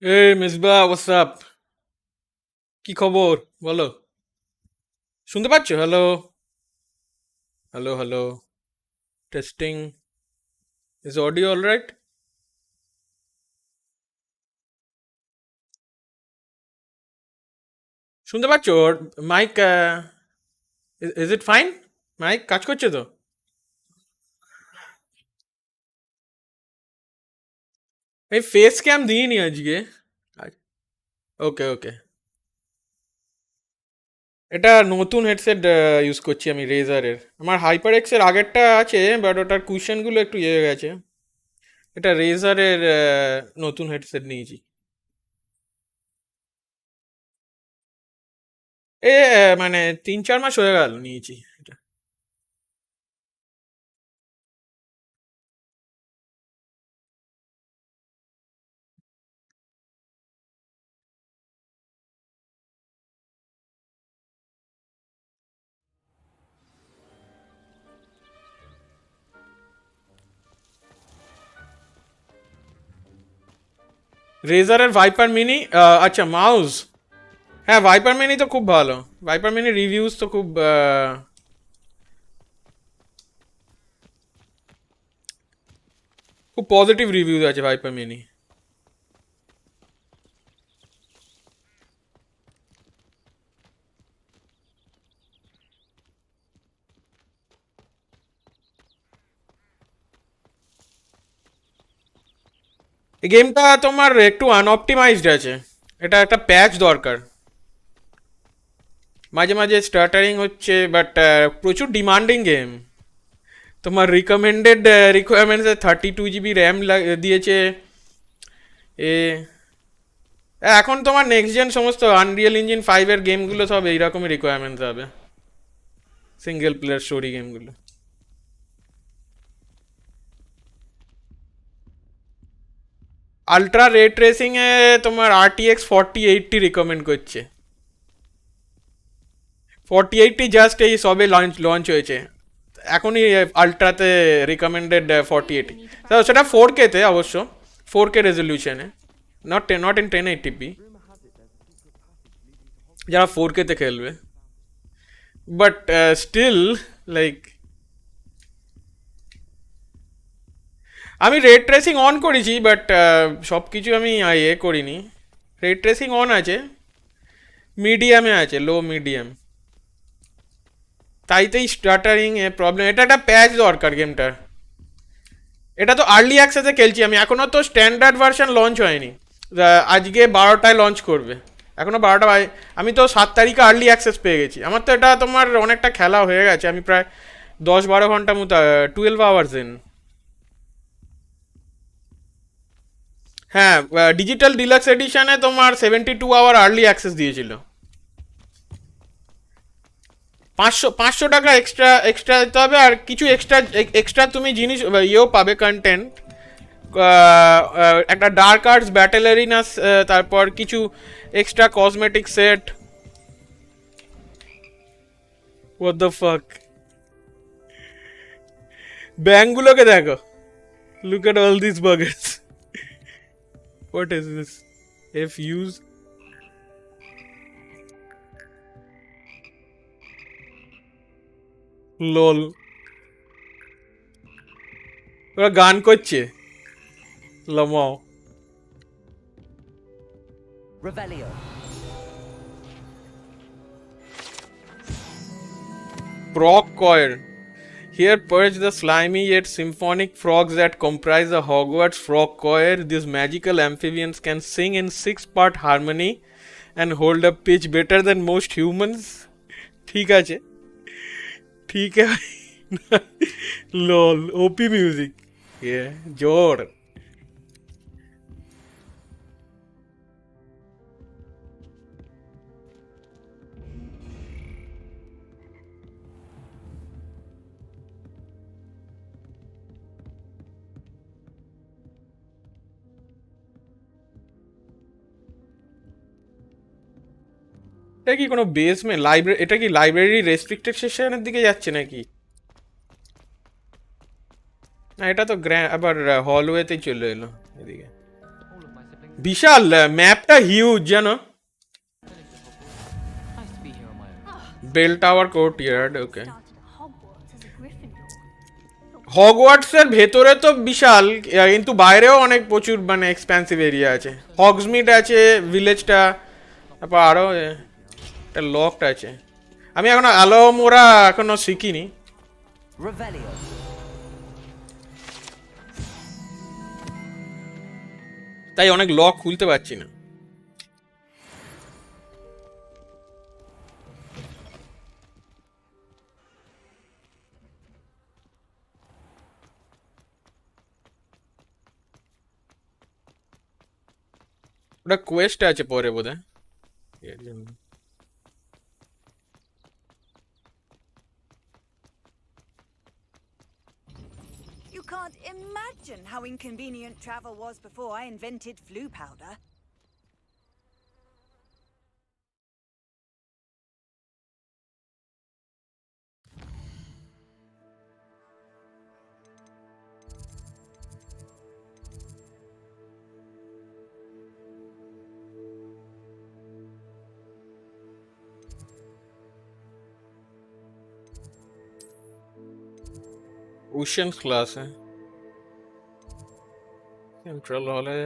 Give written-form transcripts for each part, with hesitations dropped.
এই মিসবা হোয়াটসঅ্যাপ, কি খবর বলো? শুনতে পাচ্ছ? Hello, hello, hello, testing. Is audio all right? শুনতে পাচ্ছ? Mic is it fine? Mic কাজ করছে তো? এই ফেস ক্যাম দিইনি আজকে। ওকে ওকে। এটা নতুন হেডসেট ইউজ করছি আমি, রেজারের। আমার হাইপার এক্সের আগেরটা আছে, বাট ওটার কুশনগুলো একটু ইয়ে হয়ে গেছে। এটা রেজারের নতুন হেডসেট নিয়েছি। এ মানে 3-4 মাস হয়ে গেল নিয়েছি এটা। রেজারের ভাইপার মিনি, আচ্ছা মাউস। হ্যাঁ, ভাইপার মিনি তো খুব ভালো। ভাইপার মিনি রিভিউজ তো খুব খুব পজিটিভ রিভিউজ আছে ভাইপার মিনি। এই গেমটা তোমার একটু আনঅপটিমাইজড আছে। এটা একটা প্যাচ দরকার। মাঝে মাঝে স্টার্টারিং হচ্ছে, বাট প্রচুর ডিমান্ডিং গেম। তোমার রিকমেন্ডেড রিকোয়ারমেন্টসে 32 GB র্যাম দিয়েছে। এ এখন তোমার নেক্সট জেন সমস্ত আনরিয়েল ইঞ্জিন 5 এর গেমগুলো সব এইরকমই রিকোয়ারমেন্টস হবে, সিঙ্গেল প্লেয়ার স্টোরি গেমগুলো। আলট্রা রে ট্রেসিং এ তোমার RTX 4080 রিকমেন্ড করছে। 4080 জাস্ট এই সবে লঞ্চ লঞ্চ হয়েছে এখনই। আলট্রাতে রিকমেন্ডেড 4080। সেটা 4K তে অবশ্য, 4K রেজলিউশনে, নট ইন 1080p, যারা 4K তে খেলবে। বাট স্টিল, লাইক, আমি রেড ট্রেসিং অন করেছি, বাট সব কিছু আমি ইয়ে করিনি। রেড ট্রেসিং অন আছে, মিডিয়ামে আছে, লো মিডিয়াম। তাইতেই স্টার্টারিং এ প্রবলেম। এটা একটা প্যাচ দরকার গেমটার। এটা তো আর্লি অ্যাক্সেসে খেলছি আমি, এখনো তো স্ট্যান্ডার্ড ভার্সন লঞ্চ হয়নি। আজকে 12টায় লঞ্চ করবে, এখনো 12টা। আমি তো 7 তারিখে আর্লি অ্যাক্সেস পেয়ে গেছি। আমার তো এটা তোমার অনেকটা খেলা হয়ে গেছে, আমি প্রায় 10-12 ঘন্টা মতো, 12 আওয়ার্স ইন। হ্যাঁ, ডিজিটাল ডিলাক্স এডিশনে তোমার 72 আওয়ার আর্লি অ্যাক্সেস দিয়েছিল। 500 টাকা এক্সট্রা এক্সট্রা দিতে হবে, আর কিছু এক্সট্রা এক্সট্রা তুমি জিনিস ইয়েও পাবে, কন্টেন্ট। একটা ডার্ক আর্টস ব্যাটেল এরিনা, তারপর কিছু extra cosmetic set. What the fuck! ব্যাংকগুলোকে দেখো, look at all this baguettes. What is this? F use lol. ওরা গান করছে, লমাও। Revelio. Frog choir. Here perch the slimy yet symphonic frogs that comprise the Hogwarts frog choir. These magical amphibians can sing in 6-part harmony and hold a pitch better than most humans. ठीक আছে, ठीक है भाई। lol, OP music, yeah, जोर। এটা কি কোনো basement library? এটা কি লাইব্রেরি রেস্ট্রিক্টেড সেশনের দিকে যাচ্ছে নাকি? না, এটা তো আবার হলওয়েতেই চলে এলো এদিকে। বিশাল ম্যাপটা হিউজ জানো। Nice to be here on my own. Bell tower courtyard, okay. Started at Hogwarts as a Gryffindor. হগওয়ার্টসের ভেতরে তো বিশাল, কিন্তু বাইরেও অনেক প্রচুর মানে এক্সপ্যান্সিভ এরিয়া আছে। হগসমিড আছে ভিলেজটা, তারপর আরও একটা লকড আছে। আমি এখনো আলো মোড়া এখনো শিখিনি, Revelio. তাই অনেক লক খুলতে পারছি না। ওটা কোয়েস্ট আছে পরে বোধহয় এর জন্য। You can't imagine how inconvenient travel was before I invented flu powder. Ocean class central হলে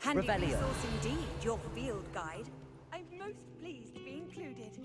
Handy Revelio. resource indeed, your field guide. I'm most pleased to be included.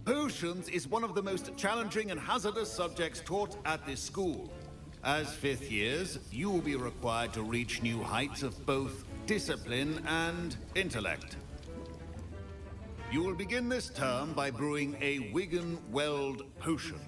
Potions is one of the most challenging and hazardous subjects taught at this school. As fifth years, you will be required to reach new heights of both discipline and intellect. You will begin this term by brewing a Wigan-Weld potion.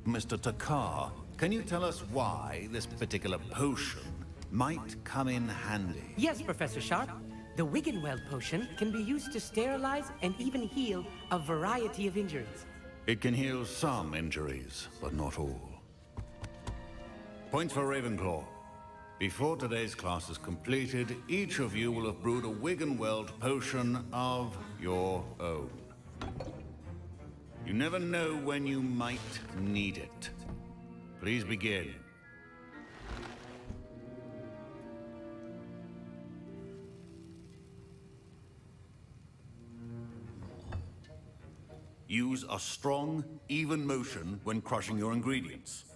Mr. Takar, can you tell us why this particular potion might come in handy? Yes, Professor Sharp. The Wiggenweld potion can be used to sterilize and even heal a variety of injuries. It can heal some injuries, but not all. Point for Ravenclaw. Before today's class is completed, each of you will have brewed a Wiggenweld potion of your own. You never know when you might need it. Please begin. Use a strong, even motion when crushing your ingredients.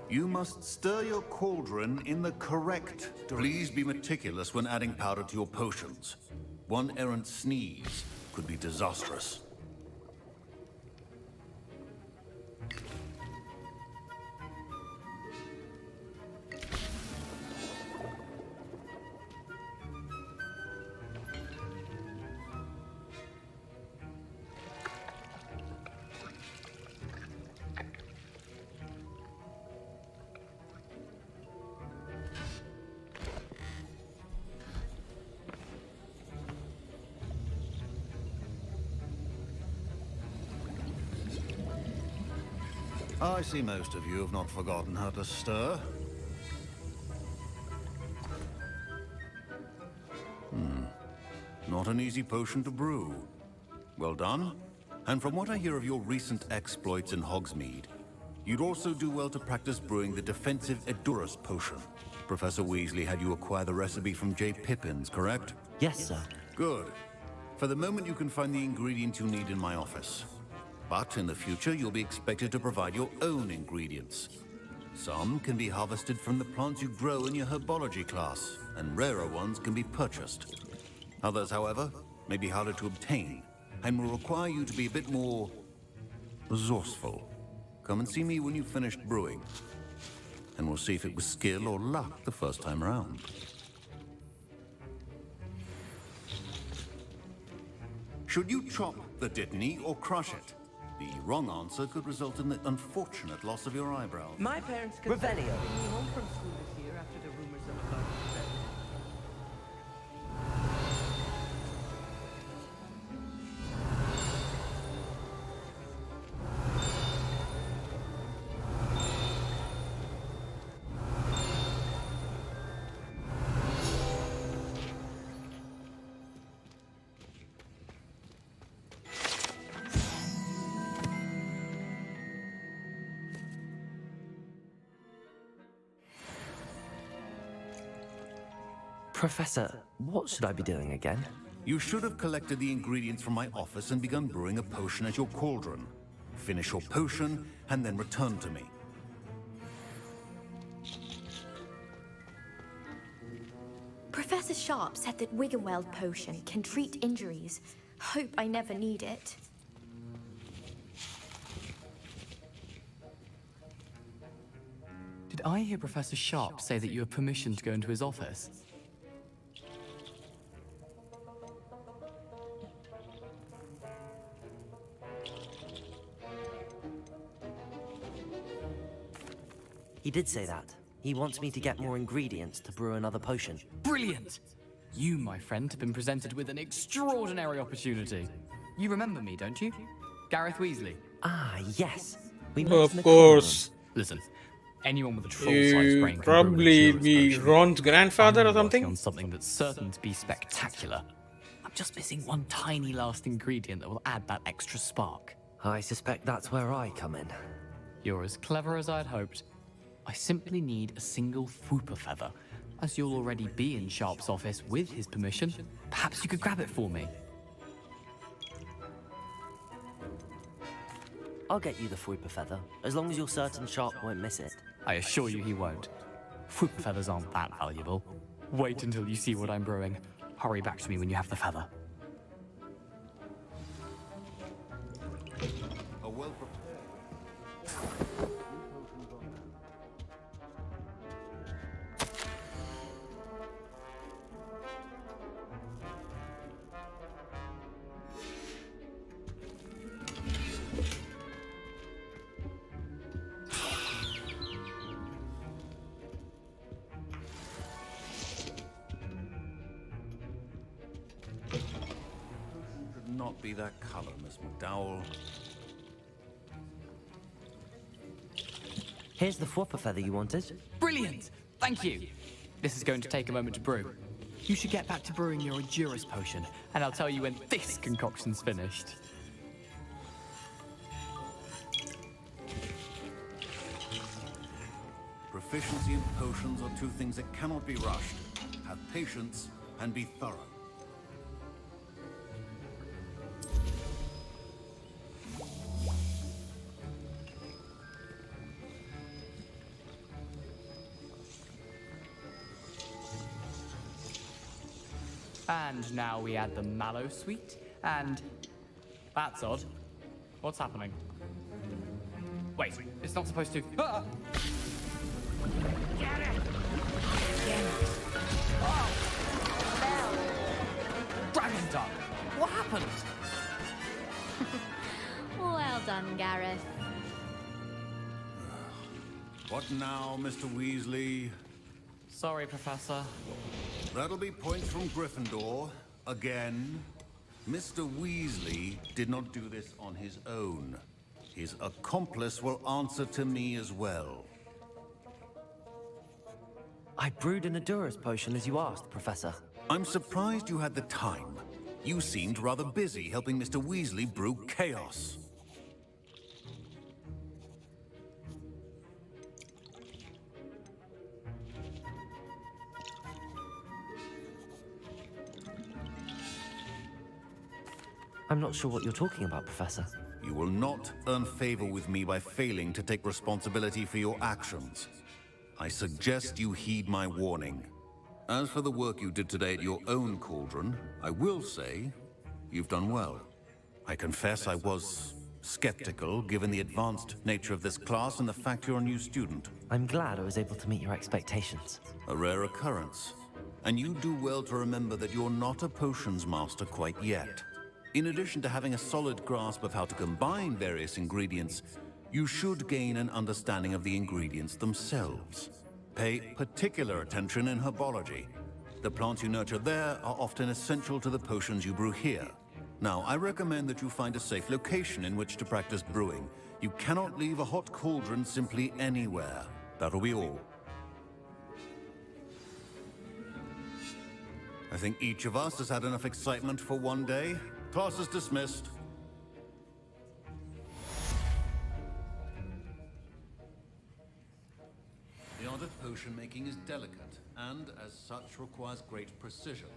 You must stir your cauldron in the correct direction. Please be meticulous when adding powder to your potions. One errant sneeze could be disastrous. I see most of you have not forgotten how to stir. Not an easy potion to brew. Well done. And from what I hear of your recent exploits in Hogsmeade, you'd also do well to practice brewing the defensive Edurus potion. Professor Weasley had you acquire the recipe from J. Pippin's, correct? Yes, sir. Good. For the moment, you can find the ingredients you need in my office. But in the future, you'll be expected to provide your own ingredients. Some can be harvested from the plants you grow in your herbology class, and rarer ones can be purchased. Others, however, may be harder to obtain, and will require you to be a bit more resourceful. Come and see me when you've finished brewing. we'll see if it was skill or luck the first time around. Should you chop the Dittany or crush it? The wrong answer could result in the unfortunate loss of your eyebrow. My parents considered sending me home from school this year after the rumors of a garden spread. Professor, what should I be doing again? You should have collected the ingredients from my office and begun brewing a potion at your cauldron. Finish your potion and then return to me. Professor Sharp said that Wiggenweld potion can treat injuries. Hope I never need it. Did I hear Professor Sharp say that you have permission to go into his office? He did say that. He wants me to get more ingredients to brew another potion. Brilliant! You, my friend, have been presented with an extraordinary opportunity. You remember me, don't you? Gareth Weasley. Ah, yes. We met Of in the course. Listen, anyone with a troll-sized brain You can probably brew a be potion. Ron's grandfather I'm or working something? on something that's certain to be spectacular. I'm just missing one tiny last ingredient that will add that extra spark. I suspect that's where I come in. You're as clever as I'd hoped. I simply need a single Fwooper feather. As you'll already be in Sharp's office with his permission, perhaps you could grab it for me. I'll get you the Fwooper feather, as long as you're certain Sharp won't miss it. I assure you he won't. Fwooper feathers aren't that valuable. Wait until you see what I'm brewing. Hurry back to me when you have the feather. A well-prepared. Should not be that color, Miss McDowell. Here's the Fwooper feather you wanted. Brilliant! Thank you! This is going to take a moment to brew. You should get back to brewing your Endurus potion, and I'll tell you when this concoction's finished. Proficiency in potions are two things that cannot be rushed. Have patience and be thorough. And now we add the mallow sweet, and... That's odd. What's happening? Wait, it's not supposed to... Ah! Get it! Oh! Dragon Duck! What happened? Well done, Gareth. What now, Mr. Weasley? Sorry, Professor. That'll be points from Gryffindor. Again. Mr. Weasley did not do this on his own. His accomplice will answer to me as well. I brewed an Endurus potion as you asked, Professor. I'm surprised you had the time. You seemed rather busy helping Mr. Weasley brew chaos. I'm not sure what you're talking about, Professor. You will not earn favor with me by failing to take responsibility for your actions. I suggest you heed my warning. As for the work you did today at your own cauldron, I will say you've done well. I confess I was skeptical given the advanced nature of this class and the fact you're a new student. I'm glad I was able to meet your expectations. A rare occurrence. And you do well to remember that you're not a potions master quite yet. In addition to having a solid grasp of how to combine various ingredients, you should gain an understanding of the ingredients themselves. Pay particular attention in herbology. The plants you nurture there are often essential to the potions you brew here. Now, I recommend that you find a safe location in which to practice brewing. You cannot leave a hot cauldron simply anywhere. That'll be all. I think each of us has had enough excitement for one day. Class is dismissed. The art of potion making is delicate, and as such requires great precision.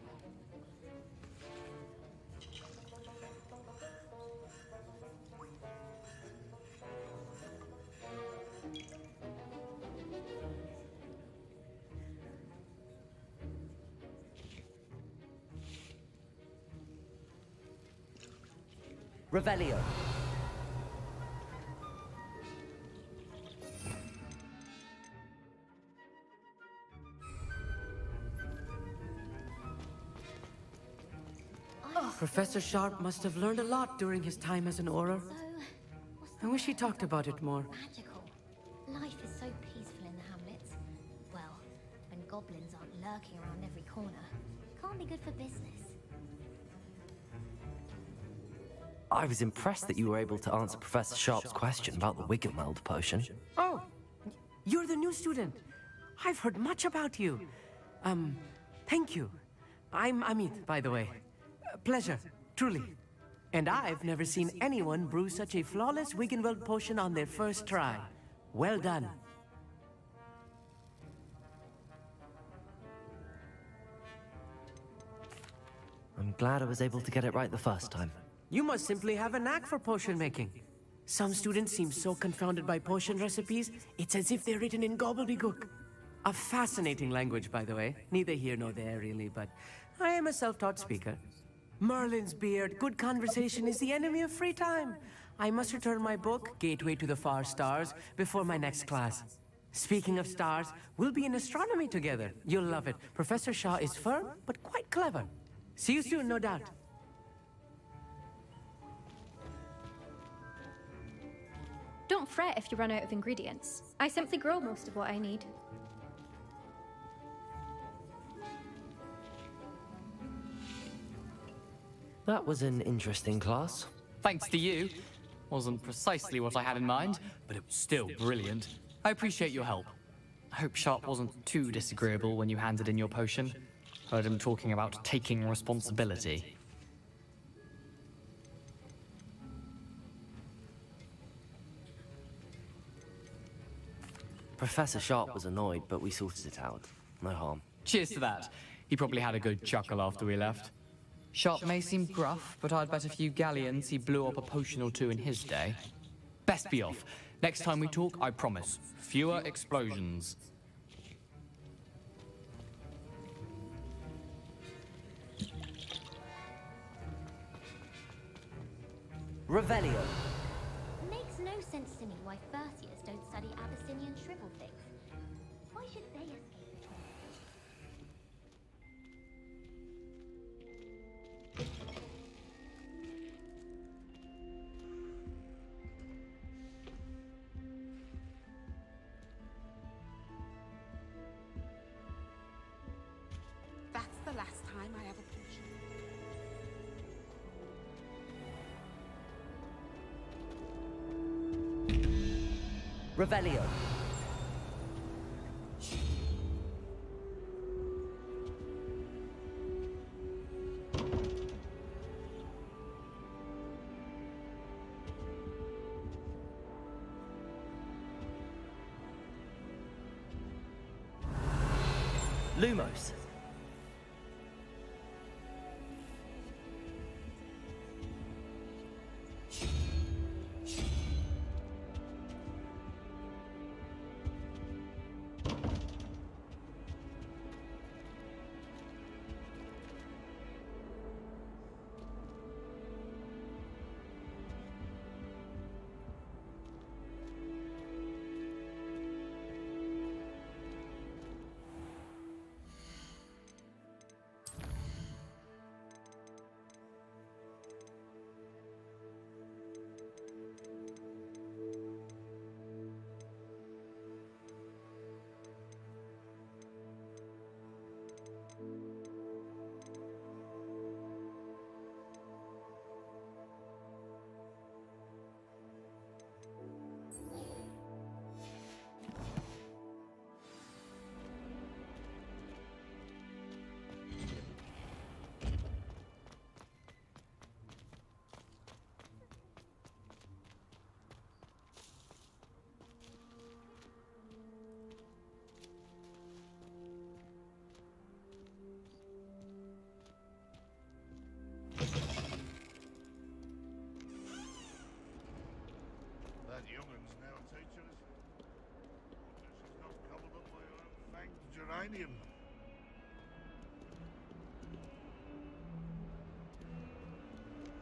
Revelio. Professor Sharp must have learned a lot during his time as an Auror. I wish he talked about it more. Magical. Life is so peaceful in the hamlets. Well, when goblins aren't lurking around every corner. Can't be good for business. I was impressed that you were able to answer Professor Sharp's question about the Wiggenweld potion. Oh, you're the new student. I've heard much about you. Thank you. I'm Amit, by the way. Pleasure, truly. And I've never seen anyone brew such a flawless Wiggenweld potion on their first try. Well done. I'm glad I was able to get it right the first time. You must simply have a knack for potion making. Some students seem so confounded by potion recipes, it's as if they're written in gobbledygook. A fascinating language, by the way. Neither here nor there, really, but I am a self-taught speaker. Merlin's beard, good conversation is the enemy of free time. I must return my book, Gateway to the Far Stars, before my next class. Speaking of stars, we'll be in astronomy together. You'll love it. Professor Shah is firm, but quite clever. See you soon, no doubt. Don't fret if you run out of ingredients. I simply grow most of what I need. That was an interesting class. Thanks to you. Wasn't precisely what I had in mind, but it was still brilliant. I appreciate your help. I hope Sharp wasn't too disagreeable when you handed in your potion. Heard him talking about taking responsibility. Professor Sharp was annoyed, but we sorted it out. No harm. Cheers to that. He probably had a good chuckle after we left. Sharp may seem gruff, but I'd bet a few galleons he blew up a potion or two in his day. Best be off. Next time we talk, I promise, fewer explosions. Revelio. Makes no sense to me why first years don't study Abyssinian shrivel things. Why should they escape it all? That's the last time I have a potion. Revelio. Lumos. vibranium.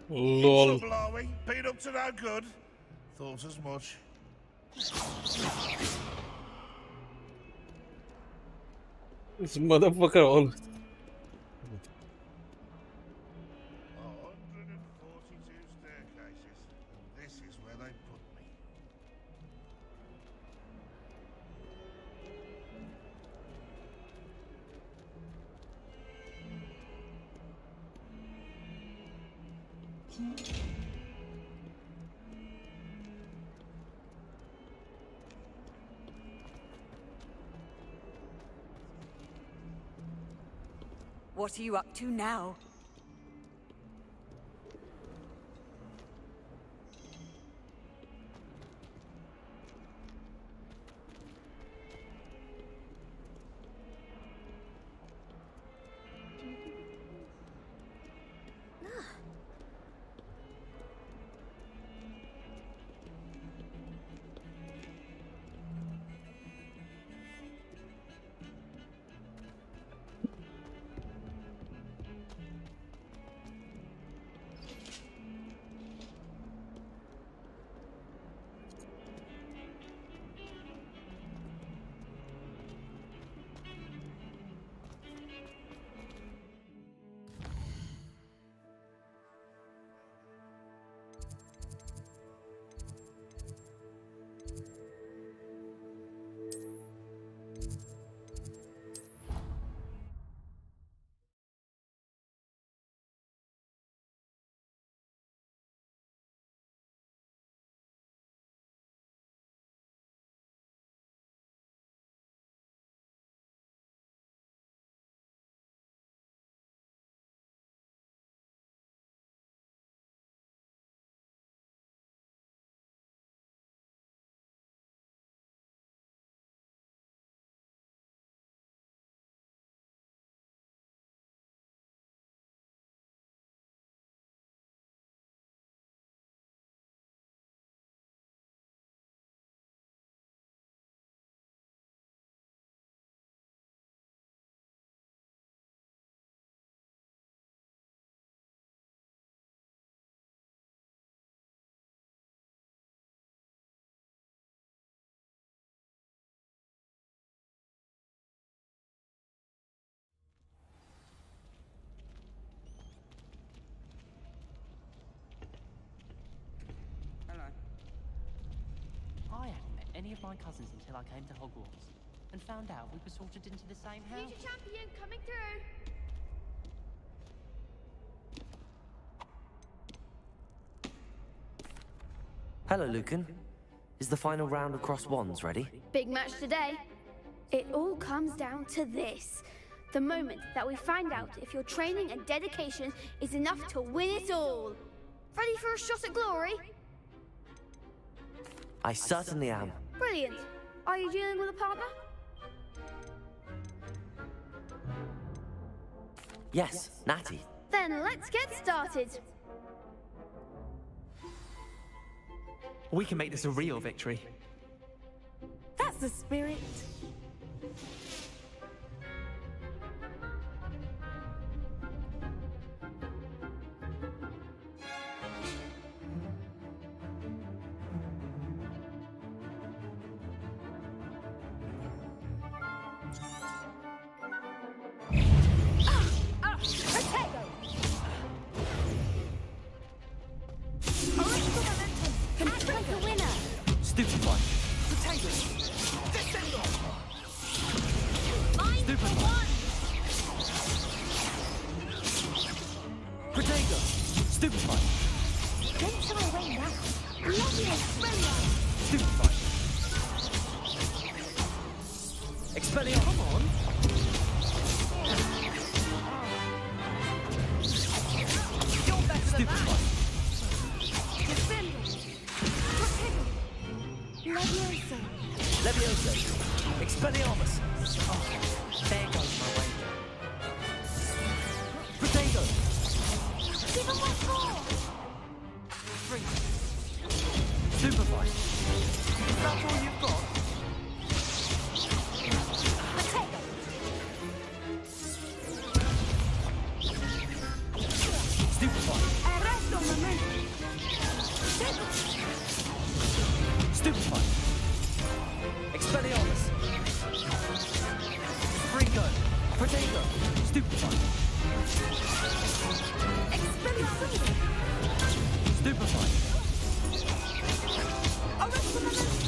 Lol. Trouble, are we? Been up to no good? Thought as much. This motherfucker all. 142 staircases, and this is where they put me. What are you up to now? I hadn't met any of my cousins until I came to Hogwarts and found out we were sorted into the same house. Future champion coming through. Hello, Lucan. Is the final round of cross wands ready? Big match today. It all comes down to this. The moment that we find out if your training and dedication is enough to win it all. Ready for a shot at glory? I certainly am. Brilliant. Are you dealing with a partner? Yes, Natty. Then let's get started. We can make this a real victory. That's the spirit. Stupid one. Stupid one. Protego. Stupid one. Don't shy away now. Stupid one. Expelliarmus. Come on. Stupid one. Levioso. Expelliarmus. Oh, there goes my way. Protego. Give him what for? Supervise. Is that all you've got? Potato. Stupefy. Stupefy.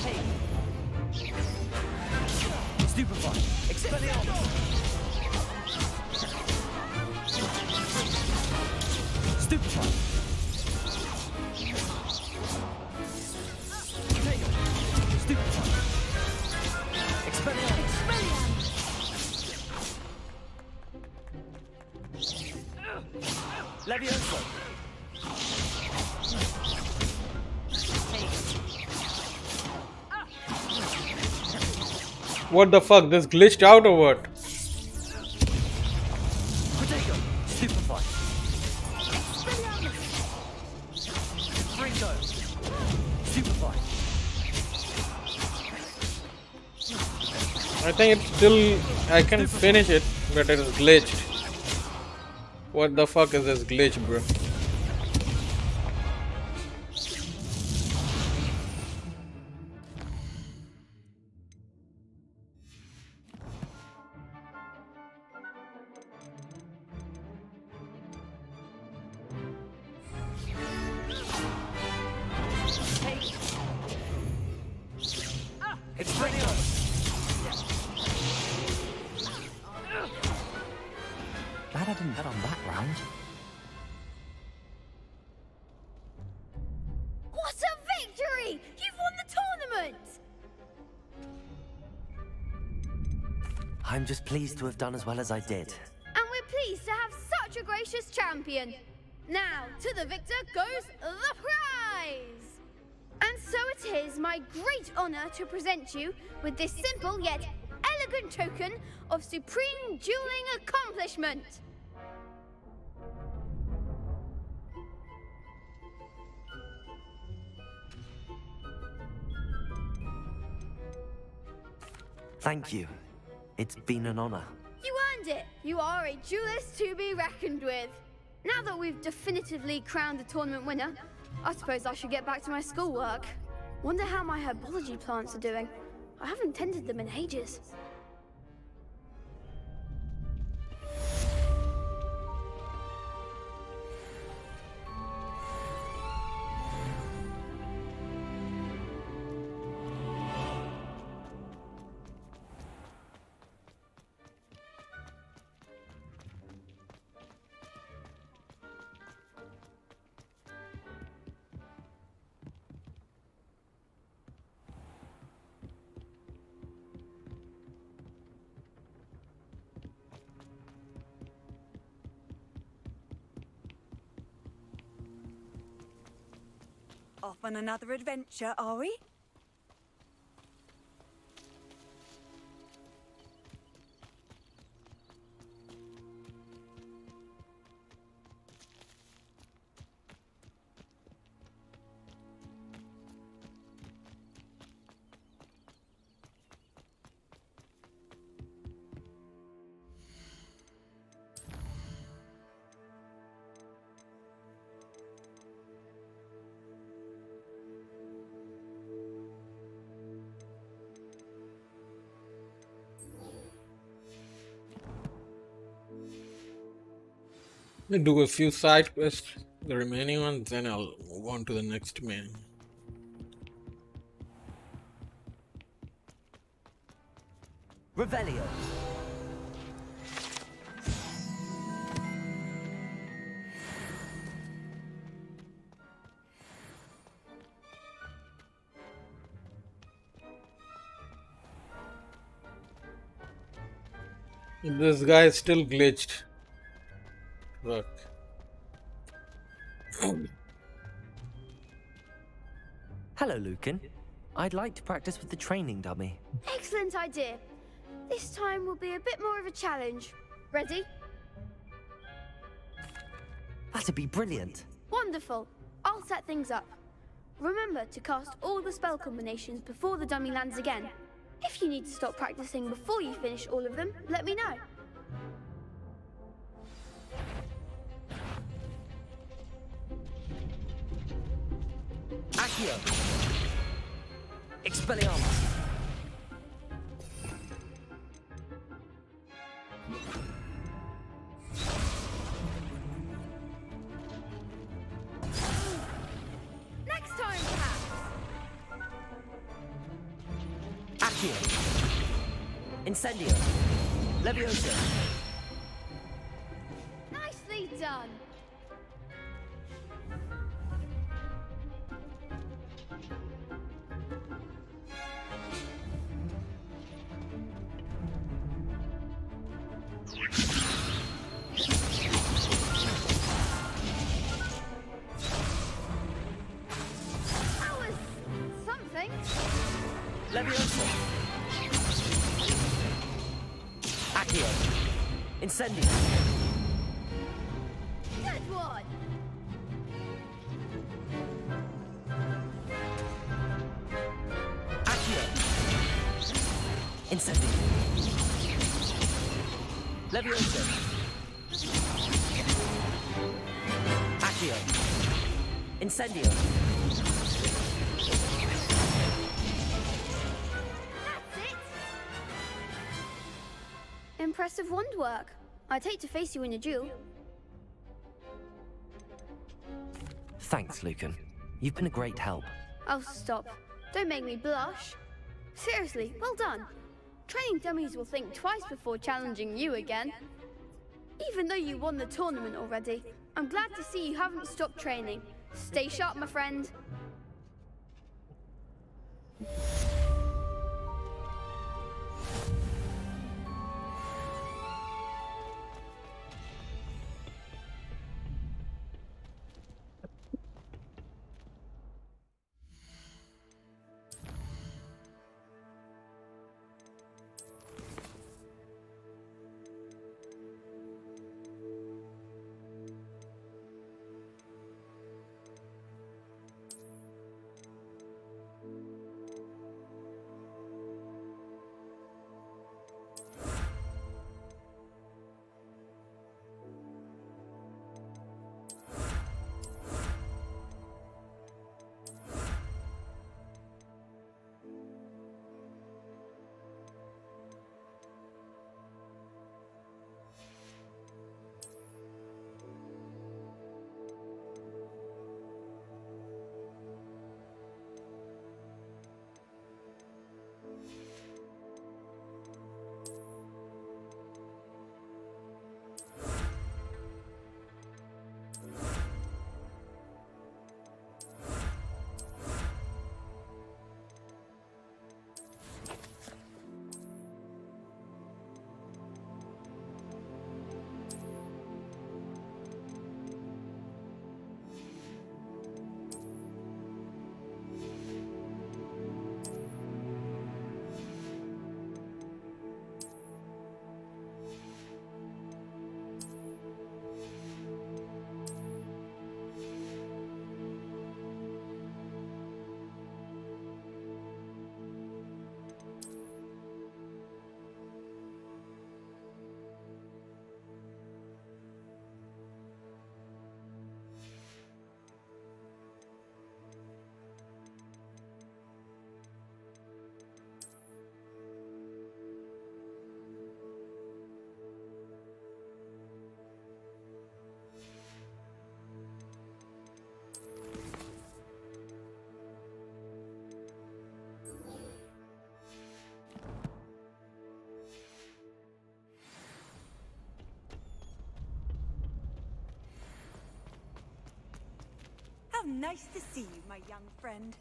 Hey. Stupefy. Expelliarmus. Stupefy. Potato. Stupefy. Expelliarmus. Levioso. What the fuck? This glitched out or what? Potato. Stupefy. Ringo. Stupefy. I think it's still. I can finish it, but it is glitched. What the fuck is this glitch, bro? Glad I didn't bet on that round. What a victory! You've won the tournament! I'm just pleased to have done as well as I did. And we're pleased to have such a gracious champion. Now, to the victor goes the prize! And so it is my great honor to present you with this simple yet elegant token of supreme dueling accomplishment. Thank you. It's been an honor. You earned it. You are a duelist to be reckoned with. Now that we've definitively crowned the tournament winner, I suppose I should get back to my schoolwork. Wonder how my herbology plants are doing. I haven't tended them in ages. Off on another adventure, are we? I'll do a few side quests, the remaining ones, then I'll move on to the next main. Revelio. This guy is still glitched. Look. Hello, Lucan. I'd like to practice with the training dummy. Excellent idea. This time will be a bit more of a challenge. Ready? That'd be brilliant. Wonderful. I'll set things up. Remember to cast all the spell combinations before the dummy lands again. If you need to stop practicing before you finish all of them, let me know. Accio. Expelliarmus. Accio. Incendio. Levioso. Nicely done. That was something. Levioso. Accio. Incendio. Good one. Accio. Incendio. Levioso. Accio. Incendio. That's it. Impressive wand work. I'd hate to face you in a duel. Thanks, Lucan. You've been a great help. Oh, stop. Don't make me blush. Seriously, well done. Training dummies will think twice before challenging you again. Even though you won the tournament already, I'm glad to see you haven't stopped training. Stay sharp, my friend. How nice to see you, my young friend.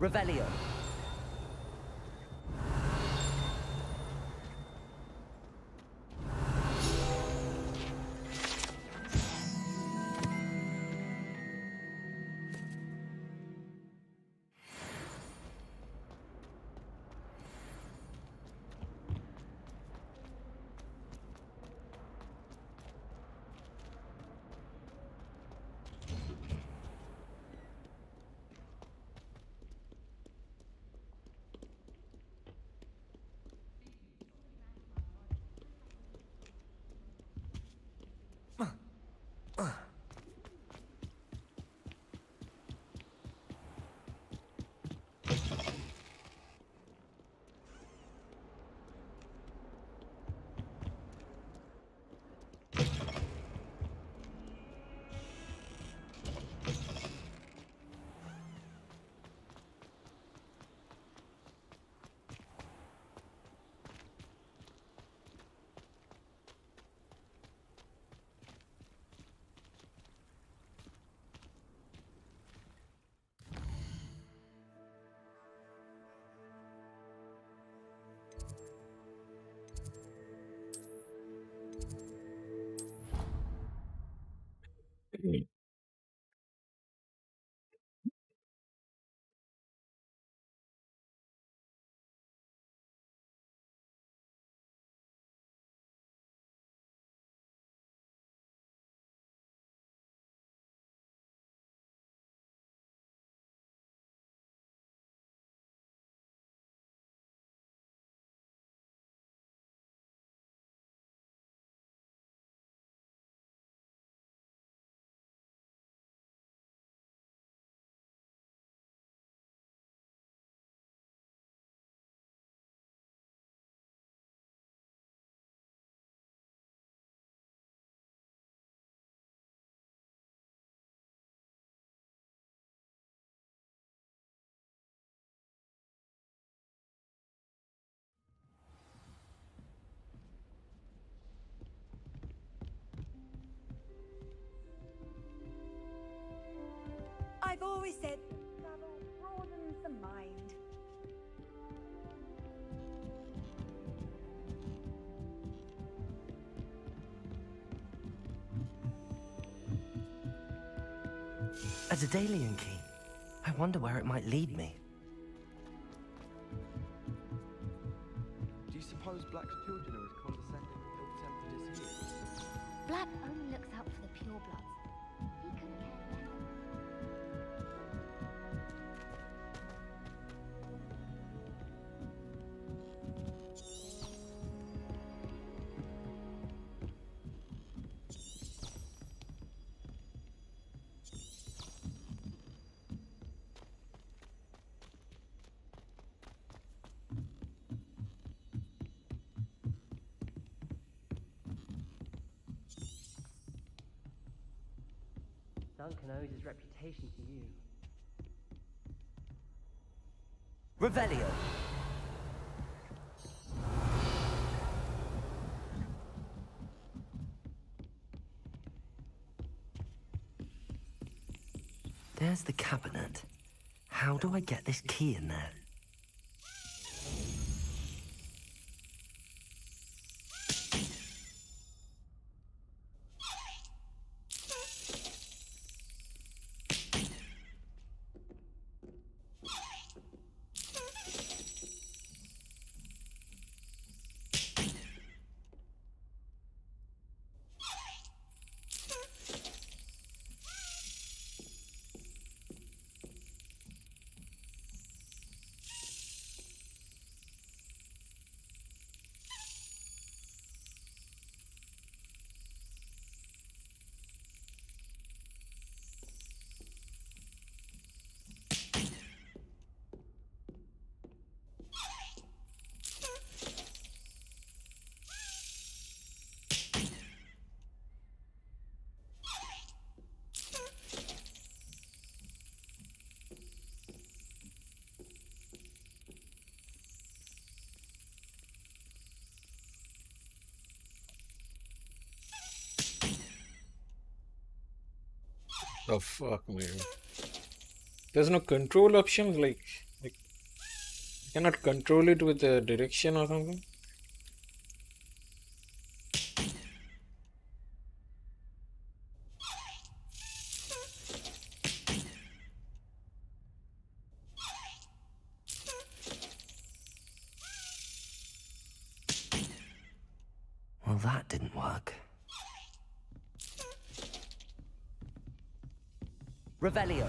Revelio. I've always said travel broadens the mind. A Daedalian key. I wonder where it might lead me. Do you suppose Black's children are as condescending and ill-tempered as he is? Black only looks out for the purebloods. He couldn't care less. Duncan owes his reputation to you. Revelio. There's the cabinet. How do I get this key in there? The fuck, man. There's no control options, like Cannot control it with a direction or something. Well, that didn't work. Revelio.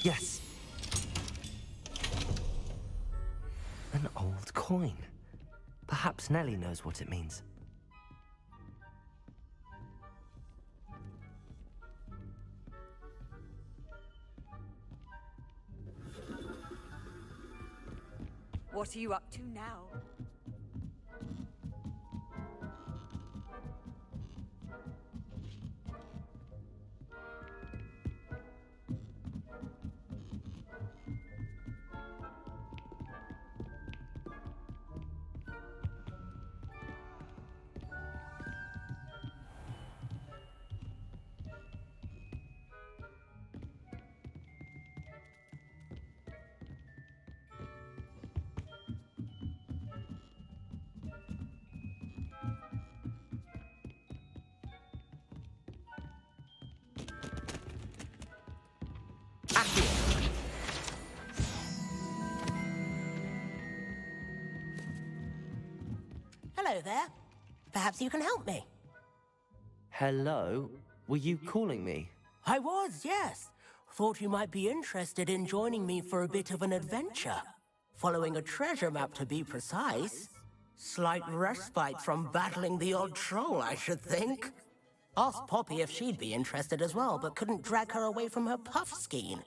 Yes. An old coin. Perhaps Nellie knows what it means. What are you up to now? Hello there. Perhaps you can help me. Hello? Were you calling me? I was, yes. Thought you might be interested in joining me for a bit of an adventure. Following a treasure map, to be precise. Slight respite from battling the odd troll, I should think. Asked Poppy if she'd be interested as well, but couldn't drag her away from her puff skein.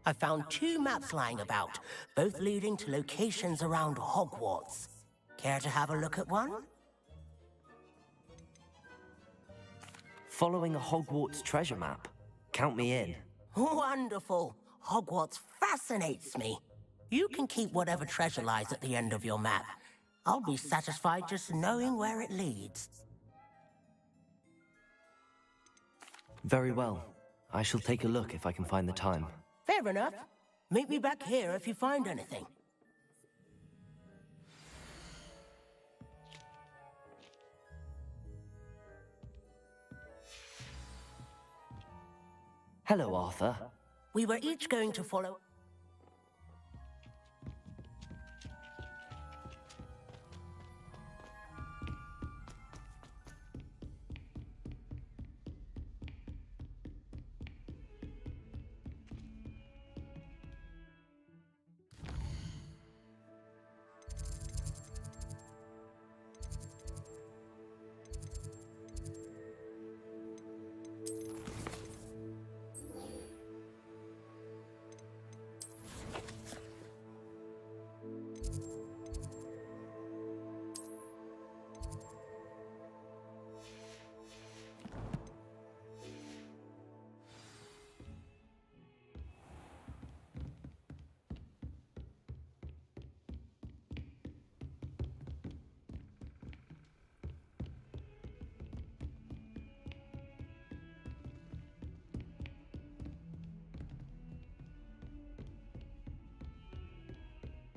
I found 2 maps lying about, both leading to locations around Hogwarts. Care to have a look at one? Following a Hogwarts treasure map? Count me in. Wonderful. Hogwarts fascinates me. You can keep whatever treasure lies at the end of your map. I'll be satisfied just knowing where it leads. Very well. I shall take a look if I can find the time. Fair enough. Meet me back here if you find anything. Hello, Arthur. We were each going to follow...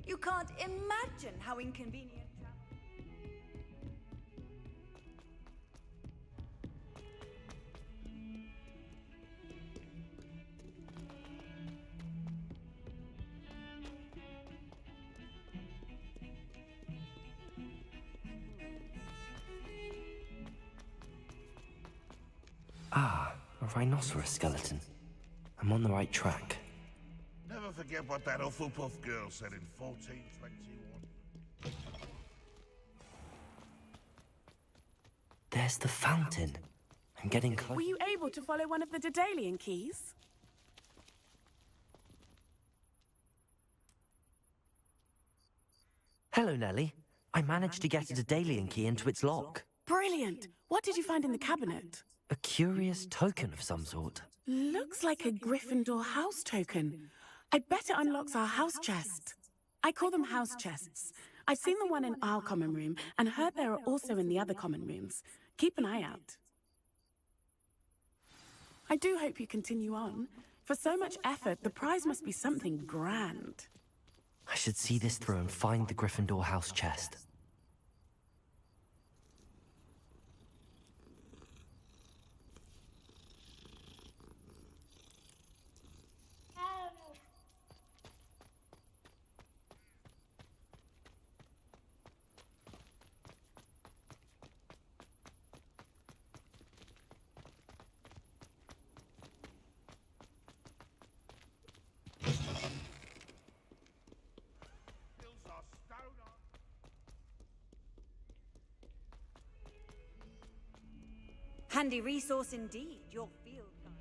You can't imagine how inconvenient travel... Ah, a rhinoceros skeleton. I'm on the right track. never forget what that Hufflepuff girl said in 1421. There's the fountain. I'm getting close. Were you able to follow one of the Daedalian keys? Hello, Nellie. I managed to get a Daedalian key into its lock. Brilliant! What did you find in the cabinet? A curious token of some sort. Looks like a Gryffindor house token. I bet it unlocks our house chest. I call them house chests. I've seen the one in our common room and heard there are also in the other common rooms. Keep an eye out. I do hope you continue on. For so much effort, the prize must be something grand. I should see this through and find the Gryffindor house chest. Handy resource indeed, your field guide.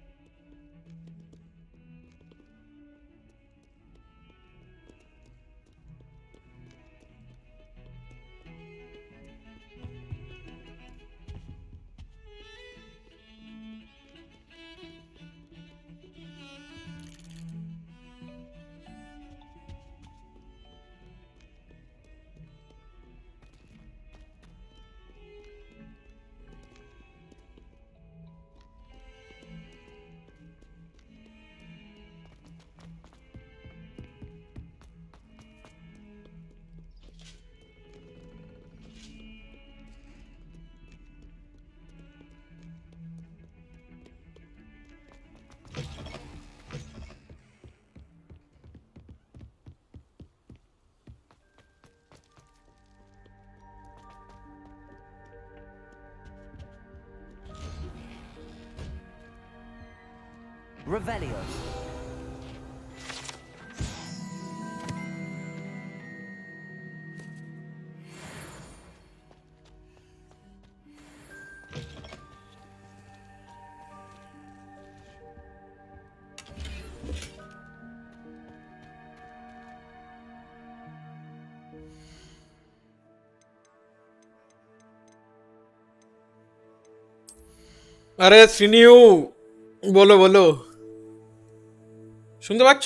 Revelio. আরে শ্রীনিউ, বলো বলো, শুনতে পাচ্ছ?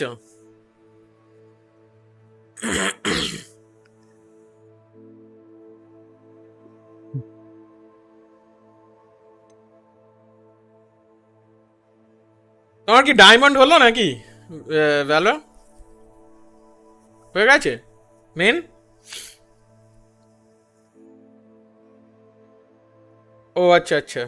তোমার কি diamond হলো নাকি? ভ্যালো হয়ে গেছে মেন? ও আচ্ছা আচ্ছা।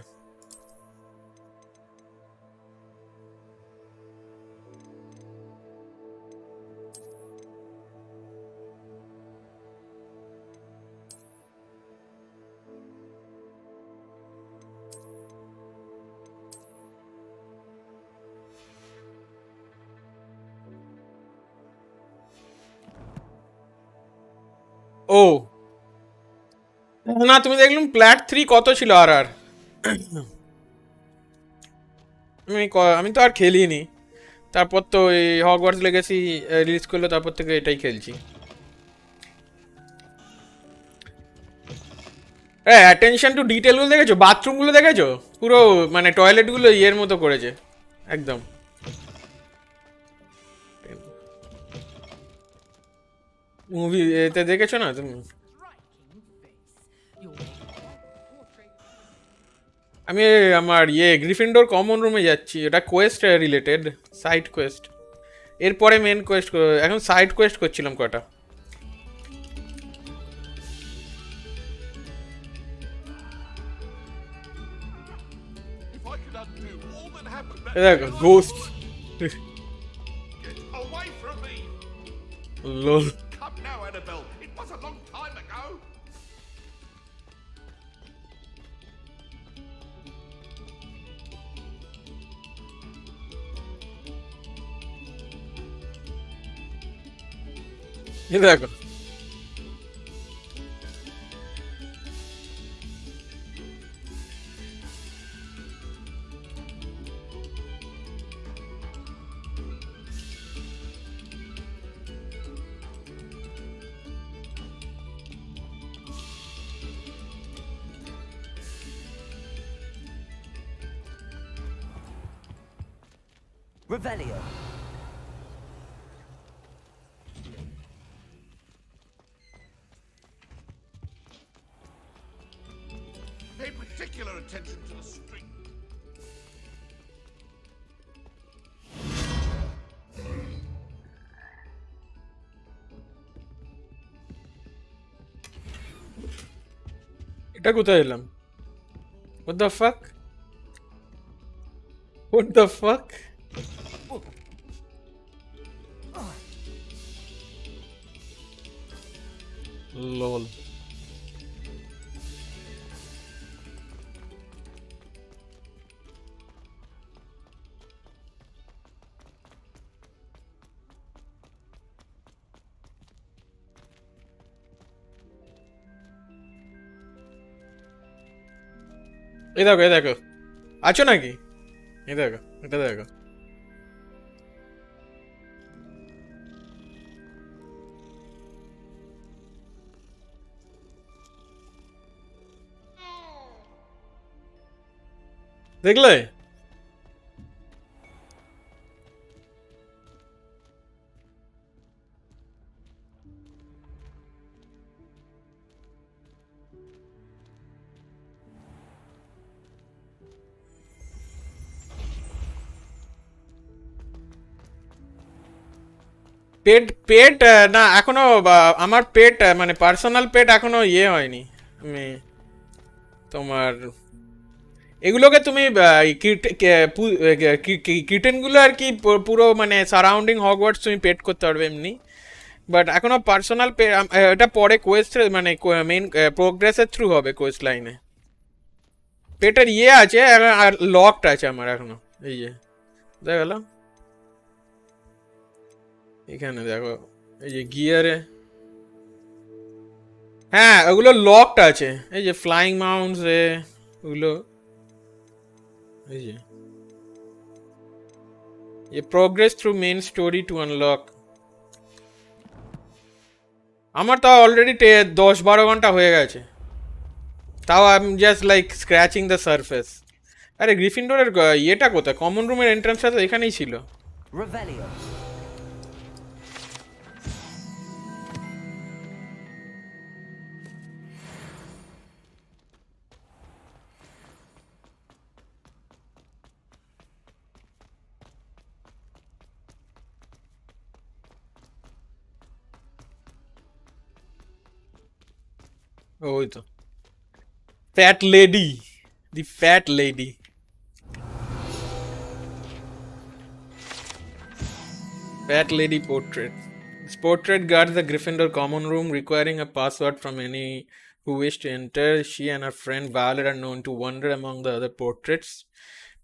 ও না, তুমি দেখলাম প্ল্যাট 3 কত ছিল আর আর আমি তো আর খেলিনি। তারপর তো এই হগওয়ার্টস লেগেসি রিলিজ করলো, তারপর থেকে এটাই খেলছি। অ্যাটেনশন টু ডিটেলগুলো দেখেছো? বাথরুমগুলো দেখেছো? পুরো মানে টয়লেটগুলো ইয়ের মতো করেছে একদম। মুভি এতে দেখেছো না তুমি? আমি আমার গ্রিফিন্ডোর কমন রুমে যাচ্ছি, এটা কোয়েস্ট রিলেটেড, সাইড কোয়েস্ট। এরপরে মেন কোয়েস্ট, এখন সাইড কোয়েস্ট করছিলাম কটা। দেখো গোস্ট। লল। এই দেখো Revelio. Pay particular attention to the string. এটা কোথায় এলাম? What the fuck? What the fuck? Lol. এই দেখো এই দেখো আছো নাকি? এই দেখো এটা দেখো দেখলে? পেট পেট না এখনো আমার পেট মানে পার্সোনাল পেট এখনো ইয়ে হয়নি। আমি তোমার এগুলোকে তুমি কিটেনগুলো আর কি পুরো মানে সারাউন্ডিং হগওয়ার্টস তুমি পেট করতে পারবে এমনি, বাট এখনো পার্সোনাল এটা পরে কোয়েস্ট মানে মেইন প্রোগ্রেসের থ্রু হবে কোয়েস্ট লাইনে। পেটের ইয়ে আছে আর লকড আছে আমার এখনো। এই যে দেখা গেল এখানে দেখো এই যে গিয়ারে, হ্যাঁ ওগুলো লকড আছে। এই যে ফ্লাইং মাউন্টস ওগুলো এই যে progress through main story two unlock. আমার তাও অলরেডি 10-12 ঘন্টা হয়ে গেছে, তাও I am just like scratching the surface. আরে গ্রিফিন্ডরের ইয়েটা কোথায়? কমন রুমের এন্ট্রান্সটা তো এখানেই ছিল। Revelio. ওই তো fat lady, the fat lady. Fat lady portrait. This portrait guards the Gryffindor common room, requiring a password from any who wish to enter. She and her friend Violet are known to wander among the other portraits,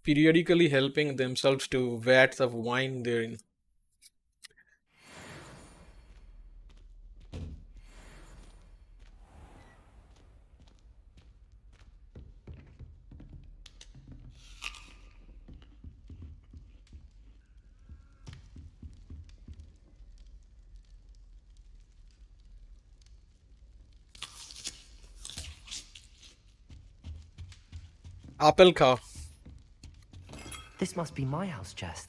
periodically helping themselves to vats of wine therein. Apple cow. This must be my house chest.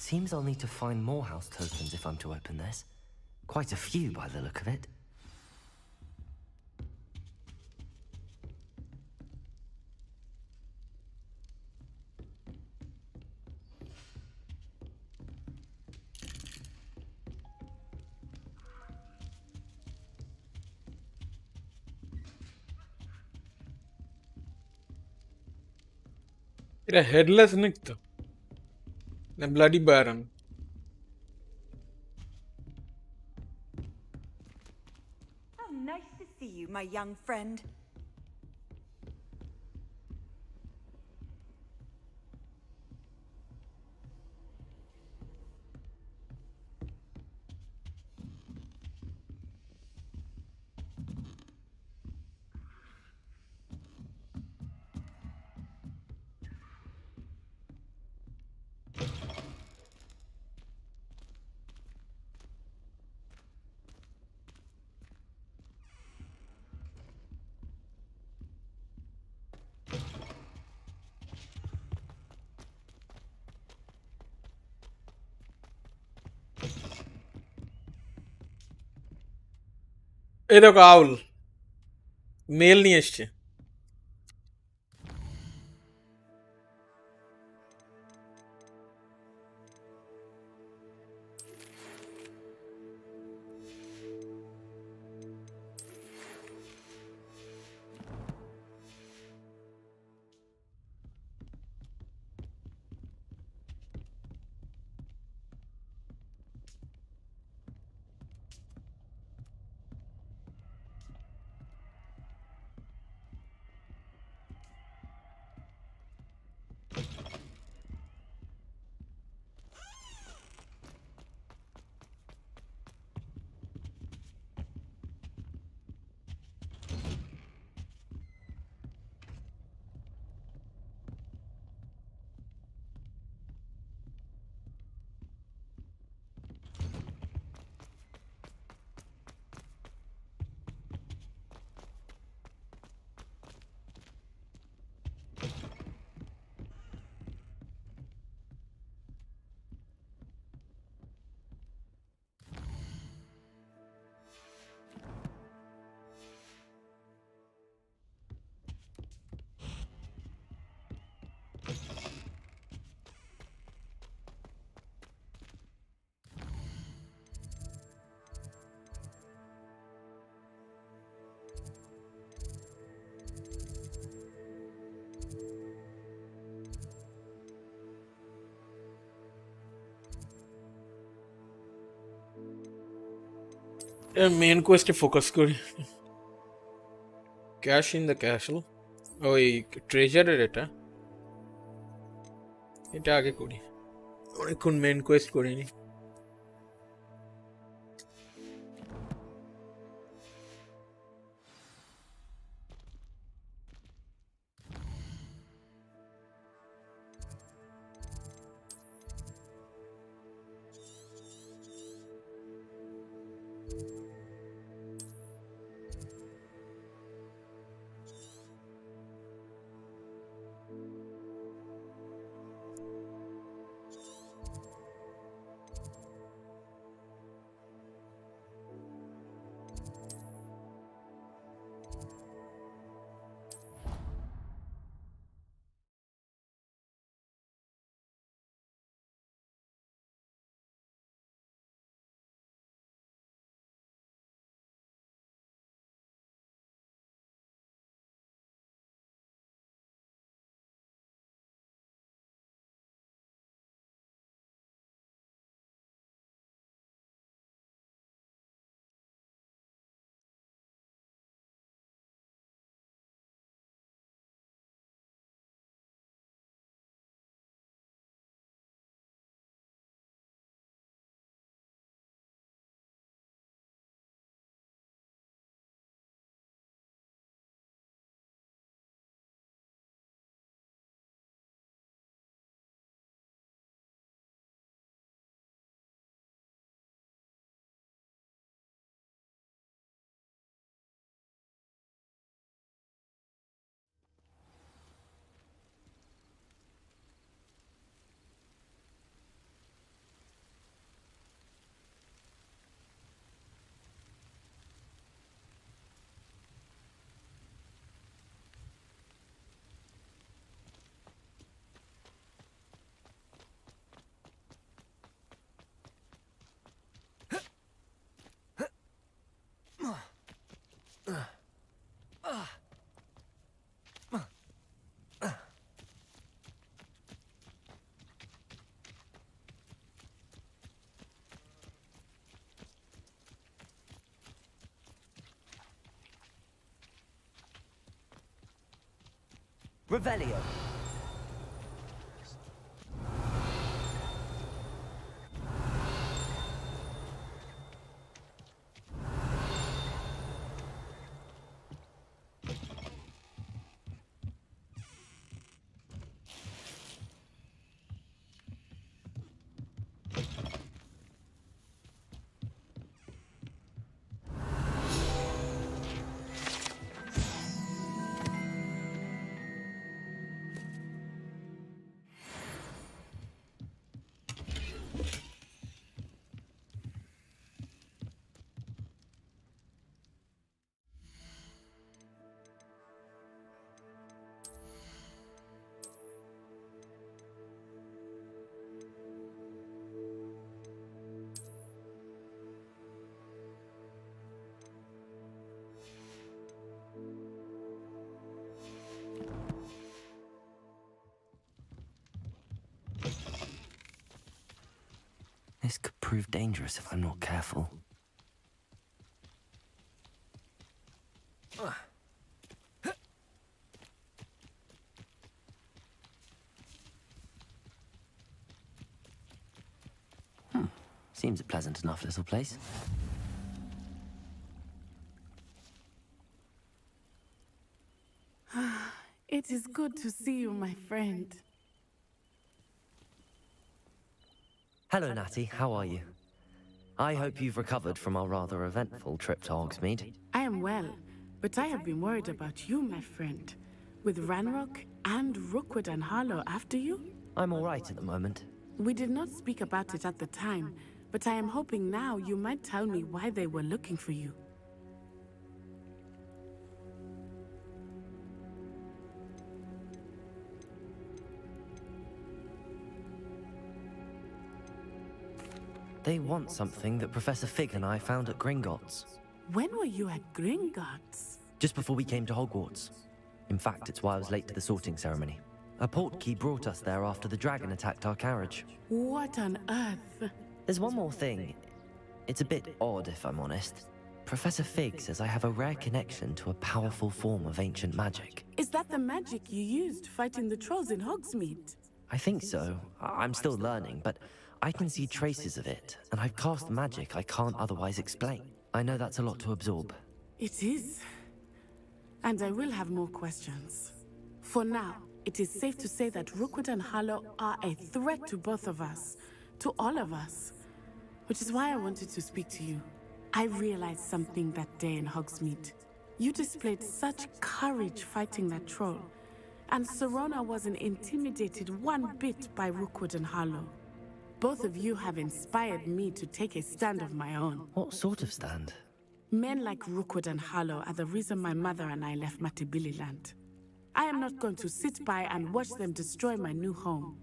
Seems I'll need to find more house tokens if I'm to open this. Quite a few by the look of it. এটা headless নিক তো না bloody বারন? How nice to see you, my young friend. এই দেখো আউল mail নিয়ে এসছে। Main কোয়েস্টে focus করি। Cash in the castle, ওই ট্রেজারের এটা এটা আগে করি, অনেকক্ষণ মেন কোয়েস্ট করিনি। Revelio. This could prove dangerous if I'm not careful. Seems a pleasant enough little place. It is good to see you, my friend. Hello, Natty. How are you? I hope you've recovered from our rather eventful trip to Hogsmeade. I am well, but I have been worried about you, my friend. With Ranrock and Rookwood and Harlow after you? I'm all right at the moment. We did not speak about it at the time, but I am hoping now you might tell me why they were looking for you. They want something that Professor Fig and I found at Gringotts. When were you at Gringotts? Just before we came to Hogwarts. In fact, it's why I was late to the sorting ceremony. A portkey brought us there after the dragon attacked our carriage. What on earth? There's one more thing. It's a bit odd, if I'm honest. Professor Fig says I have a rare connection to a powerful form of ancient magic. Is that the magic you used fighting the trolls in Hogsmeade? I think so. I'm still learning, but I can see traces of it, and I've cast magic I can't otherwise explain. I know that's a lot to absorb. It is. And I will have more questions. For now, it is safe to say that Rookwood and Harlow are a threat to both of us. To all of us. Which is why I wanted to speak to you. I realized something that day in Hogsmeade. You displayed such courage fighting that troll. And Serona wasn't intimidated one bit by Rookwood and Harlow. Both of you have inspired me to take a stand of my own. What sort of stand? Men like Rookwood and Harlow are the reason my mother and I left Matibili-land. I am not going to sit by and watch them destroy my new home.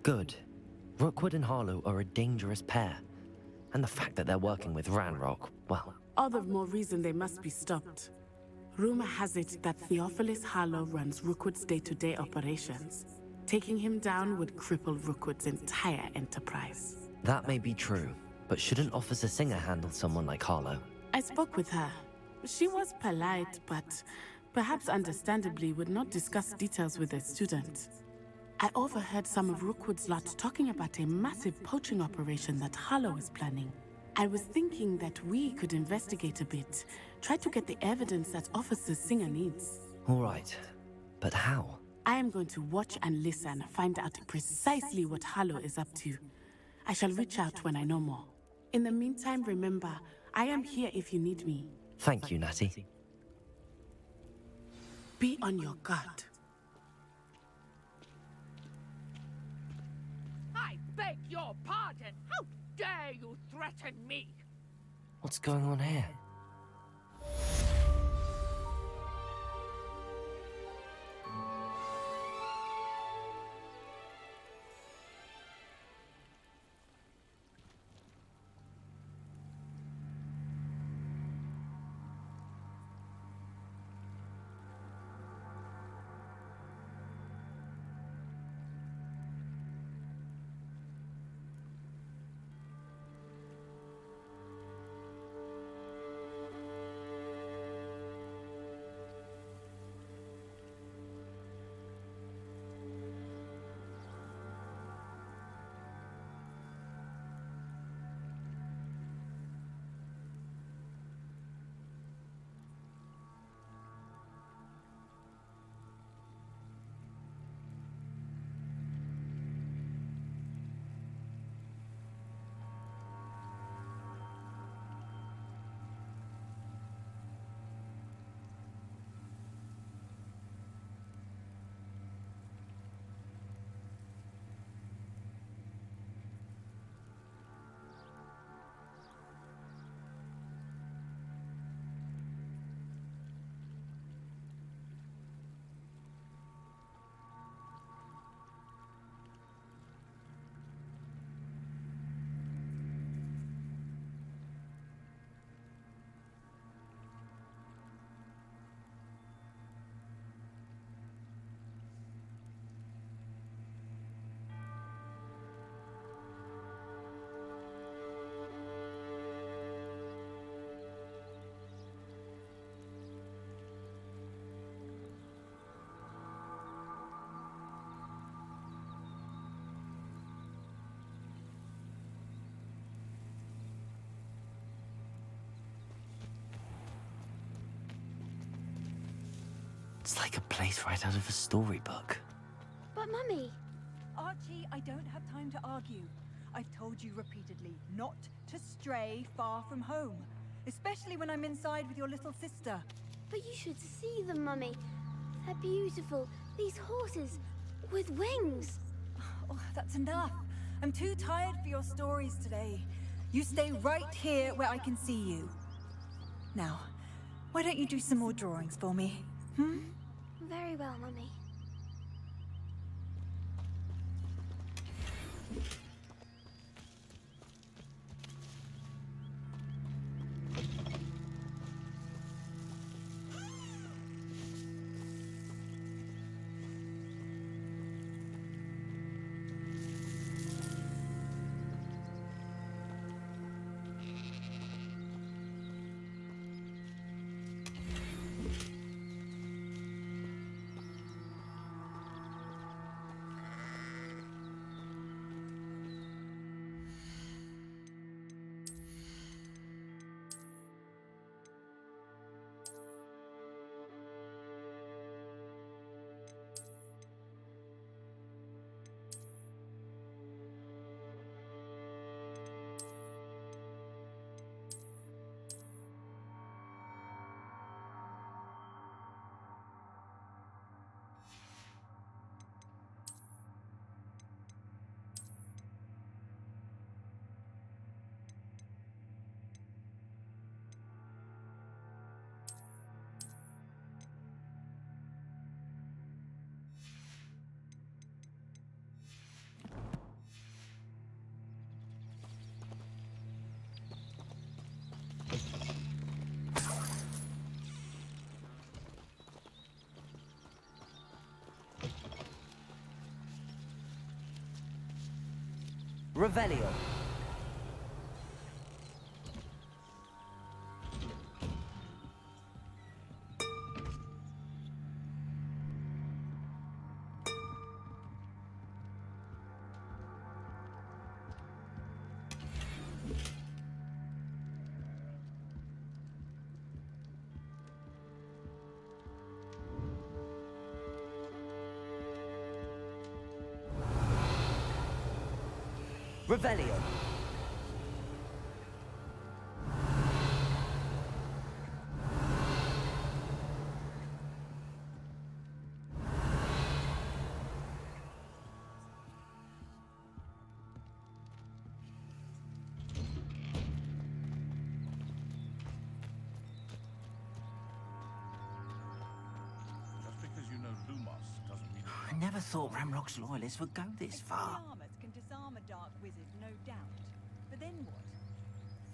Good. Rookwood and Harlow are a dangerous pair. And the fact that they're working with Ranrock, well... All the more reason they must be stopped. Rumor has it that Theophilus Harlow runs Rookwood's day-to-day operations. Taking him down would cripple Rookwood's entire enterprise. That may be true, but shouldn't Officer Singer handle someone like Harlow? I spoke with her. She was polite, but perhaps understandably would not discuss details with a student. I overheard some of Rookwood's lot talking about a massive poaching operation that Harlow is planning. I was thinking that we could investigate a bit, try to get the evidence that Officer Singer needs. All right, but how? I am going to watch and listen, find out precisely what Harlow is up to. I shall reach out when I know more. In the meantime, remember, I am here if you need me. Thank you, Natty. Be on your guard. I beg your pardon. How dare you threaten me? What's going on here? It's like a place right out of a storybook. But Mummy, Archie, I don't have time to argue. I've told you repeatedly not to stray far from home, especially when I'm inside with your little sister. but you should see them, Mummy. They're beautiful. These horses with wings. Oh, that's enough. I'm too tired for your stories today. You stay right here where I can see you. Now, why don't you do some more drawings for me? Very well, Mummy. Revelio. Revelio. Just because you know Lumos doesn't mean... I never thought Ramrock's loyalists would go this far. Armors can disarm a dark wizard, no doubt. But then what?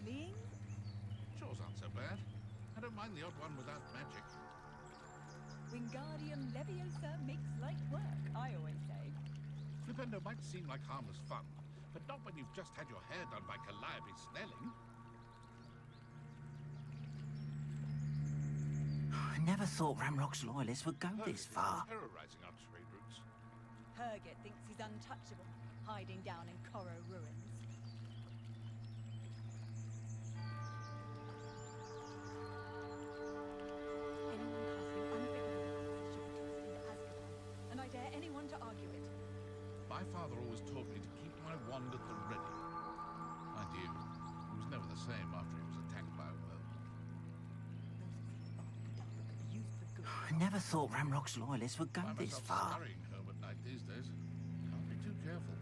Fleeing? Chores aren't so bad. I don't mind the odd one without magic. Wingardium Leviosa makes light work, I always say. Flipendo might seem like harmless fun, but not when you've just had your hair done by Calliope Snelling. I never thought Ramrock's loyalists would go this far. Terrorizing our trade routes. Herget thinks he's untouchable, hiding down in Corro ruins. And I dare anyone to argue it. My father always taught me to keep my wand at the ready. Mind you, he was never the same after he was attacked by a well. I never thought Ramrock's loyalists would go Find this myself far. scurrying home at night these days. Can't be too careful.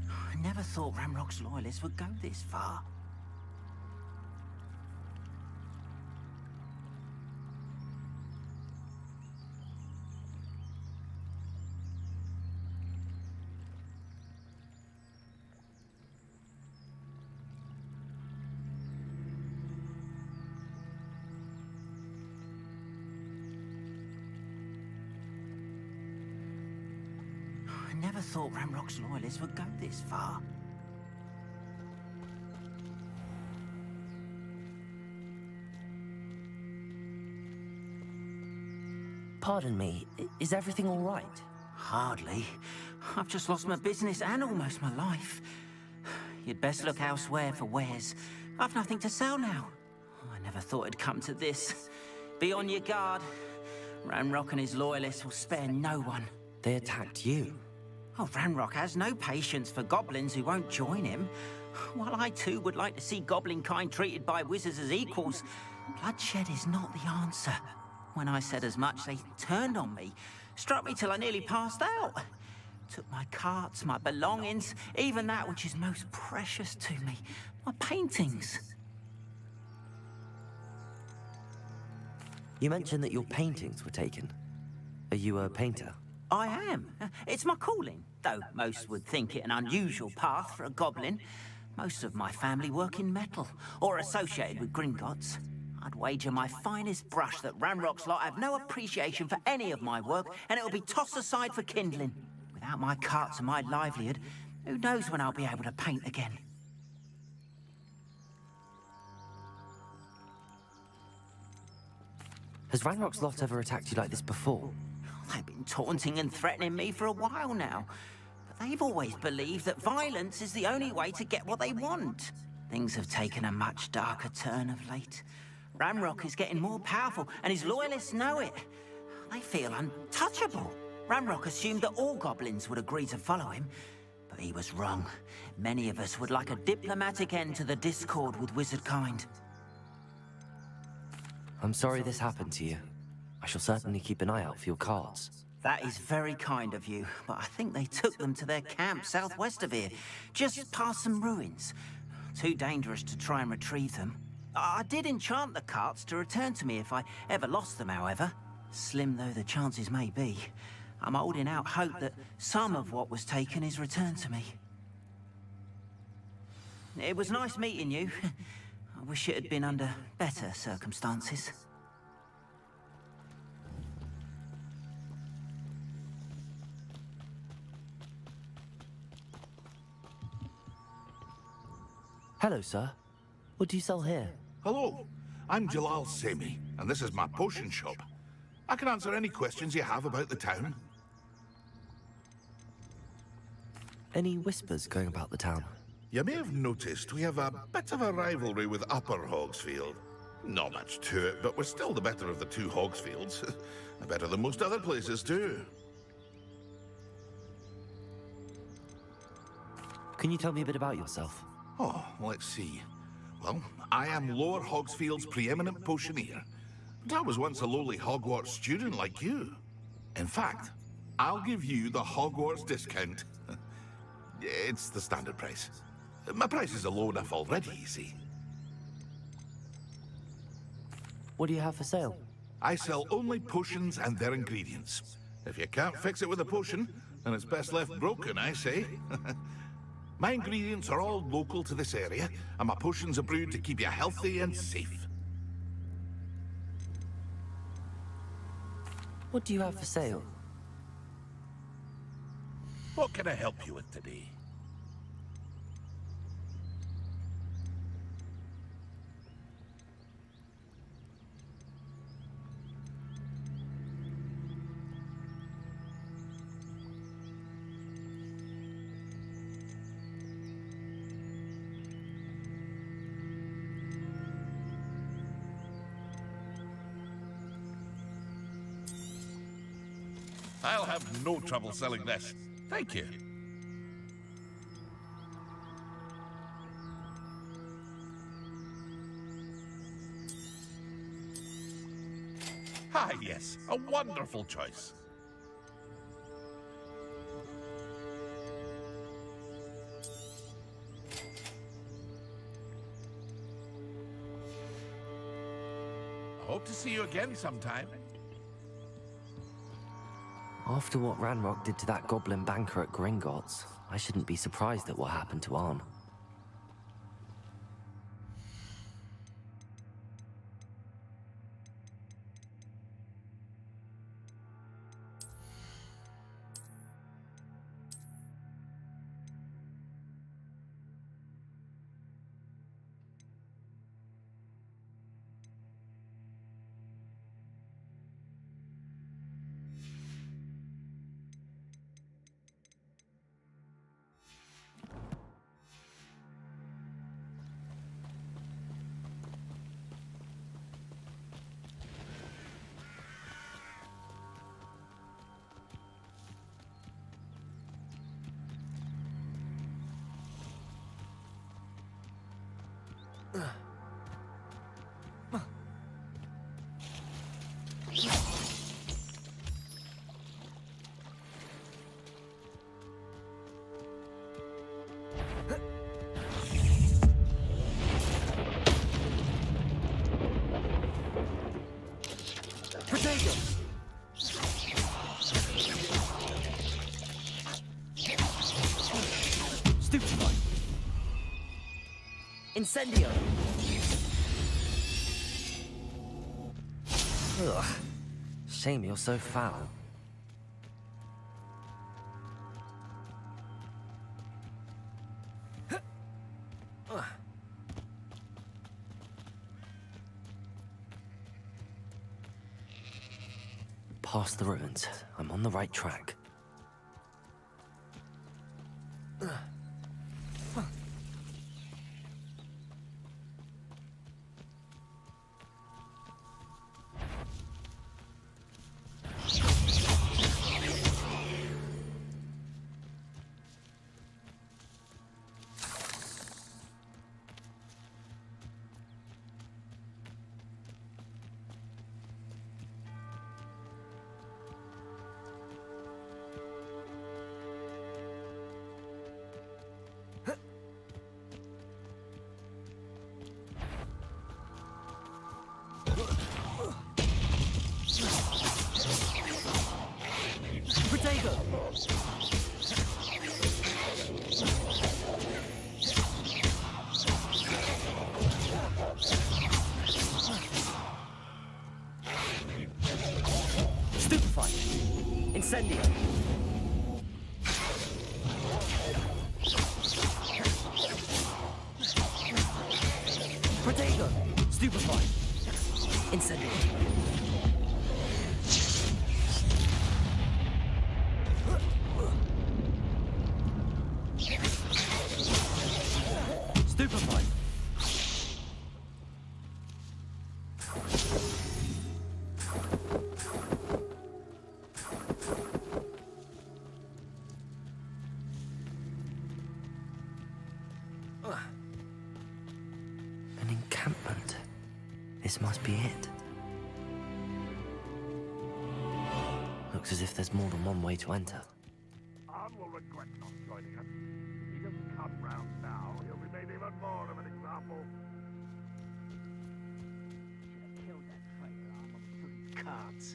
I never thought Ramrock's loyalists would go this far. I never thought Ramrock's loyalists would go this far. Pardon me, is everything all right? Hardly. I've just lost my business and almost my life. You'd best look elsewhere for wares. I've nothing to sell now. I never thought it'd come to this. Be on your guard. Ranrock and his loyalists will spare no one. They attacked you? Oh, Ranrock has no patience for goblins who won't join him. While I too would like to see goblin kind treated by wizards as equals, bloodshed is not the answer. When I said as much, they turned on me, struck me till I nearly passed out. Took my carts, my belongings, even that which is most precious to me, my paintings. You mentioned that your paintings were taken. Are you a painter? I am. It's my calling, though most would think it an unusual path for a goblin. Most of my family work in metal, or associated with Gringotts. I'd wager my finest brush that Ranrock's lot have no appreciation for any of my work, and it'll be tossed aside for kindling. Without my carts and my livelihood, who knows when I'll be able to paint again? Has Ranrock's lot ever attacked you like this before? They've been taunting and threatening me for a while now. But they've always believed that violence is the only way to get what they want. Things have taken a much darker turn of late. Ranrock is getting more powerful, and his loyalists know it. They feel untouchable. Ranrock assumed that all goblins would agree to follow him, but he was wrong. Many of us would like a diplomatic end to the discord with wizard kind. I'm sorry this happened to you. I shall certainly keep an eye out for your cards. That is very kind of you, but I think they took them to their camp southwest of here, just past some ruins. Too dangerous to try and retrieve them. I did enchant the carts to return to me if I ever lost them, however. Slim though the chances may be, I'm holding out hope that some of what was taken is returned to me. It was nice meeting you. I wish it had been under better circumstances. Hello, sir. What do you sell here? Hello, I'm Jalal Semi, and this is my potion shop. I can answer any questions you have about the town. Any whispers going about the town? You may have noticed we have a bit of a rivalry with Upper Hogsfield. Not much to it, but we're still the better of the two Hogsfields. Better than most other places, too. Can you tell me a bit about yourself? Oh, let's see. Well, I am Lower Hogsfield's preeminent potioneer. But I was once a lowly Hogwarts student like you. In fact, I'll give you the Hogwarts discount. It's the standard price. My prices are low enough already, you see. What do you have for sale? I sell only potions and their ingredients. If you can't fix it with a potion, then it's best left broken, I say. My ingredients are all local to this area, and my potions are brewed to keep you healthy and safe. What do you have for sale? What can I help you with today? I'll have no trouble selling this. Thank you. Ah, yes, a wonderful choice. I hope to see you again sometime. After what Ranrock did to that goblin banker at Gringotts, I shouldn't be surprised at what happened to Arn. Incendio! Ugh. Shame you're so foul. Past the ruins. I'm on the right track. Incendio! Protego! Stupefy! Incendio! Stupefy! An encampment. This must be it. Looks as if there's more than one way to enter. Arn will regret not joining us. If he doesn't come round now, he'll be made even more of an example. Should have killed that traitor, Arn, before his cards.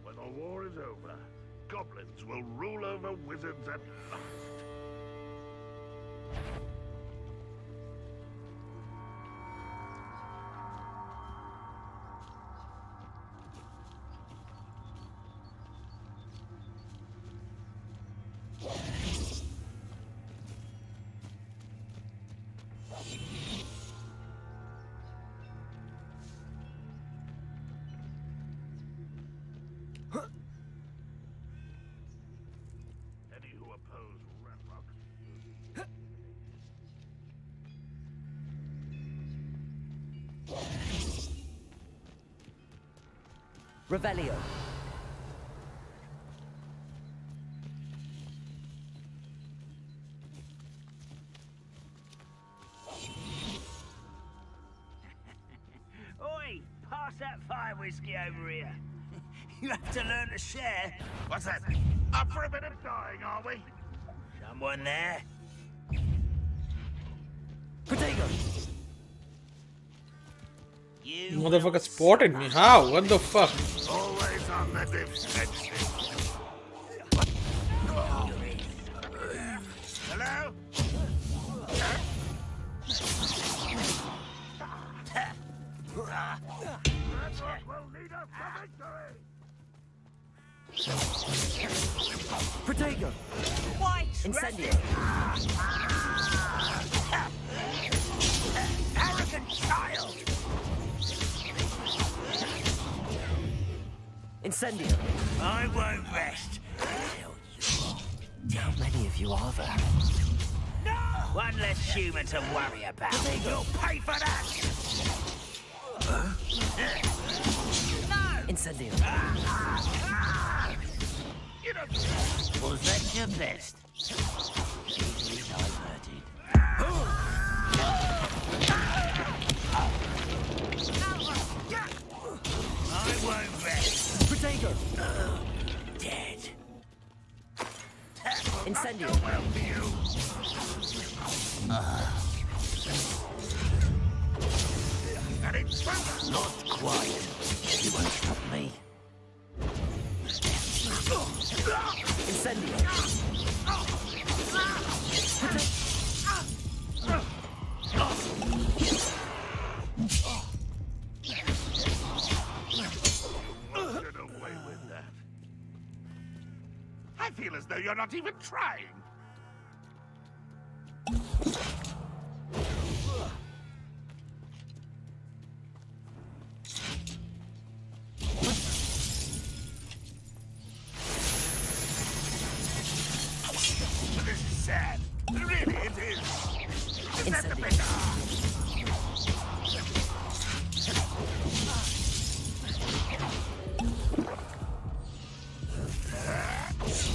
When the war is over, goblins will rule over wizards at last. Any who oppose Ranrock. Revelio. Oi! Pass that fire whiskey over here. You have to learn to share. What's that? Up for a bit of dying, are we? Someone there? Protego! You Motherfucker spotted me. How? What the fuck? Always on the defensive. Hello? Ranrock will lead us to victory! Protego! White! Incendio! Arrogant child! Incendio! I won't rest. How many of you are there? No! One less human to worry about. You'll pay for that! Incendio. Was that your best? Easily diverted. I won't rest. Potato. Dead. Incendio. Not quite. You won't stop me. Incendio. Get away with that. I feel as though you're not even trying. This is sad. Really, it is. Is that the better?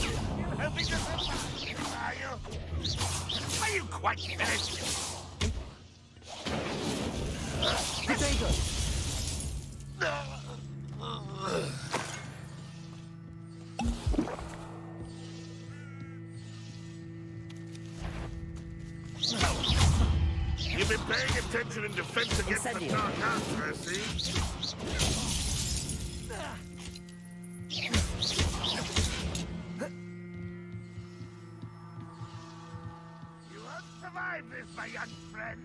You helping us out, are you? Are you quite finished? Potato. You've been paying attention in defense against the dark arts, I see. You won't survive this, my young friend.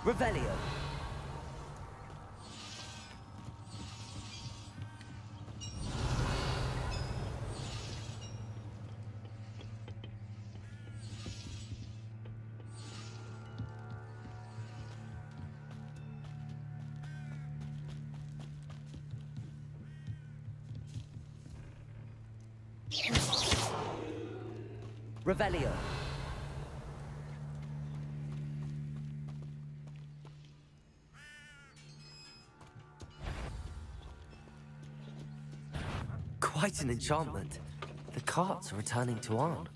Revelio. Revelio. Quite an enchantment. The carts are returning to Arn.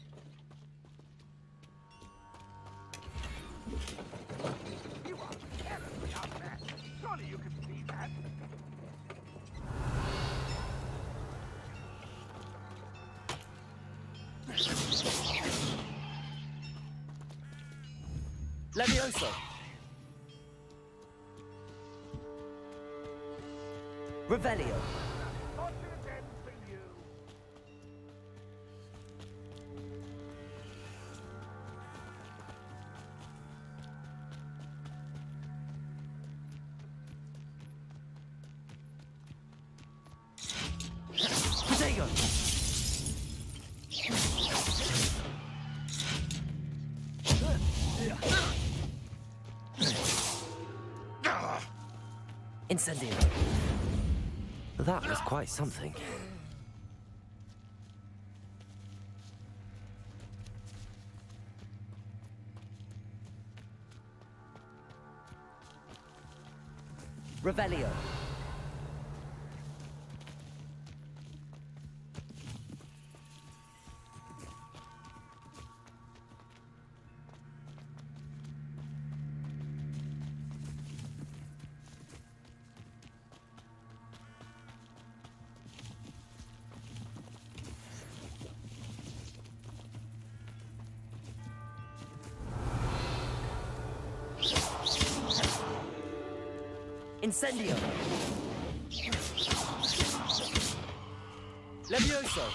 You are terribly unmatched. Surely you can see that. Levioso. Revelio. Fortunate end for you. Potato. Incendio. That was quite something. Revelio. Incendio. Levioso.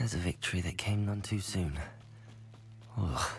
There's a victory that came none too soon. Ugh.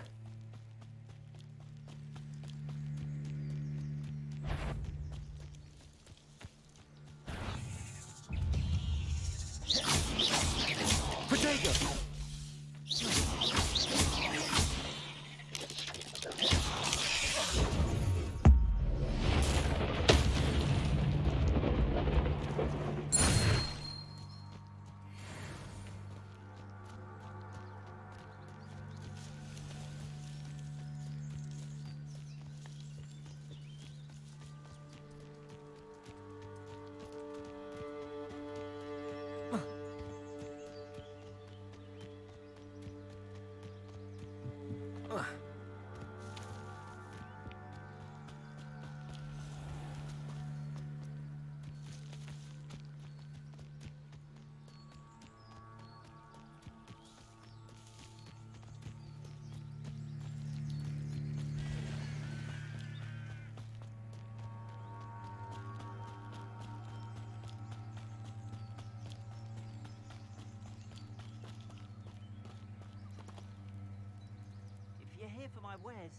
If you're here for my wares,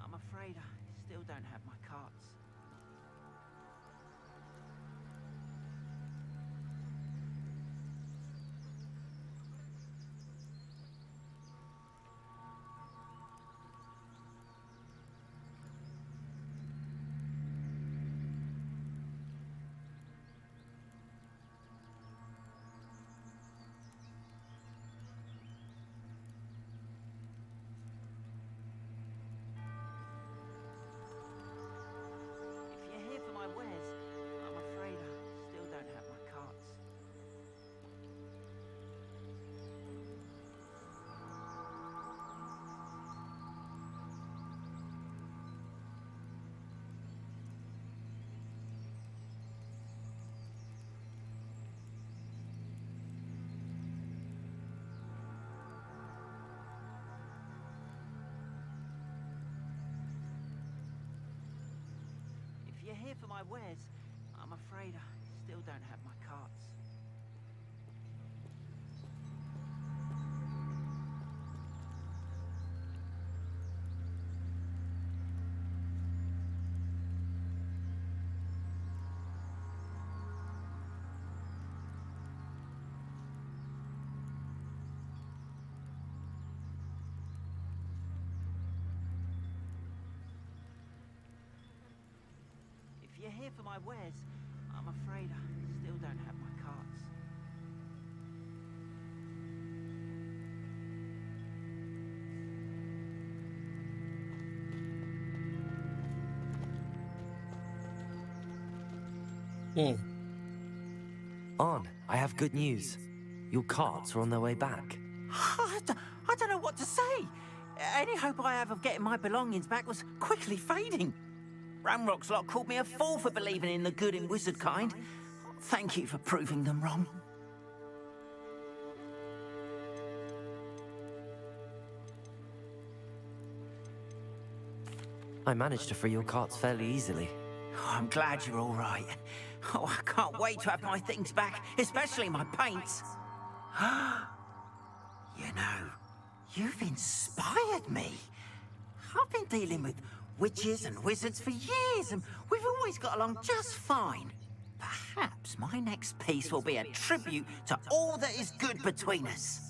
I'm afraid I still don't have my carts. If you're here for my wares, I'm afraid I still don't have my carts. If you're here for my wares, I'm afraid I still don't have my carts. If you're here for my wares, I'm afraid I still don't have my carts. On, I have good news. Your carts are on their way back. I don't know what to say. Any hope I have of getting my belongings back was quickly fading. Ramrock's lot called me a fool for believing in the good and wizard kind. Thank you for proving them wrong. I managed to free your carts fairly easily. Oh, I'm glad you're all right. Oh, I can't wait to have my things back, especially my paints. You know, you've inspired me. I've been dealing with witches and wizards for years, and we've always got along just fine. Perhaps my next piece will be a tribute to all that is good between us.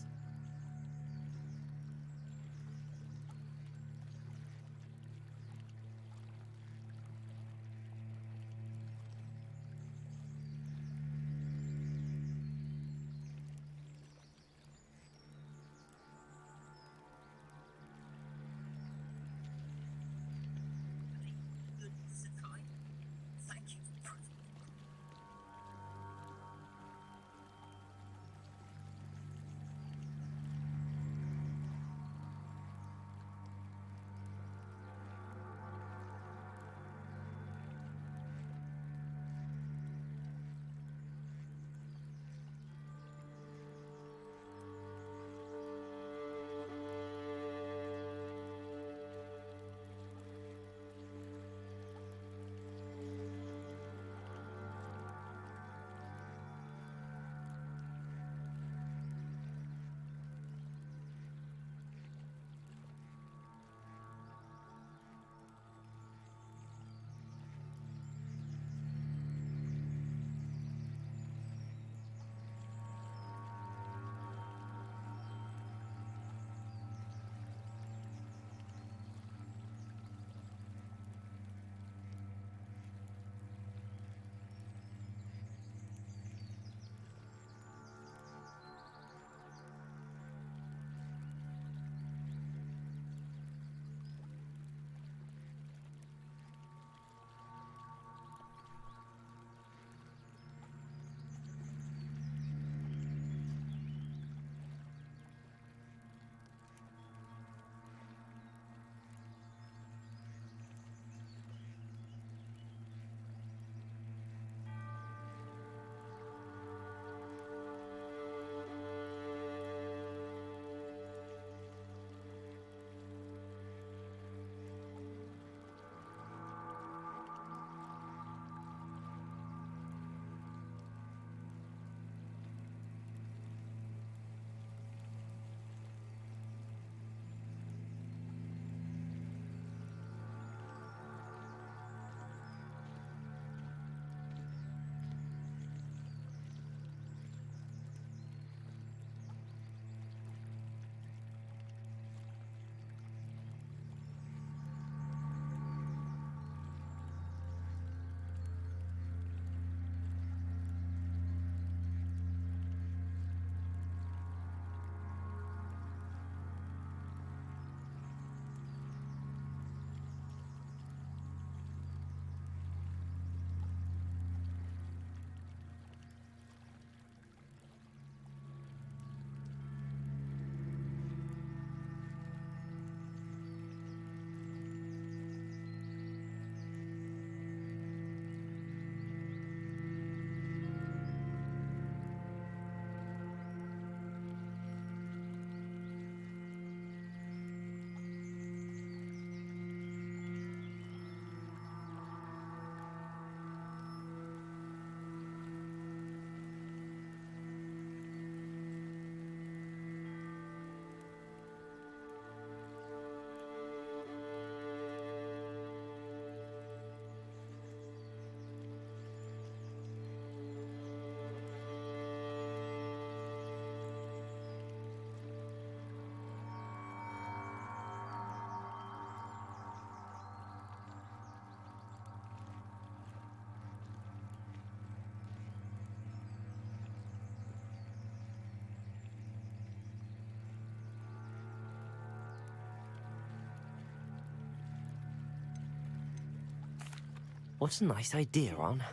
What a nice idea, Ron.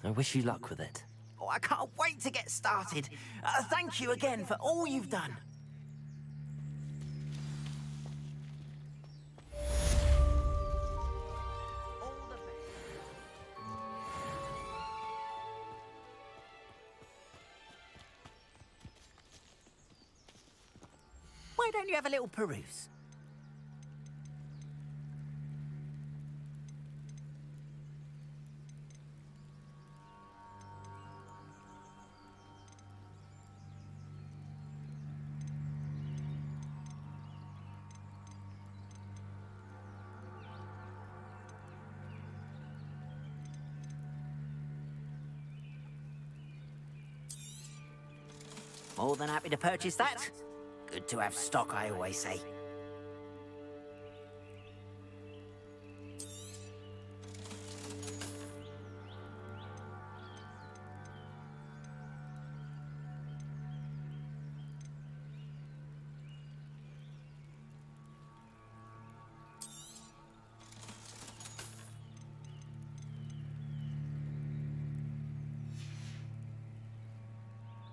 I wish you luck with it. Oh, I can't wait to get started. Thank you again for all you've done. Why don't you have a little peruse? More than happy to purchase that. Good to have stock, I always say.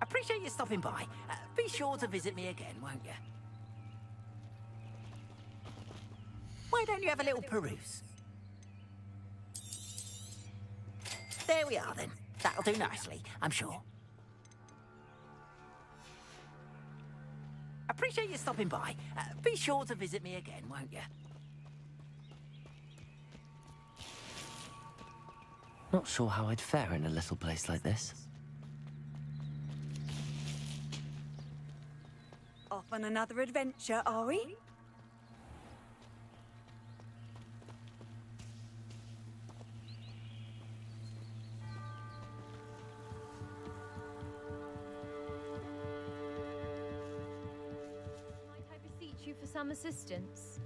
Appreciate you stopping by. Be sure to visit me again, won't you? Why don't you have a little peruse? There we are then. That'll do nicely, I'm sure. Appreciate you stopping by. Be sure to visit me again, won't you? Not sure how I'd fare in a little place like this. Off on another adventure, are we? Might I beseech you for some assistance?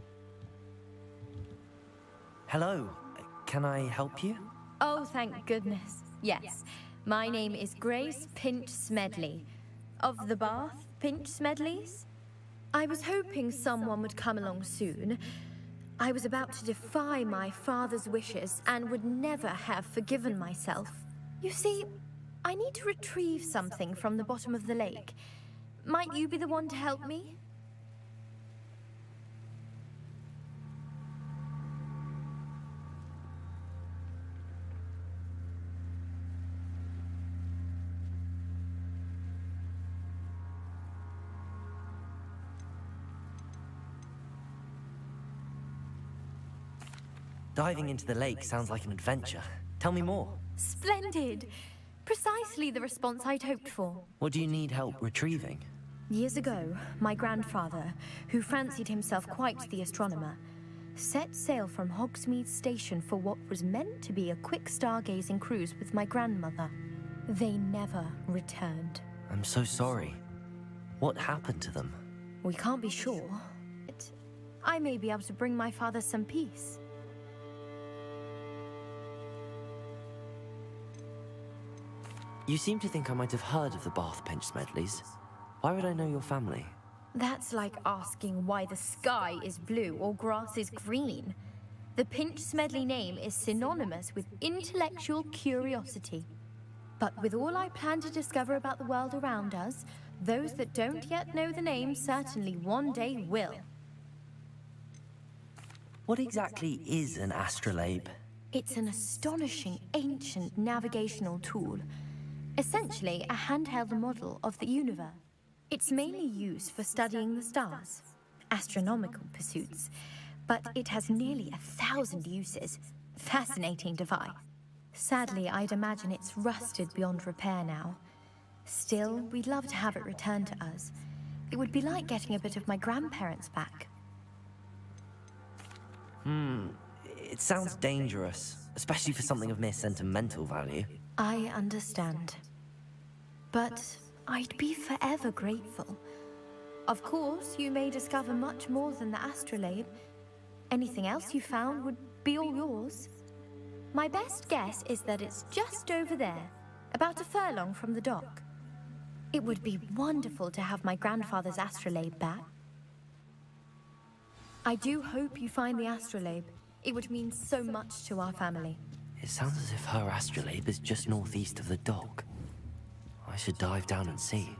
Hello. Can I help you? Oh, thank goodness. Yes. My name is Grace Pinch Smedley. Of the Bath Pinch Smedleys? I was hoping someone would come along soon. I was about to defy my father's wishes and would never have forgiven myself. You see, I need to retrieve something from the bottom of the lake. Might you be the one to help me? Diving into the lake sounds like an adventure. Tell me more. Splendid! Precisely the response I'd hoped for. What do you need help retrieving? Years ago, my grandfather, who fancied himself quite the astronomer, set sail from Hogsmeade Station for what was meant to be a quick stargazing cruise with my grandmother. They never returned. I'm so sorry. What happened to them? We can't be sure, but I may be able to bring my father some peace. You seem to think I might have heard of the Bath Pinch Smedleys. Why would I know your family? That's like asking why the sky is blue or grass is green. The Pinch Smedley name is synonymous with intellectual curiosity. But with all I plan to discover about the world around us, those that don't yet know the name certainly one day will. What exactly is an astrolabe? It's an astonishing ancient navigational tool. Essentially, a handheld model of the universe. It's mainly used for studying the stars, astronomical pursuits, but it has nearly 1,000 uses. Fascinating device. Sadly, I'd imagine it's rusted beyond repair now. Still, we'd love to have it returned to us. It would be like getting a bit of my grandparents back. It sounds dangerous, especially for something of mere sentimental value. I understand. But I'd be forever grateful. Of course, you may discover much more than the astrolabe. Anything else you found would be all yours. My best guess is that it's just over there, about a furlong from the dock. It would be wonderful to have my grandfather's astrolabe back. I do hope you find the astrolabe. It would mean so much to our family. It sounds as if her astrolabe is just northeast of the dock. I should dive down and see.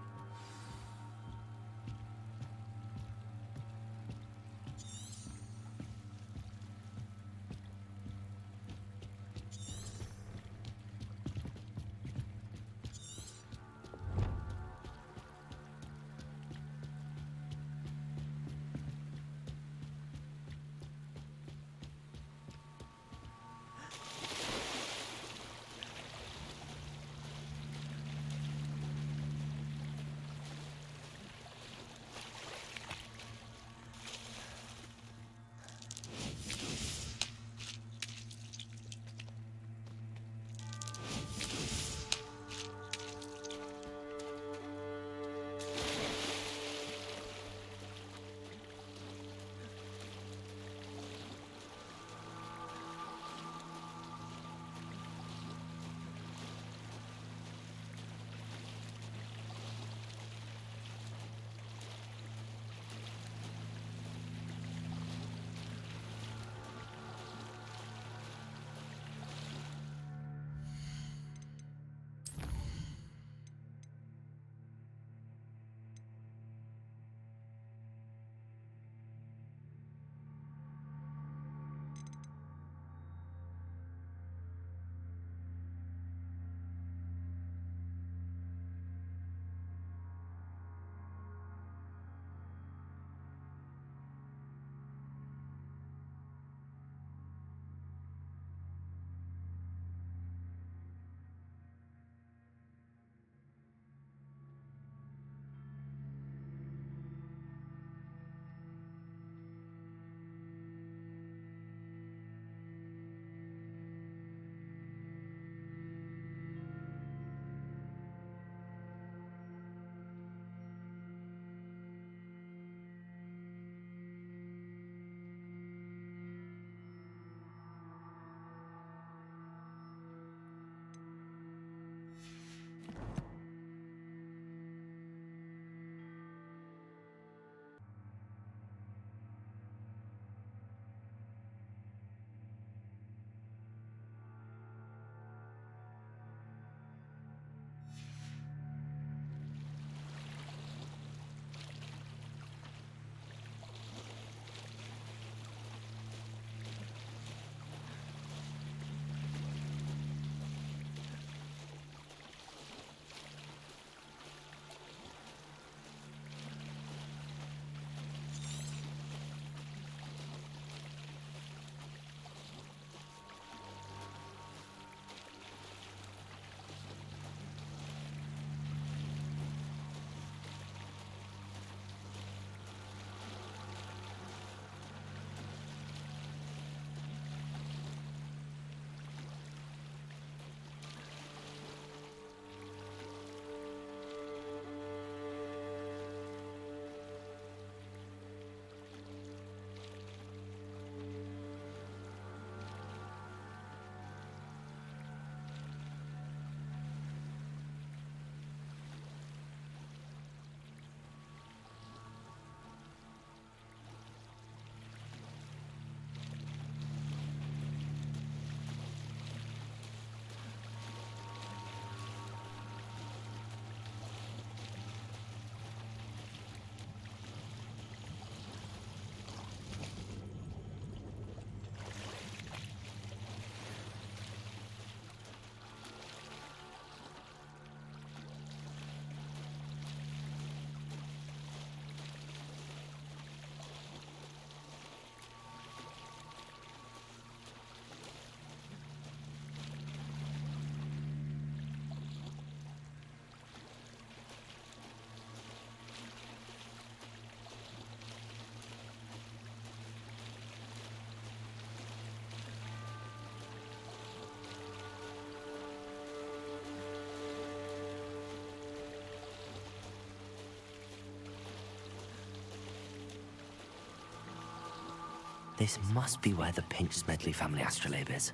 This must be where the Pinch Smedley family astrolabe is.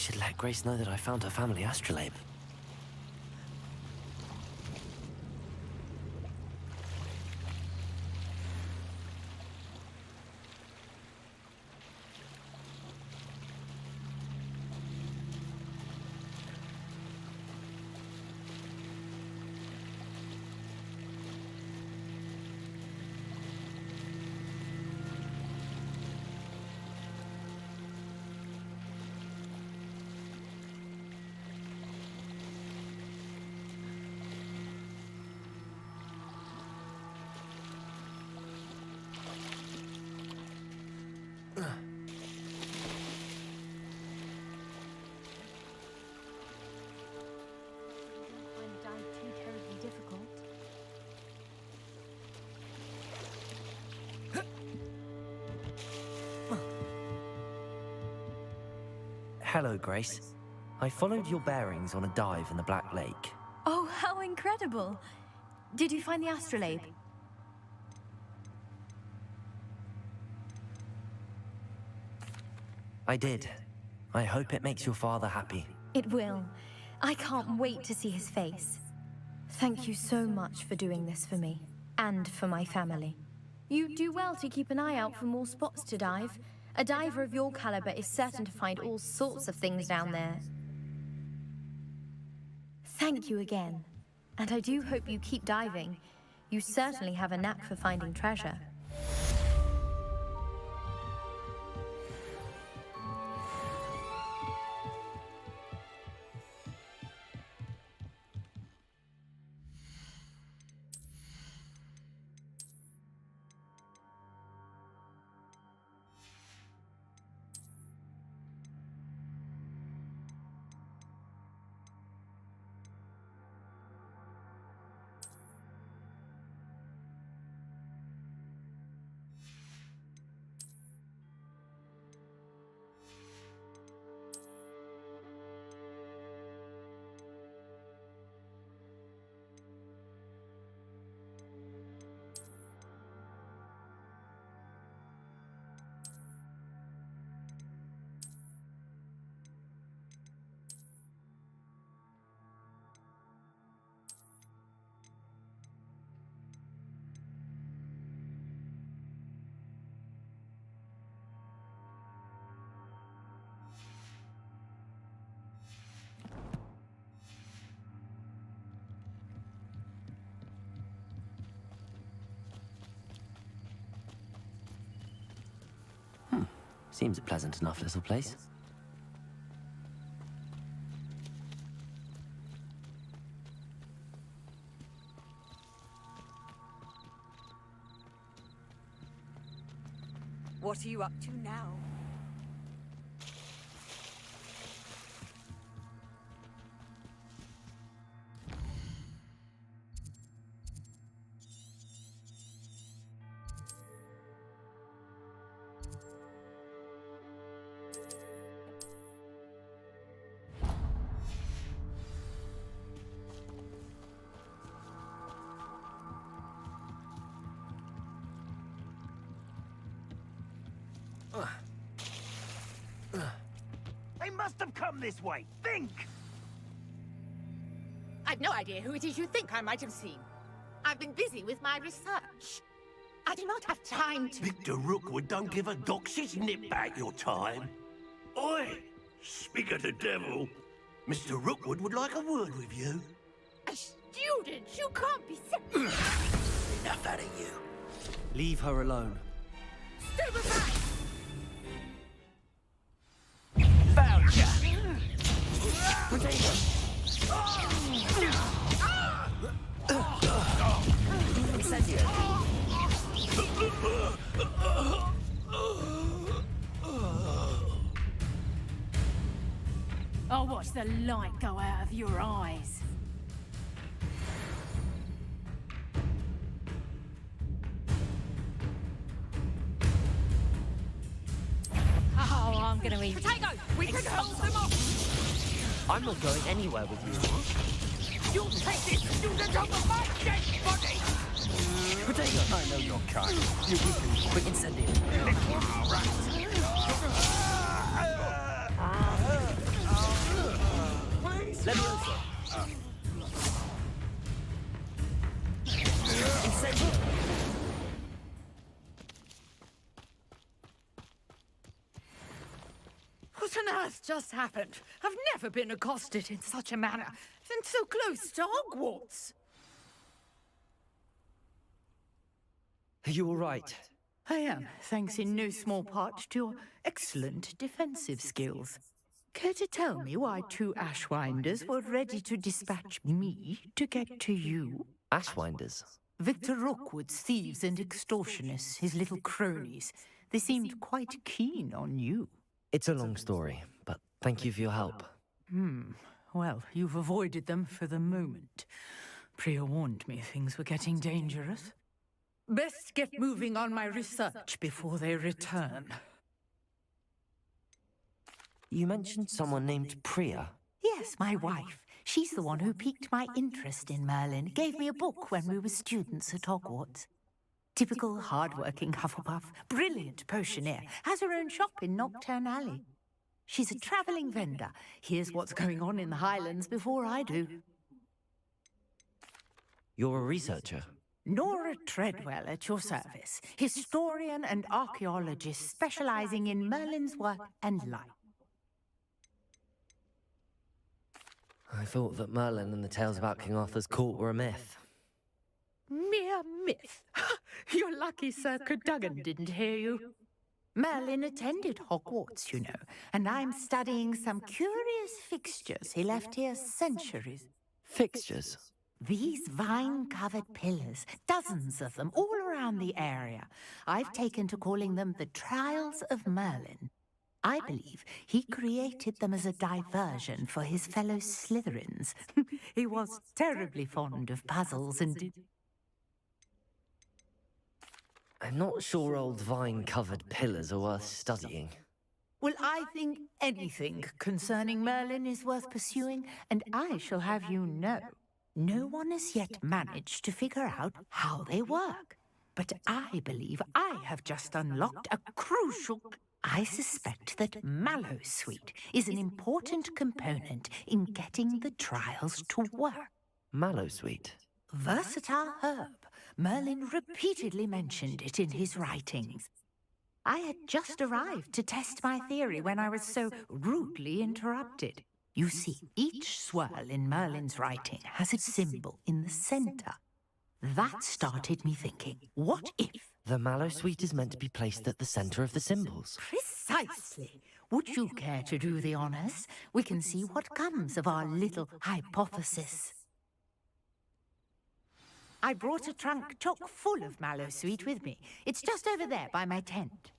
should let Grace know that I found her family astrolabe. Find the dive too terribly difficult. Hello, Grace. I followed your bearings on a dive in the Black Lake. Oh, how incredible! Did you find the astrolabe? I did. I hope it makes your father happy. It will. I can't wait to see his face. Thank you so much for doing this for me, and for my family. You do well to keep an eye out for more spots to dive. A diver of your caliber is certain to find all sorts of things down there. Thank you again. And I do hope you keep diving. You certainly have a knack for finding treasure. Seems a pleasant enough little place. What are you up to now? They must have come this way. Think! I've no idea who it is you think I might have seen. I've been busy with my research. I do not have time to... Victor Rookwood don't give a doxy's nip back your time. Oi! Speak of the devil. Mr. Rookwood would like a word with you. A student? You can't be... Enough out of you. Leave her alone. Stay aside! Found ya! I'll watch the light go out of your eyes. Oh, I'm gonna eat. Potato! We can hold them off! I'm not going anywhere with you. You'll take this student over my dead body! Potato! I know your kind. You're weak. Quick incendiary. Leviosa. Incendio. What on earth just happened? I've never been accosted in such a manner, and so close to Hogwarts. Are you all right? I am, thanks in no small part to your excellent defensive skills. Care to tell me why two Ashwinders were ready to dispatch me to get to you? Ashwinders? Victor Rookwood's thieves and extortionists, his little cronies. They seemed quite keen on you. It's a long story, but thank you for your help. Well, you've avoided them for the moment. Priya warned me things were getting dangerous. Best get moving on my research before they return. You mentioned someone named Priya. Yes, my wife. She's the one who piqued my interest in Merlin. Gave me a book when we were students at Hogwarts. Typical hard-working Hufflepuff, brilliant potioneer, has her own shop in Knockturn Alley. She's a travelling vendor. Hears what's going on in the Highlands before I do. You're a researcher? Nora Treadwell at your service, historian and archaeologist specializing in Merlin's work and life. I thought that Merlin and the tales about King Arthur's court were a myth. Mere myth. You're lucky Sir Cadogan didn't hear you. Merlin attended Hogwarts, you know, and I'm studying some curious fixtures he left here centuries. Fixtures? These vine-covered pillars, dozens of them, all around the area. I've taken to calling them the Trials of Merlin. I believe he created them as a diversion for his fellow Slytherins. He was terribly fond of puzzles and did... I'm not sure old vine-covered pillars are worth studying. Well, I think anything concerning Merlin is worth pursuing, and I shall have you know. No one has yet managed to figure out how they work. But I believe I have just unlocked a crucial... I suspect that Mallowsweet is an important component in getting the trials to work. Mallowsweet? Versatile herb. Merlin repeatedly mentioned it in his writings. I had just arrived to test my theory when I was so rudely interrupted. You see, each swirl in Merlin's writing has a symbol in the center. That started me thinking, what if... The Mallowsweet is meant to be placed at the center of the symbols. Precisely. Would you care to do the honors? We can see what comes of our little hypothesis. I brought a trunk chock full of Mallowsweet with me. It's just over there by my tent.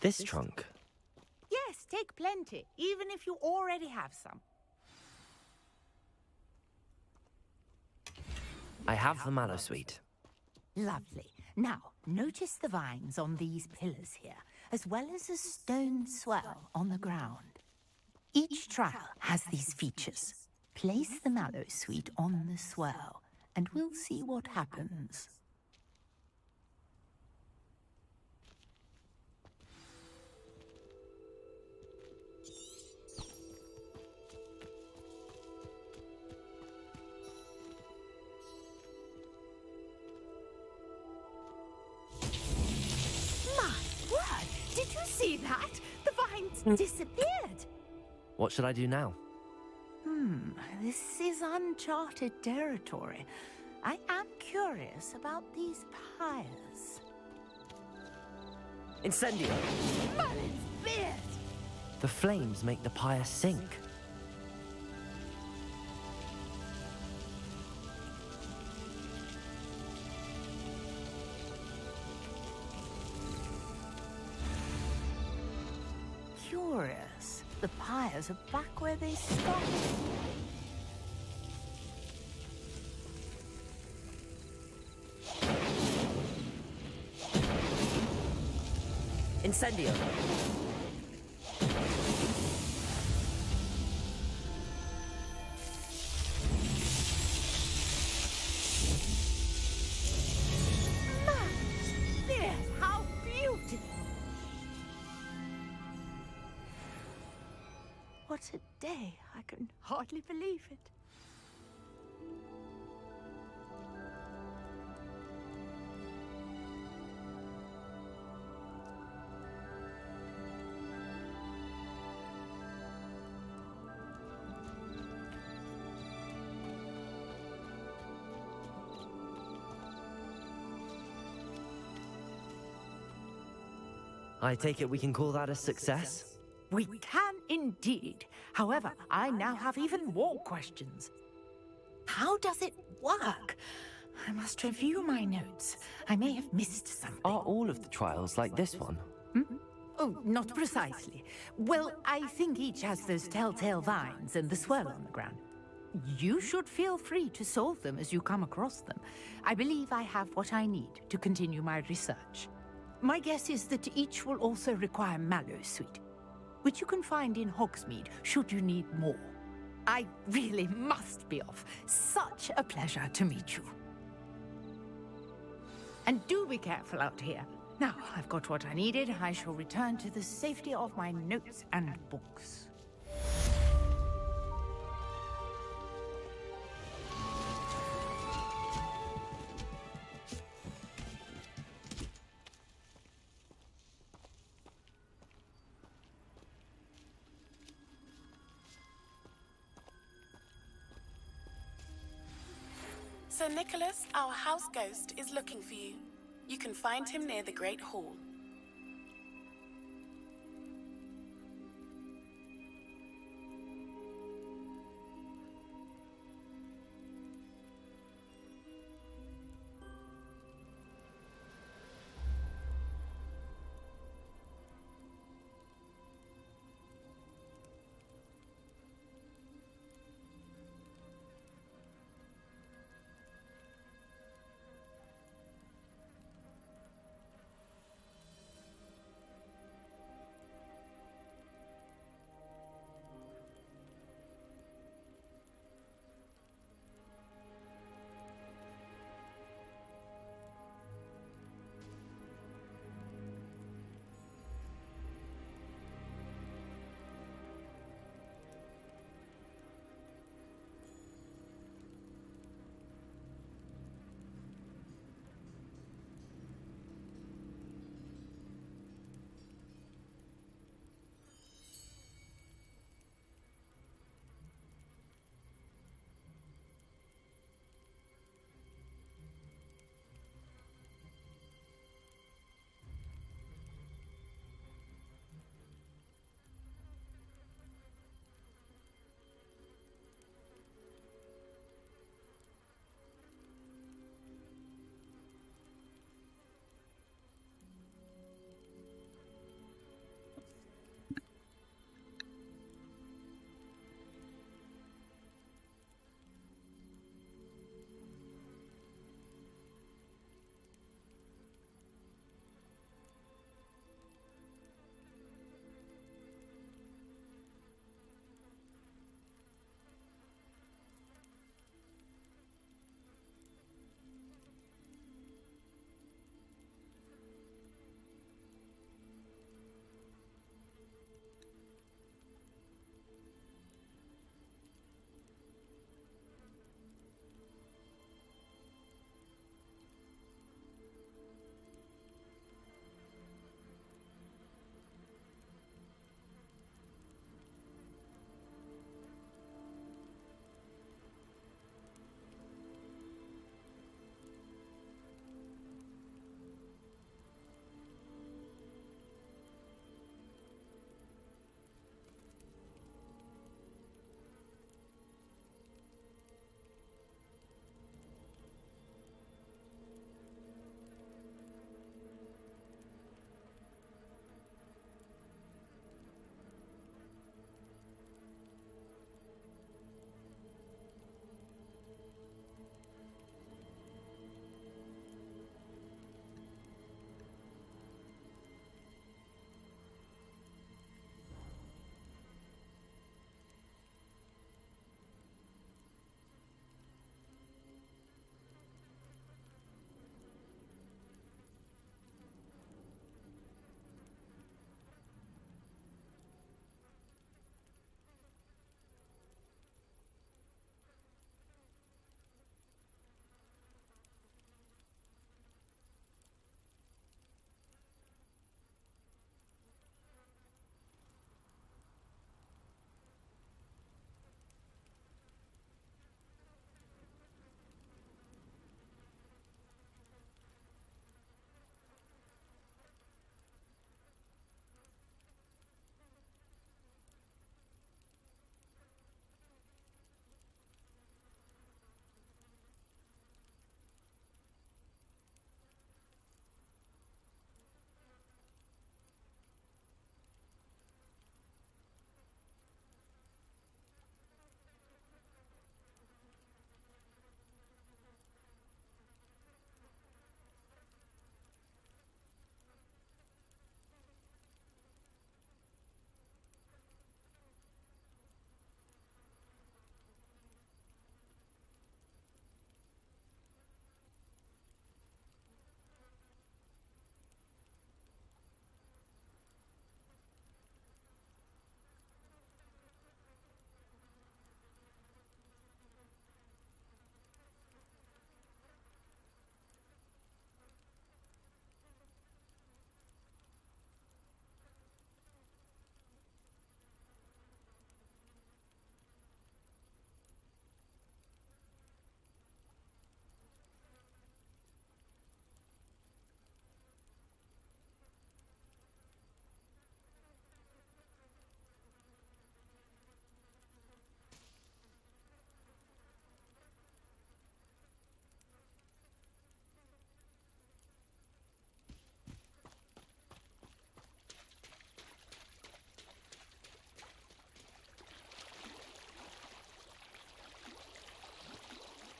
This trunk? Yes, take plenty, even if you already have some. I have the Mallowsweet. Lovely. Now, notice the vines on these pillars here, as well as a stone swell on the ground. Each trial has these features. Place the Mallowsweet on the swell, and we'll see what happens. Did you see that? The vines disappeared. What should I do now? This is uncharted territory. I am curious about these pyres. Incendio! Merlin's beard! The flames make the pyre sink. Curious. The pyres are back where they started. Incendio. Merlin's beard! How beautiful! What a day. I can hardly believe it. I take it we can call that a success? We can indeed. However, I now have even more questions. How does it work? I must review my notes. I may have missed something. Are all of the trials like this one? Oh, not precisely. Well, I think each has those telltale vines and the swirl on the ground. You should feel free to solve them as you come across them. I believe I have what I need to continue my research. My guess is that each will also require mallow sweet, which you can find in Hogsmeade should you need more. I really must be off. Such a pleasure to meet you. And do be careful out here. Now, I've got what I needed. I shall return to the safety of my notes and books. Sir Nicholas, our house ghost, is looking for you. You can find him near the Great Hall.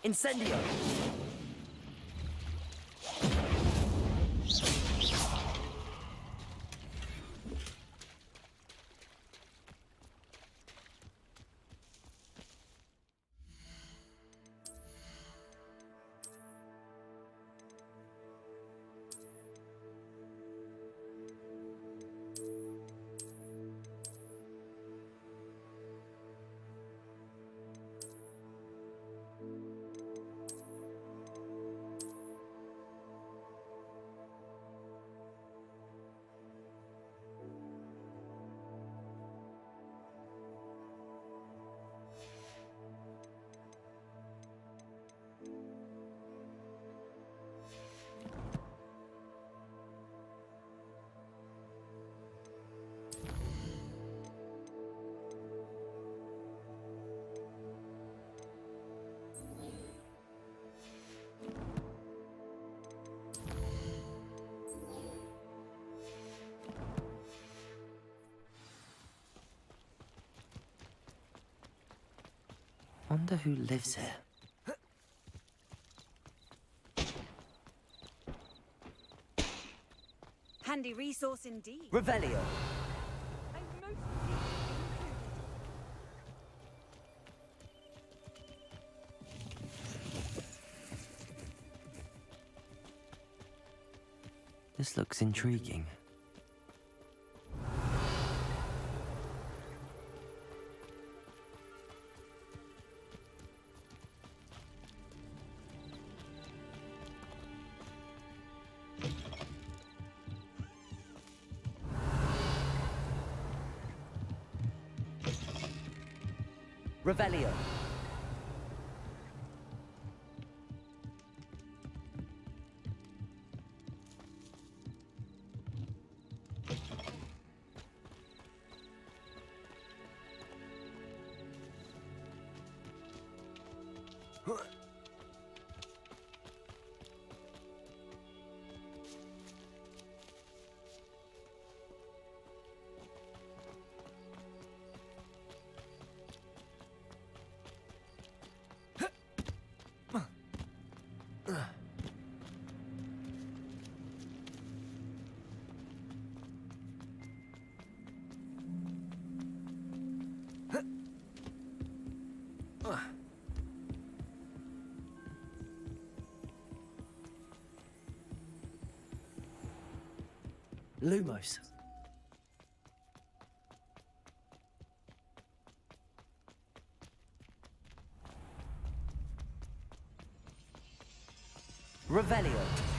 Incendio! Wonder who lives here. Handy resource indeed. Revelio. This looks intriguing. Revelio. Lumos. Revelio.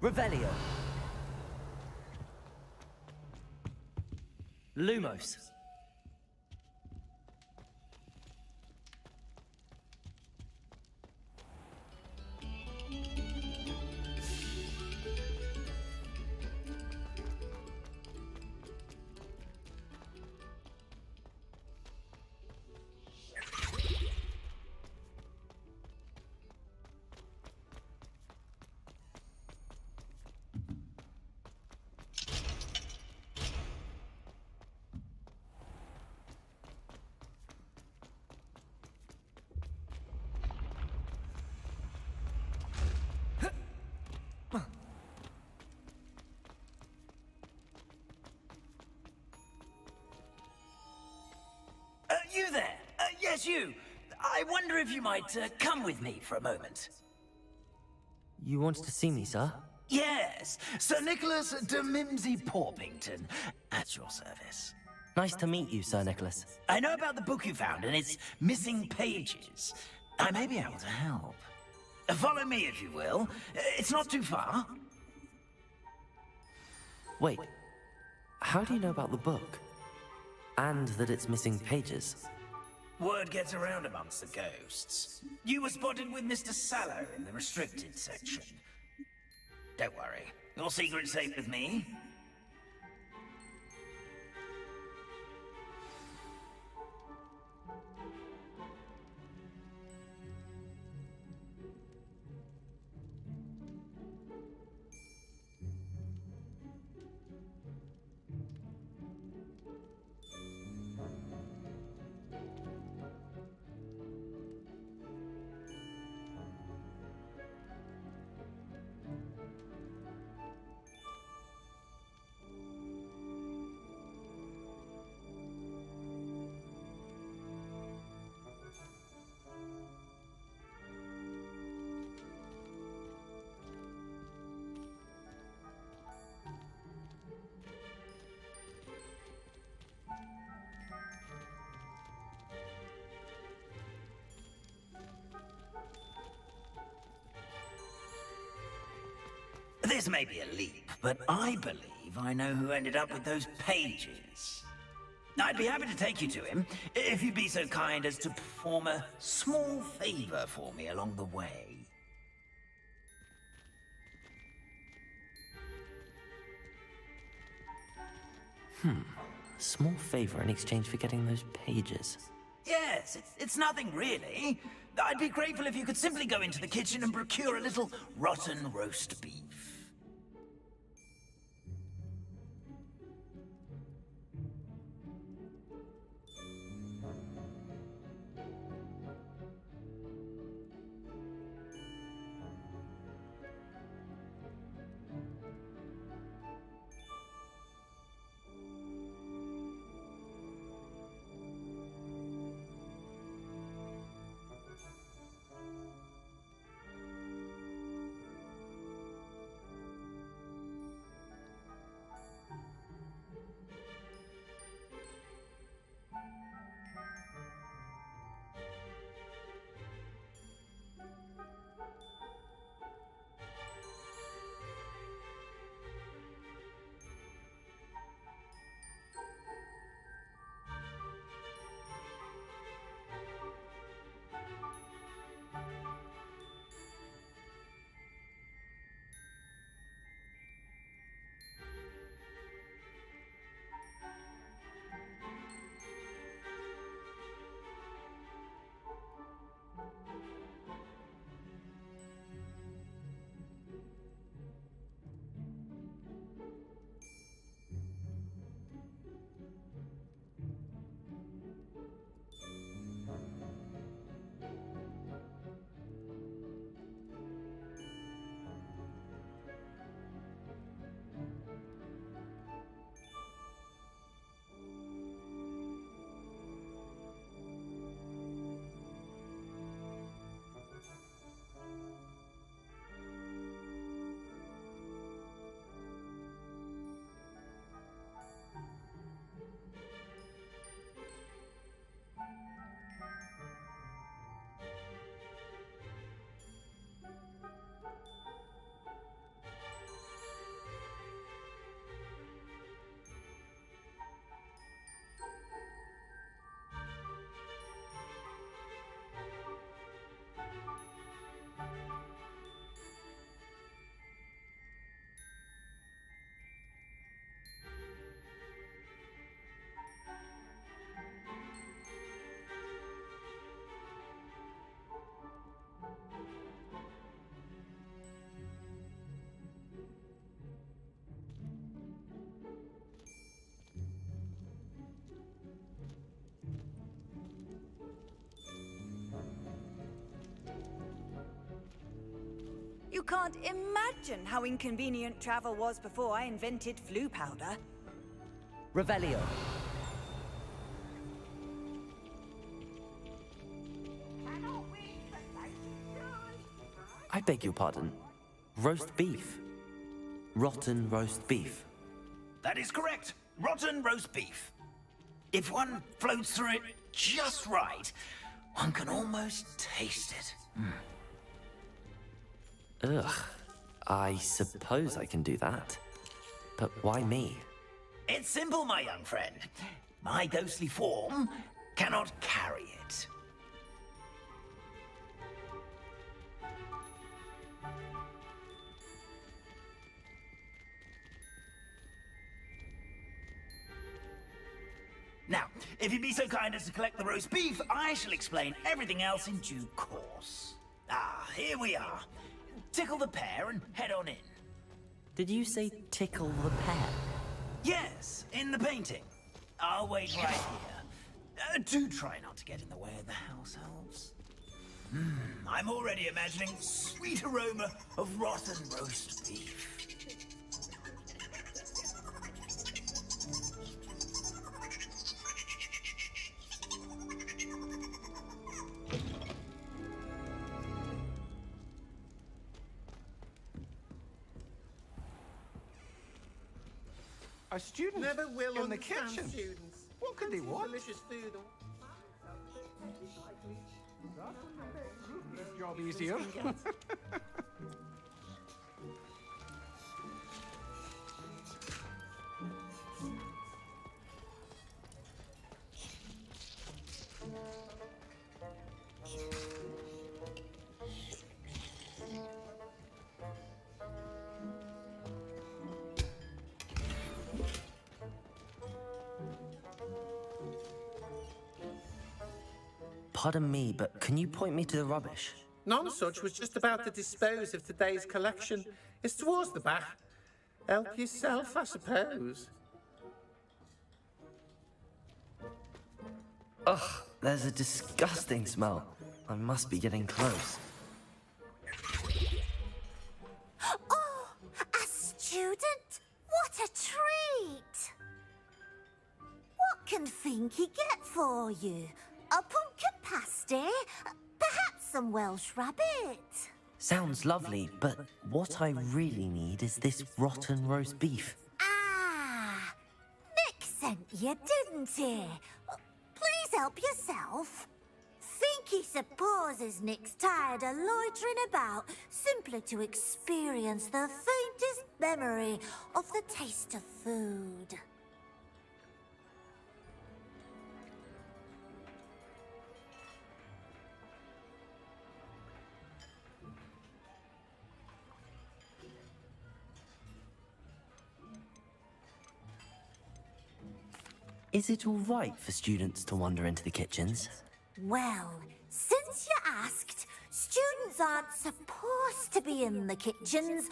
Revelio. Lumos. You there? Yes, you. I wonder if you might come with me for a moment. You wanted to see me, sir? Yes, Sir Nicholas de Mimsy Porpington, at your service. Nice to meet you, Sir Nicholas. I know about the book you found and its missing pages. I may be able to help. Follow me, if you will. It's not too far. Wait. How do you know about the book? And that it's missing pages? Word gets around amongst the ghosts. You were spotted with Mr. Sallow in the restricted section. Don't worry, your secret's safe with me. This may be a leap, but I believe I know who ended up with those pages. I'd be happy to take you to him, if you'd be so kind as to perform a small favor for me along the way. Small favor in exchange for getting those pages. Yes, it's nothing really. I'd be grateful if you could simply go into the kitchen and procure a little rotten roast beef. You can't imagine how inconvenient travel was before I invented flu powder. Revelio. I beg your pardon. Roast beef. Rotten roast beef. That is correct. Rotten roast beef. If one floats through it just right, one can almost taste it. Ugh. I suppose I can do that. But why me? It's simple, my young friend. My ghostly form cannot carry it. Now, if you'd be so kind as to collect the roast beef, I shall explain everything else in due course. Ah, here we are. Tickle the pear and head on in. Did you say tickle the pear? Yes, in the painting. I'll wait right here. Do try not to get in the way of the house elves. I'm already imagining sweet aroma of rotten roast beef. A student Never will in the understand kitchen. students. What could they want? Delicious food. Job easier. Pardon me, but can you point me to the rubbish? Nonsuch was just about to dispose of today's collection. It's towards the back. Help yourself, I suppose. Ugh, there's a disgusting smell. I must be getting close. Oh, a student? What a treat! What can Finky get for you? A pumpkin pasty? Perhaps some Welsh rabbit? Sounds lovely, but what I really need is this rotten roast beef. Ah, Nick sent you, didn't he? Please help yourself. Finky supposes Nick's tired of loitering about simply to experience the faintest memory of the taste of food. Is it all right for students to wander into the kitchens? Well, since you asked, students aren't supposed to be in the kitchens,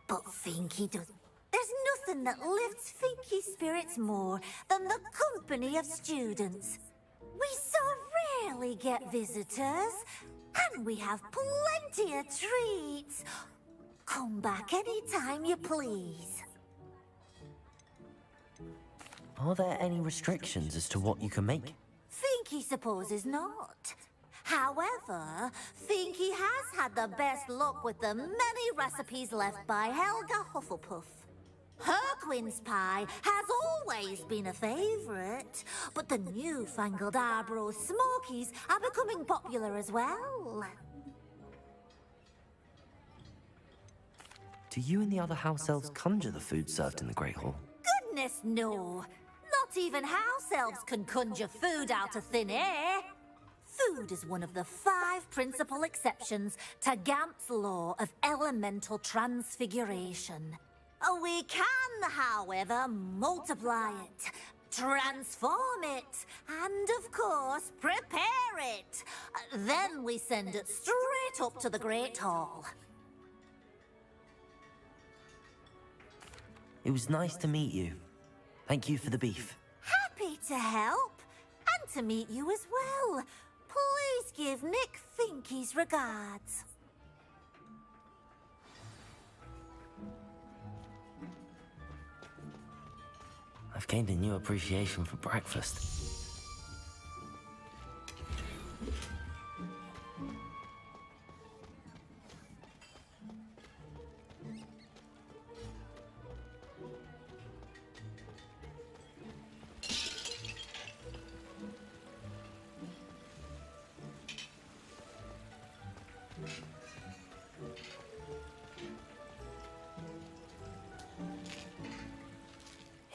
but Finky does. There's nothing that lifts Finky's spirits more than the company of students. We so rarely get visitors, and we have plenty of treats. Come back any time you please. Are there any restrictions as to what you can make? Finky supposes not. However, Finky has had the best luck with the many recipes left by Helga Hufflepuff. Her quince pie has always been a favourite, but the newfangled Arbroath Smokies are becoming popular as well. Do you and the other house elves conjure the food served in the Great Hall? Goodness no! Not even house elves can conjure food out of thin air. Food is one of the 5 principal exceptions to Gamp's law of elemental transfiguration. We can, however, multiply it, transform it, and of course, prepare it. Then we send it straight up to the Great Hall. It was nice to meet you. Thank you for the beef. Happy to help, and to meet you as well. Please give Nick Finky's regards. I've gained a new appreciation for breakfast.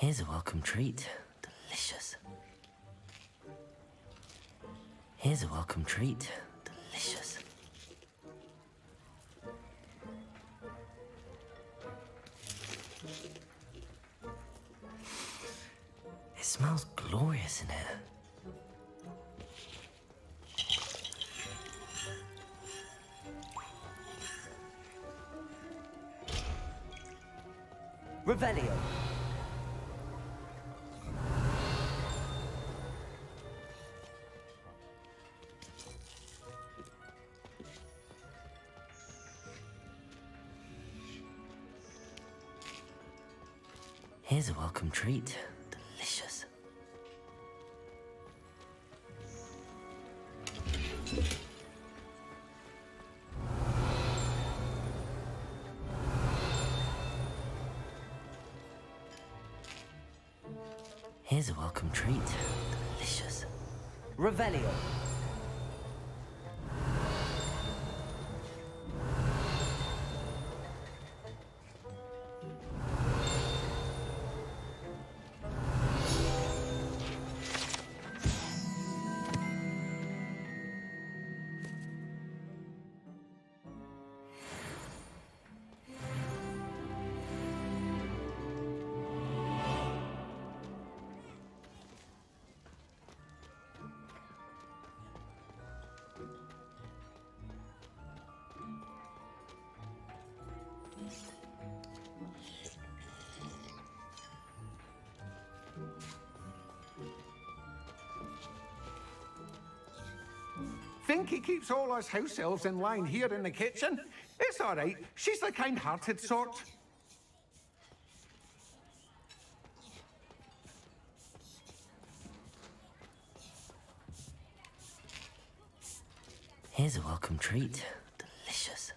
Here's a welcome treat. Delicious. Here's a welcome treat. Delicious. It smells glorious in here. Revelio. Here's a welcome treat. Delicious. Here's a welcome treat. Delicious. Revelio. Think he keeps all us house elves in line here in the kitchen? It's all right. She's the kind-hearted sort. Here's a welcome treat. Delicious.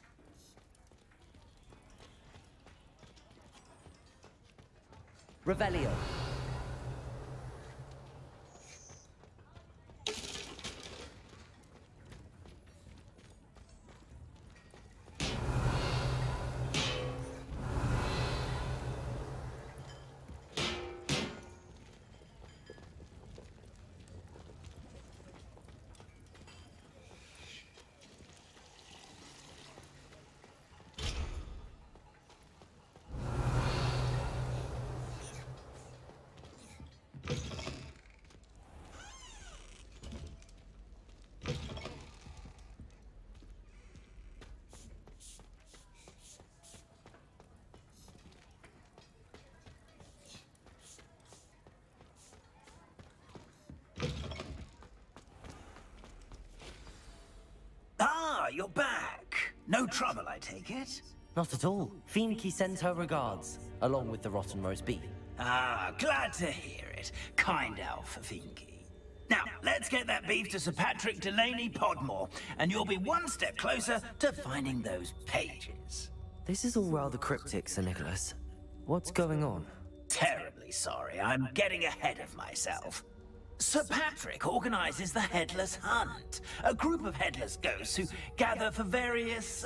Revelio. Ah, you're back. No trouble, I take it? Not at all. Fienke sends her regards, along with the rotten roast beef. Ah, glad to hear it. Kind elf, Finky. Now, let's get that beef to Sir Patrick Delaney Podmore, and you'll be one step closer to finding those pages. This is all rather cryptic, Sir Nicholas. What's going on? Terribly sorry, I'm getting ahead of myself. Sir Patrick organizes the Headless Hunt, a group of headless ghosts who gather for various,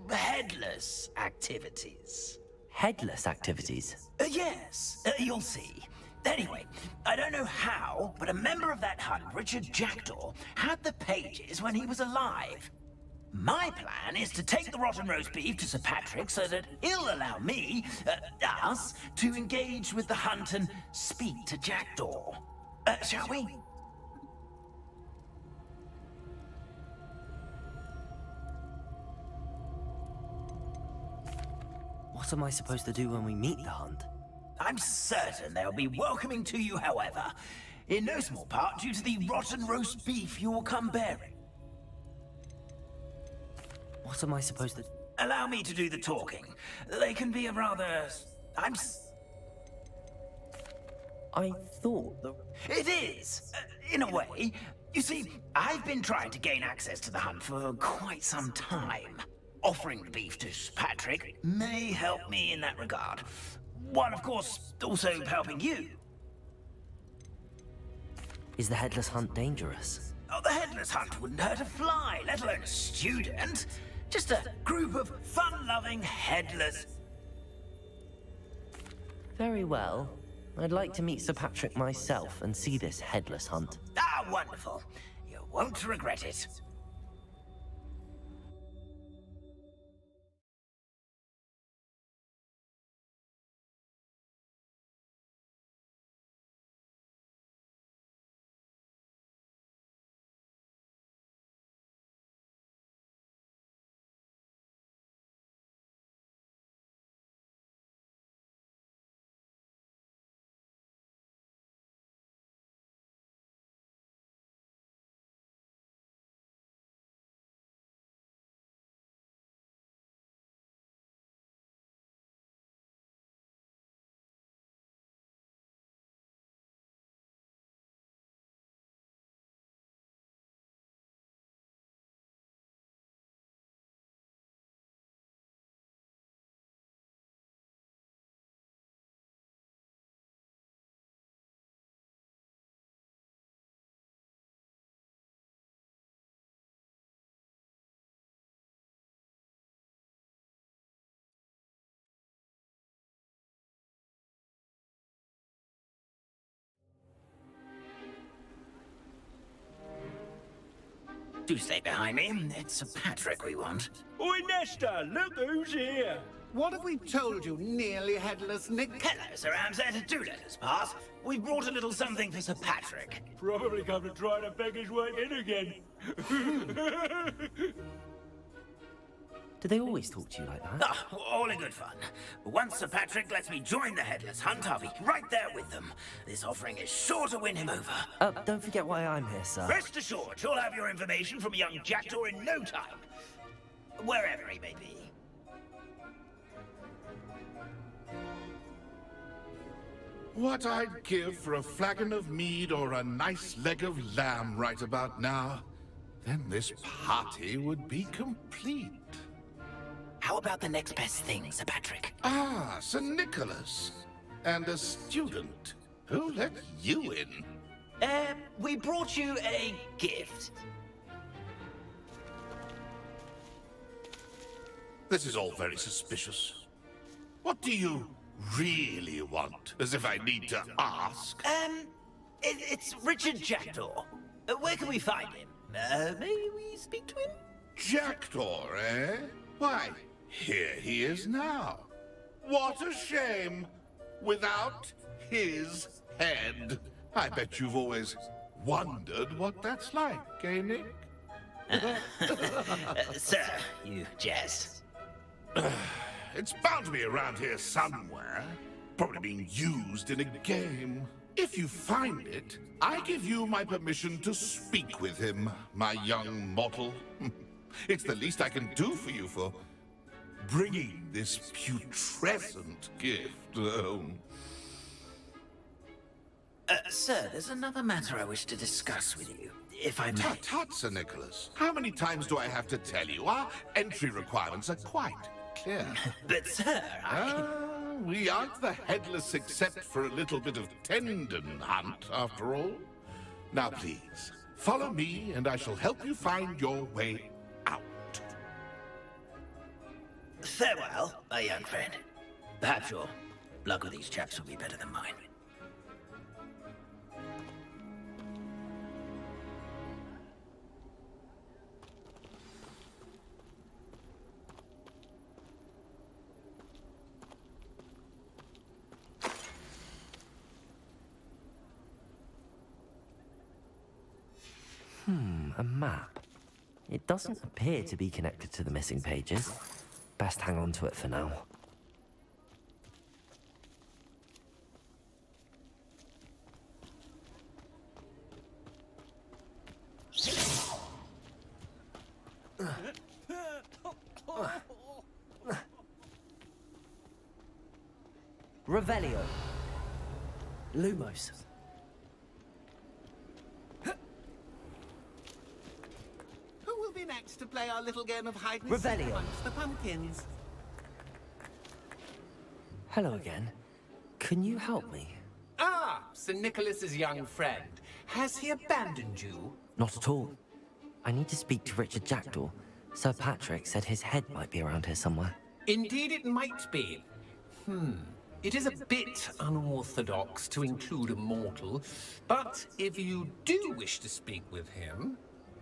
headless activities. Headless activities? Yes, you'll see. Anyway, I don't know how, but a member of that hunt, Richard Jackdaw, had the pages when he was alive. My plan is to take the rotten roast beef to Sir Patrick so that he'll allow me, us, to engage with the hunt and speak to Jackdaw. Shall we? What am I supposed to do when we meet the hunt? I'm certain they'll be welcoming to you, however, in no small part due to the rotten roast beef you will come bearing. What am I supposed to... Allow me to do the talking. They can be a rather... I thought that... It is, in a way. You see, I've been trying to gain access to the hunt for quite some time. Offering the beef to Patrick may help me in that regard. While, of course, also helping you. Is the Headless Hunt dangerous? Oh, the Headless Hunt wouldn't hurt a fly, let alone a student. Just a group of fun-loving headless... Very well. I'd like to meet Sir Patrick myself and see this headless hunt. Ah, wonderful. You won't regret it. Do stay behind me. It's Sir Patrick we want. Oi, Nesta, look who's here. What have we told you, nearly headless Nick? Hello, Sir Ramsay. Do let us pass. We've brought a little something for Sir Patrick. Probably come to try to beg his way in again. Do they always talk to you like that? Ah, all in good fun. Once Sir Patrick lets me join the Headless Hunt, I'll be right there with them. This offering is sure to win him over. Don't forget why I'm here, sir. Rest assured, you'll have your information from a young jackdaw in no time. Wherever he may be. What I'd give for a flagon of mead or a nice leg of lamb right about now. Then this party would be complete. How about the next best thing, Sir Patrick? Ah, Sir Nicholas. And a student. Who let you in? We brought you a gift. This is all very suspicious. What do you really want? As if I need to ask. It's Richard Jackdaw. Where can we find him? May we speak to him? Jackdaw, eh? Why, here he is now. What a shame. Without his head. I bet you've always wondered what that's like, eh, Nick? Sir, you jest. It's bound to be around here somewhere. Probably being used in a game. If you find it, I give you my permission to speak with him, my young mortal. It's the least I can do for you for bringing this putrescent gift home. Sir, there's another matter I wish to discuss with you, if I may. Tut, Sir Nicholas. How many times do I have to tell you? Our entry requirements are quite clear. But, sir, we aren't the headless except for a little bit of tendon hunt, after all. Now, please, follow me, and I shall help you find your way out. Farewell, my young friend. Perhaps your luck with these chaps will be better than mine. A map. It doesn't appear to be connected to the missing pages. Best hang on to it for now. Revelio. Lumos. Who will be next to play our little game of hide and seek Revelio. amongst the pumpkins? Hello again. Can you help me? Ah, Sir Nicholas's young friend. Has he abandoned you? Not at all. I need to speak to Richard Jackdaw. Sir Patrick said his head might be around here somewhere. Indeed it might be. It is a bit unorthodox to include a mortal, but if you do wish to speak with him,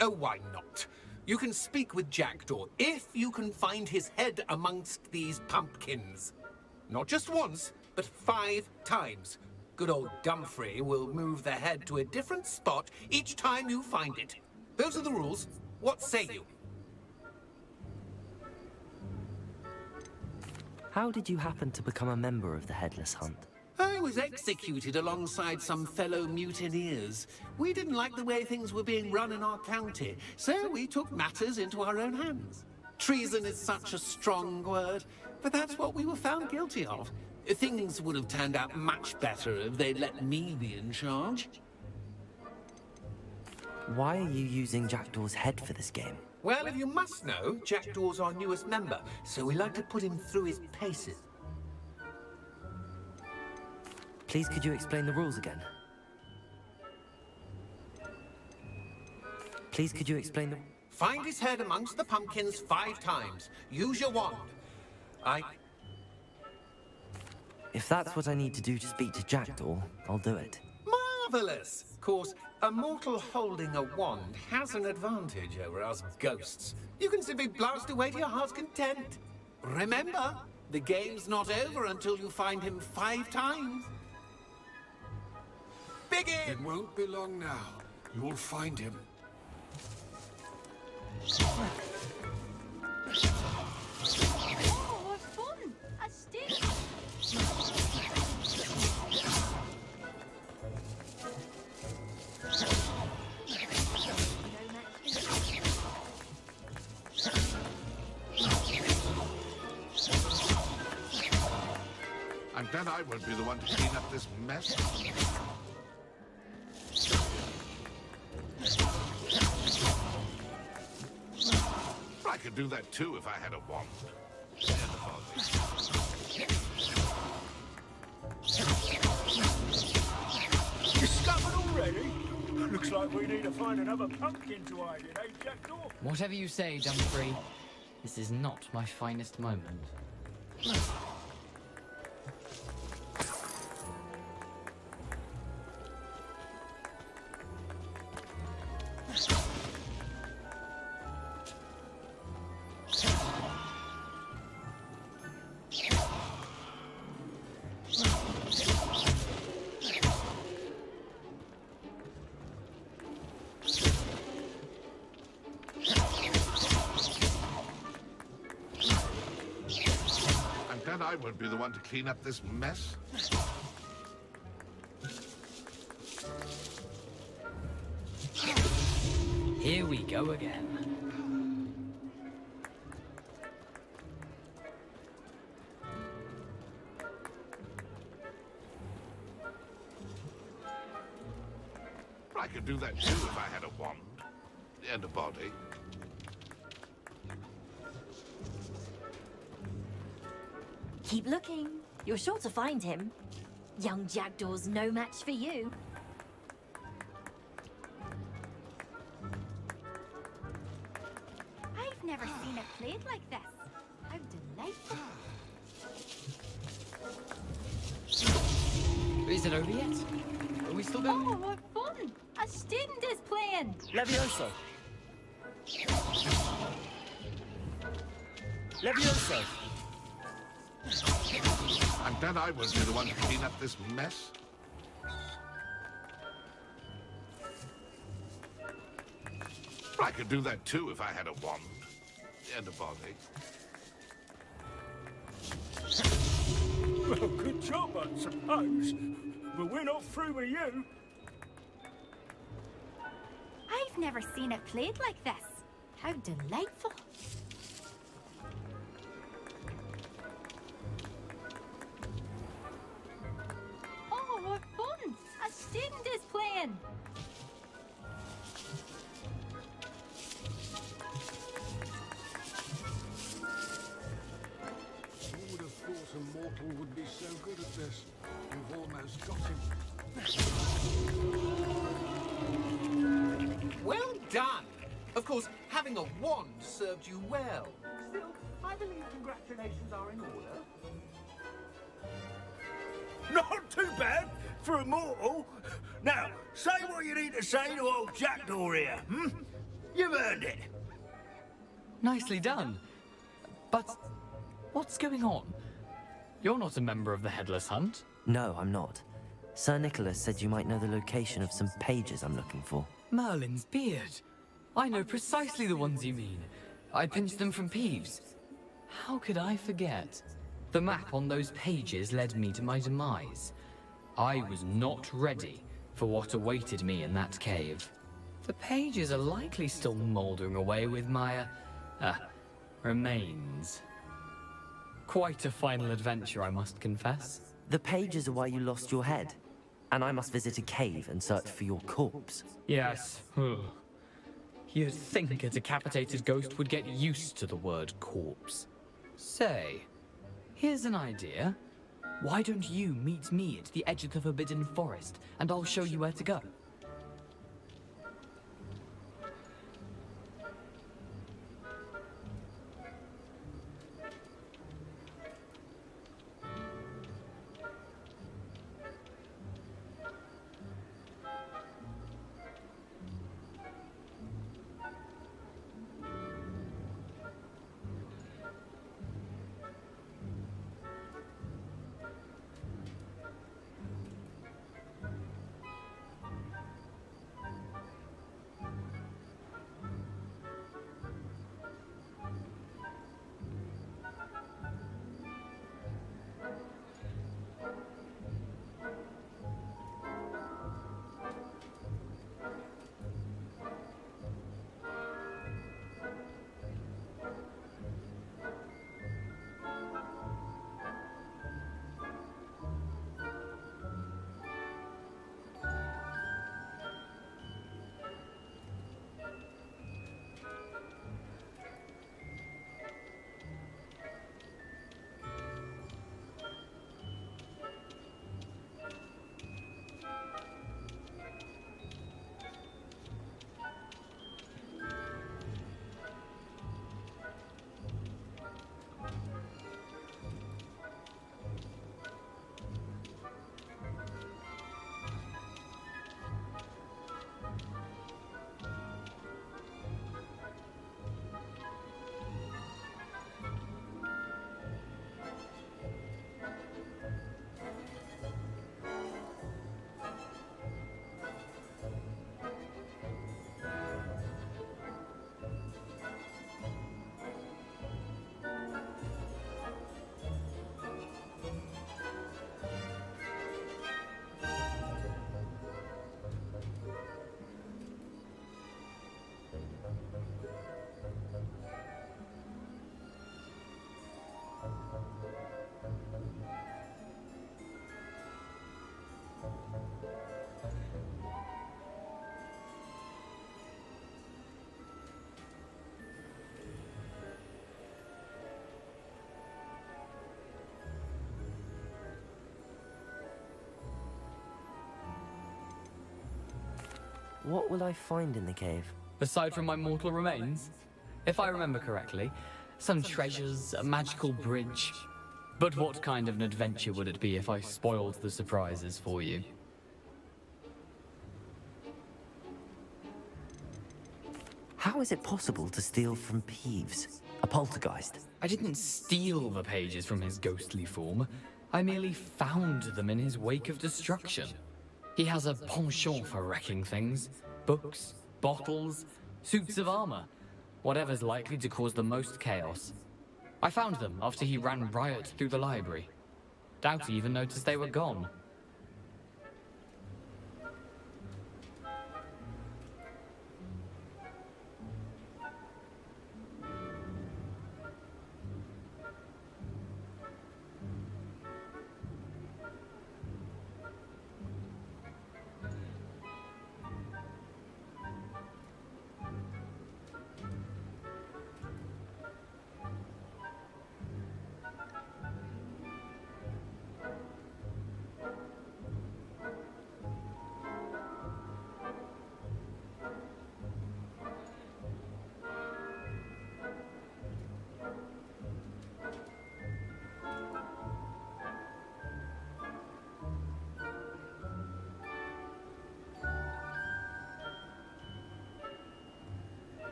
oh, why not? You can speak with Jackdaw if you can find his head amongst these pumpkins. Not just once, but 5 times. Good old Dumfrey will move the head to a different spot each time you find it. Those are the rules. What say you? How did you happen to become a member of the Headless Hunt? I was executed alongside some fellow mutineers. We didn't like the way things were being run in our county, so we took matters into our own hands. Treason is such a strong word, but that's what we were found guilty of. Things would have turned out much better if they'd let me be in charge. Why are you using Jackdaw's head for this game? Well, if you must know, Jackdaw's our newest member, so we like to put him through his paces. Please, could you explain the rules again? Please, could you explain the... Find his head amongst the pumpkins 5 times. Use your wand. If that's what I need to do to speak to Jackdaw, I'll do it. Marvelous! Of course, a mortal holding a wand has an advantage over us ghosts. You can simply blast away to your heart's content. Remember, the game's not over until you find him 5 times. Begin! It won't be long now. You'll find him. Oh, what fun! A stick! And then I won't be the one to clean up this mess. I could do that too if I had a wand. Discovered already? Looks like we need to find another pumpkin to hide in, eh, Jackdaw? Whatever you say, Dumfrey. This is not my finest moment. I won't be the one to clean up this mess. Here we go again. I could do that too if I had a wand and a body. Keep looking. You're sure to find him. Young Jackdaw's no match for you. I've never seen it played like this. How delightful. Is it over yet? Are we still going? Oh, what fun! A student is playing. Levioso. Levioso. And then I won't be the one to clean up this mess. I could do that too if I had a wand and a body. Well, good job, I suppose. But we're not through with you. I've never seen it played like this. How delightful. Oh, what fun! A student is playing. Who would have thought a mortal would be so good at this? We've almost got him. Well done! Of course, having a wand served you well. Still, I believe congratulations are in order. Not too bad for a mortal. Now, say what you need to say to old Jackdaw here, hmm? You've earned it. Nicely done. But what's going on? You're not a member of the Headless Hunt. No, I'm not. Sir Nicholas said you might know the location of some pages I'm looking for. Merlin's beard. I know precisely the ones you mean. I pinched them from Peeves. How could I forget? The map on those pages led me to my demise. I was not ready for what awaited me in that cave. The pages are likely still mouldering away with my, remains. Quite a final adventure, I must confess. The pages are why you lost your head, and I must visit a cave and search for your corpse. Yes. You'd think a decapitated ghost would get used to the word corpse. Say, here's an idea. Why don't you meet me at the edge of the Forbidden Forest, and I'll show you where to go? What will I find in the cave? Aside from my mortal remains? If I remember correctly, some treasures, a magical bridge. But what kind of an adventure would it be if I spoiled the surprises for you? How is it possible to steal from Peeves? A poltergeist? I didn't steal the pages from his ghostly form. I merely found them in his wake of destruction. He has a penchant for wrecking things. Books, bottles, suits of armor. Whatever's likely to cause the most chaos. I found them after he ran riot through the library. Doubt he even noticed they were gone.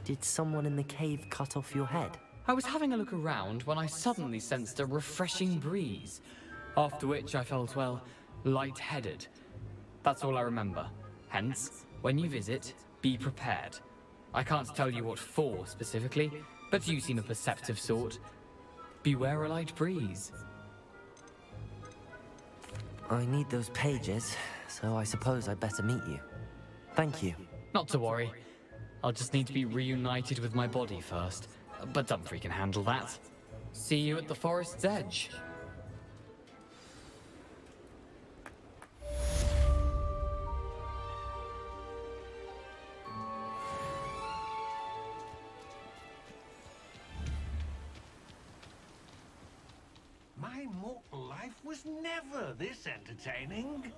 Did someone in the cave cut off your head? I was having a look around when I suddenly sensed a refreshing breeze, after which I felt, well, lightheaded. That's all I remember. Hence, when you visit, be prepared. I can't tell you what for specifically, but you seem a perceptive sort. Beware a light breeze. I need those pages, so I suppose I'd better meet you. Thank you. Not to worry. I'll just need to be reunited with my body first. But Dumfries can handle that. See you at the forest's edge. My mortal life was never this entertaining.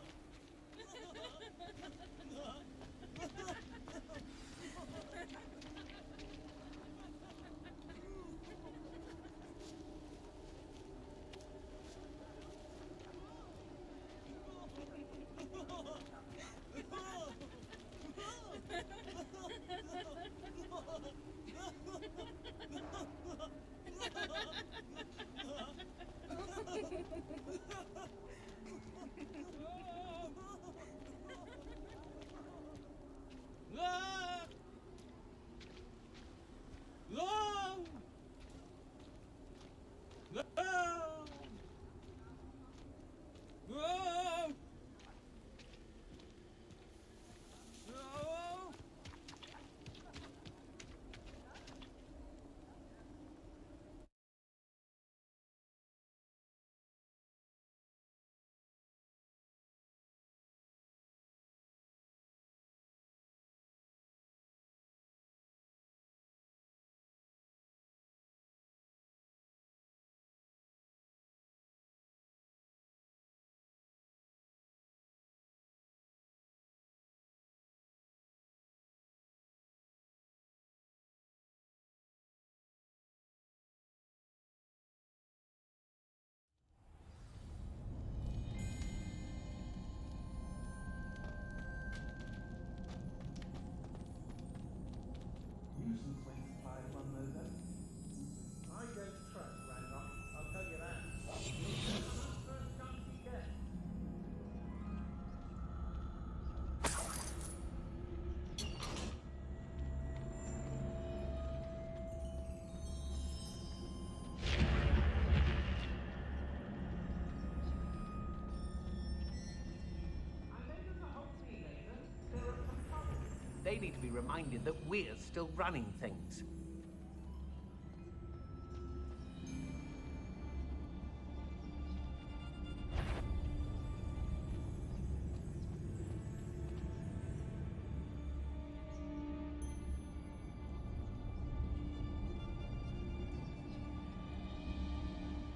They need to be reminded that we're still running things.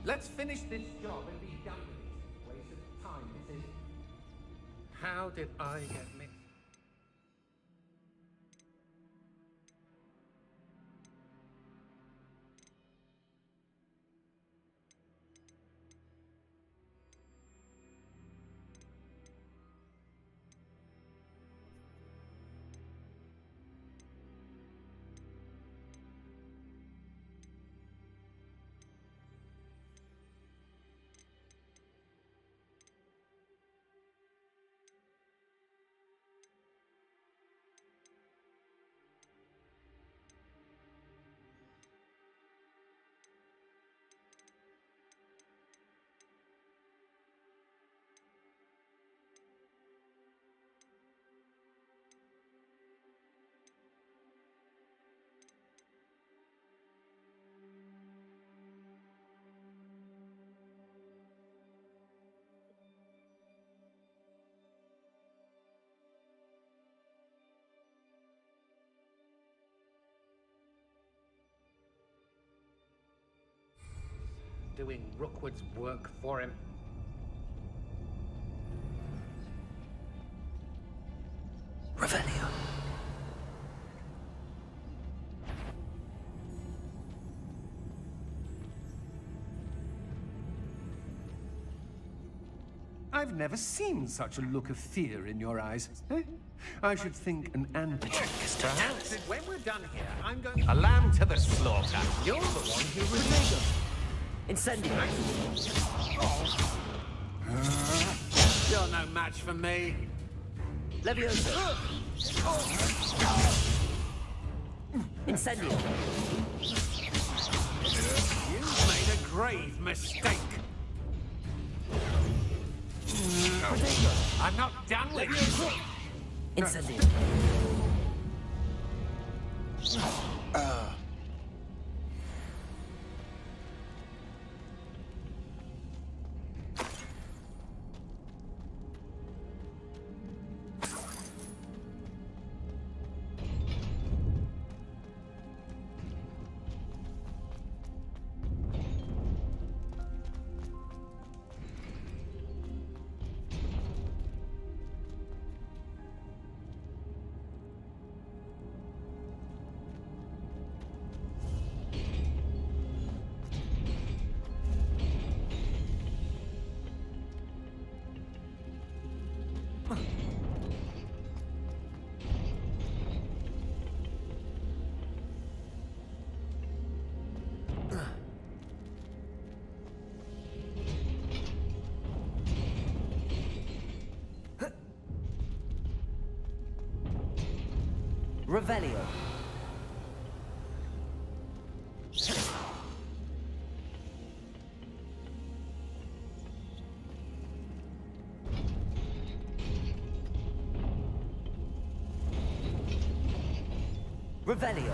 Let's finish this job and be done with it. Waste of time, this is. How did I get mixed? Doing Rookwood's work for him. Revelio. I've never seen such a look of fear in your eyes. Eh? I should think an antidote. Perhaps when we're done here, I'm going... A lamb to the slaughter. You're the one who was... Incendio. You're no match for me. Levioso. Incendio. You've made a grave mistake. I'm not done with you. Incendio. Revelio. Revelio.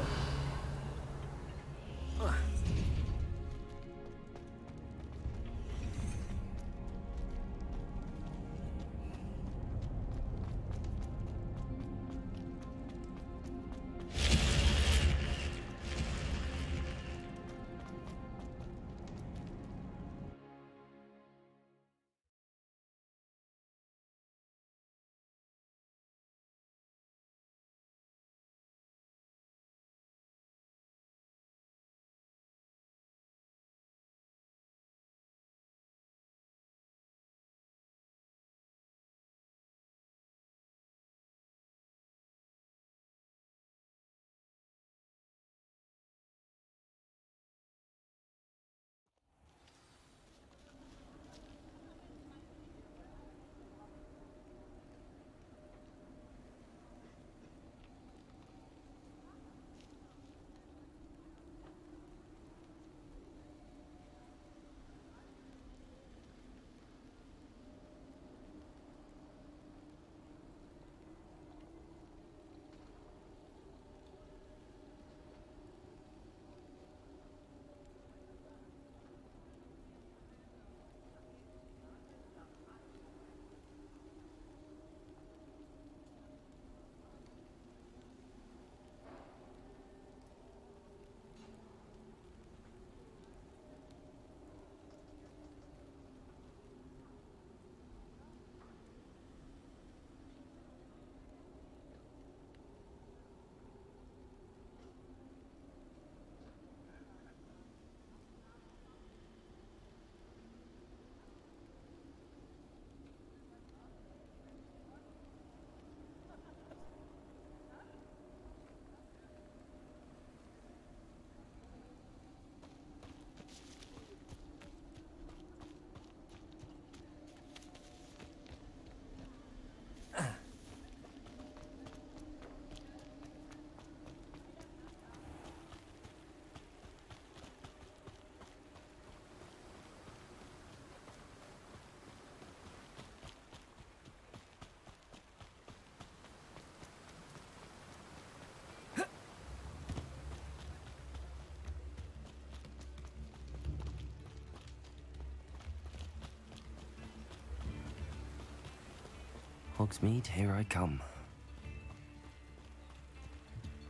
Hogsmeade, here I come.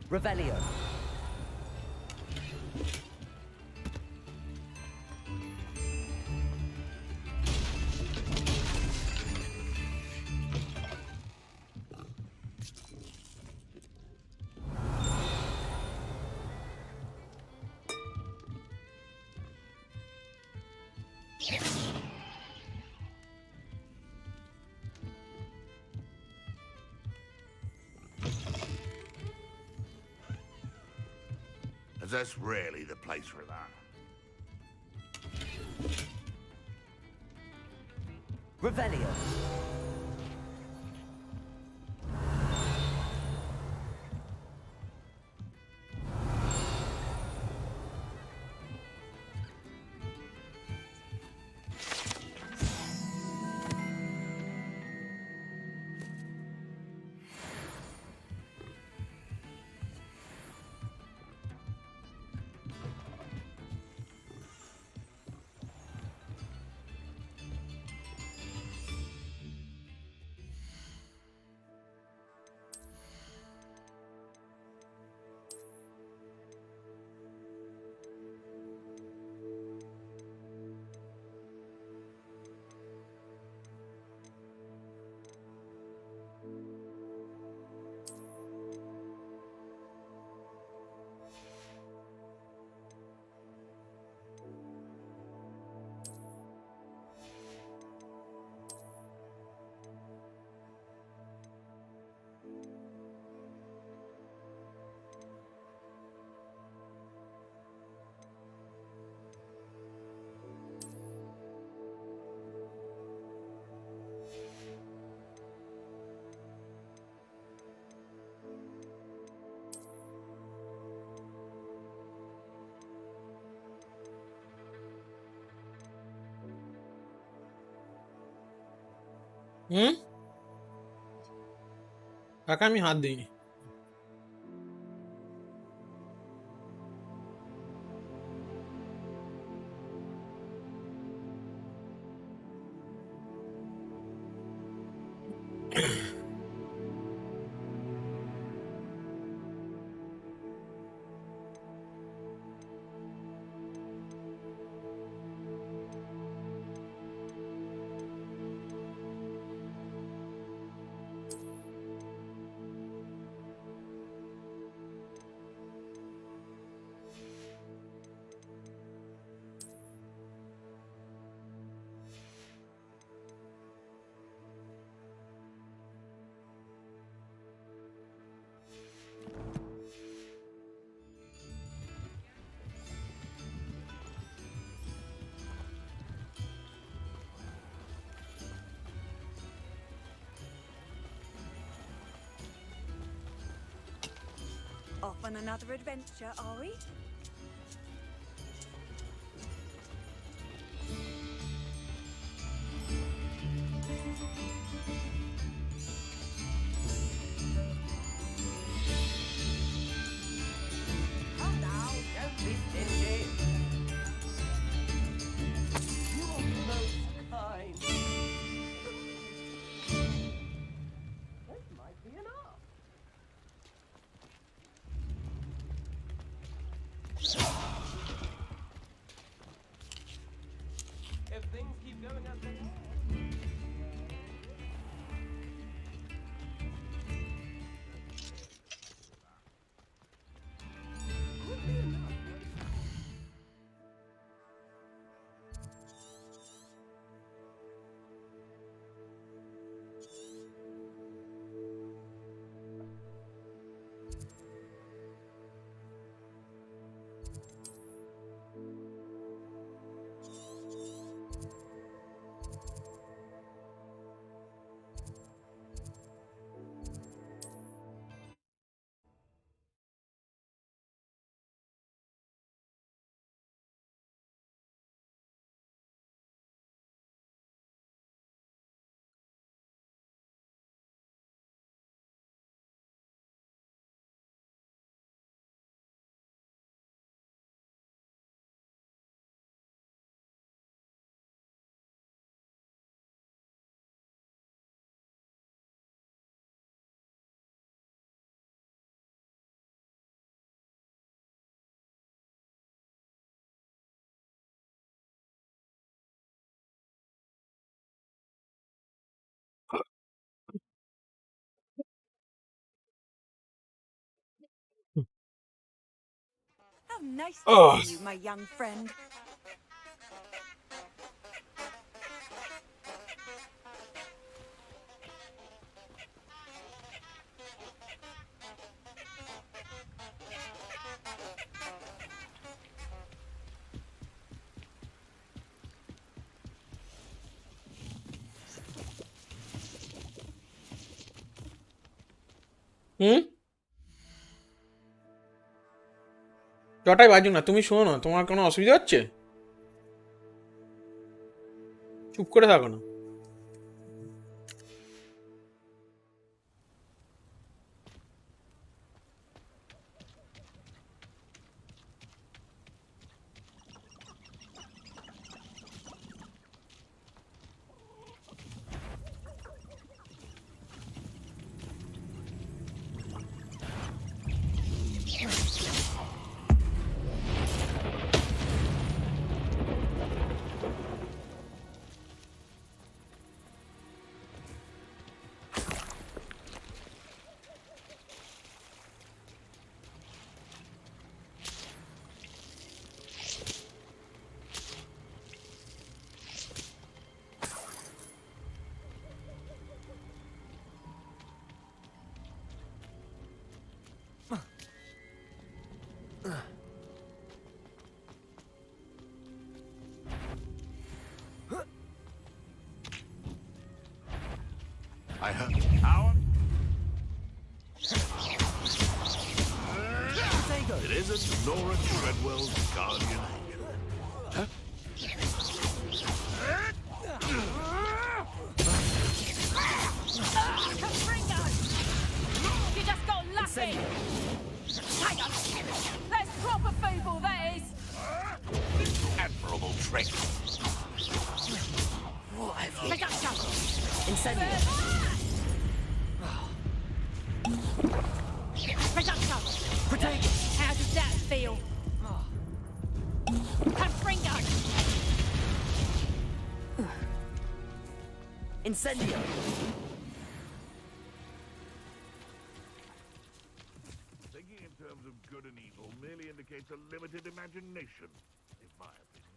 Revelio. is this really the place for that? Revelio. काका मी हात दे Off on another adventure, are we? Come now, don't be stingy. You are most kind. This might be enough. If things keep going as they are. How nice to Oh. see you, my young friend. হুম? যটাই বাজুক না, তুমি শোনো না, তোমার কোনো অসুবিধা হচ্ছে? চুপ করে থাকো না। I heard our... It isn't Nora Treadwell's guardian angel. Huh? You just got lucky! Hang on! That's proper feeble, that is! Admirable trick. What have you... Reduction! Incendio. Reduction! How does that feel? Confringo! Incendio. Thinking in terms of good and evil merely indicates a limited imagination, in my opinion.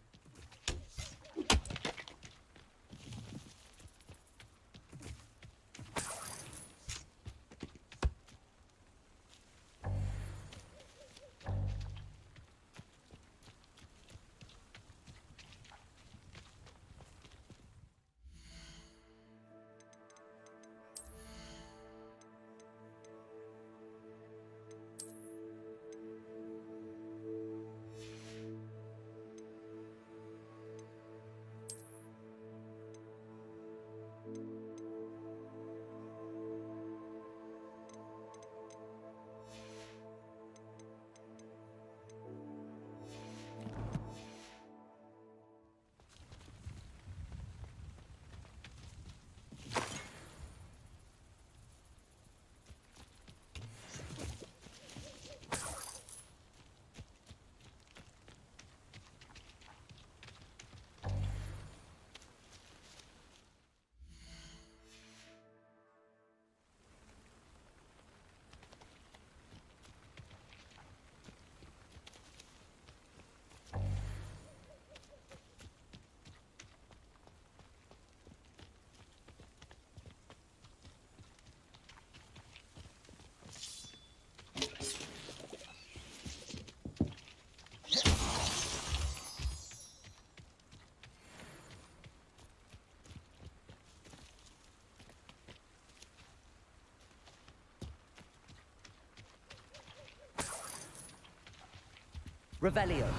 Revelio.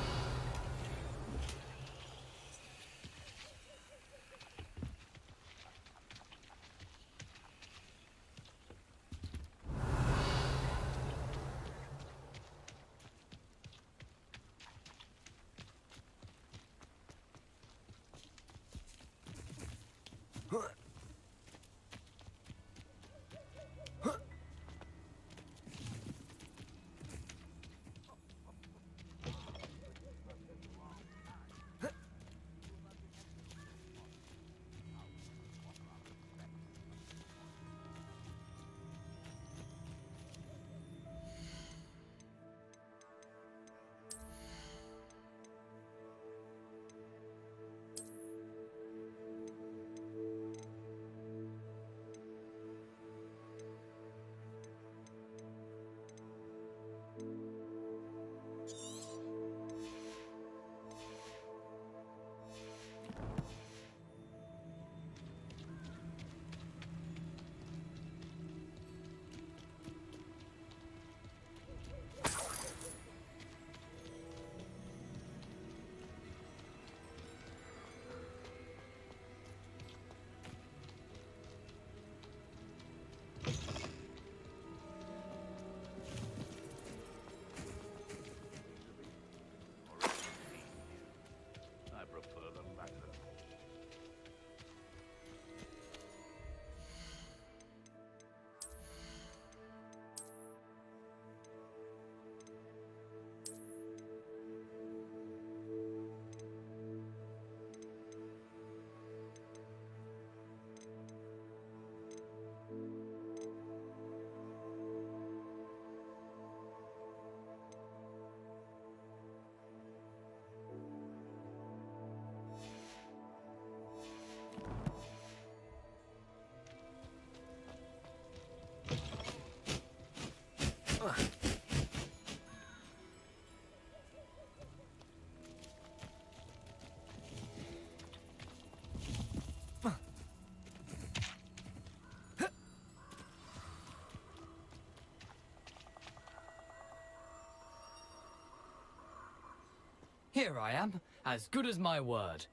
Here I am, as good as my word.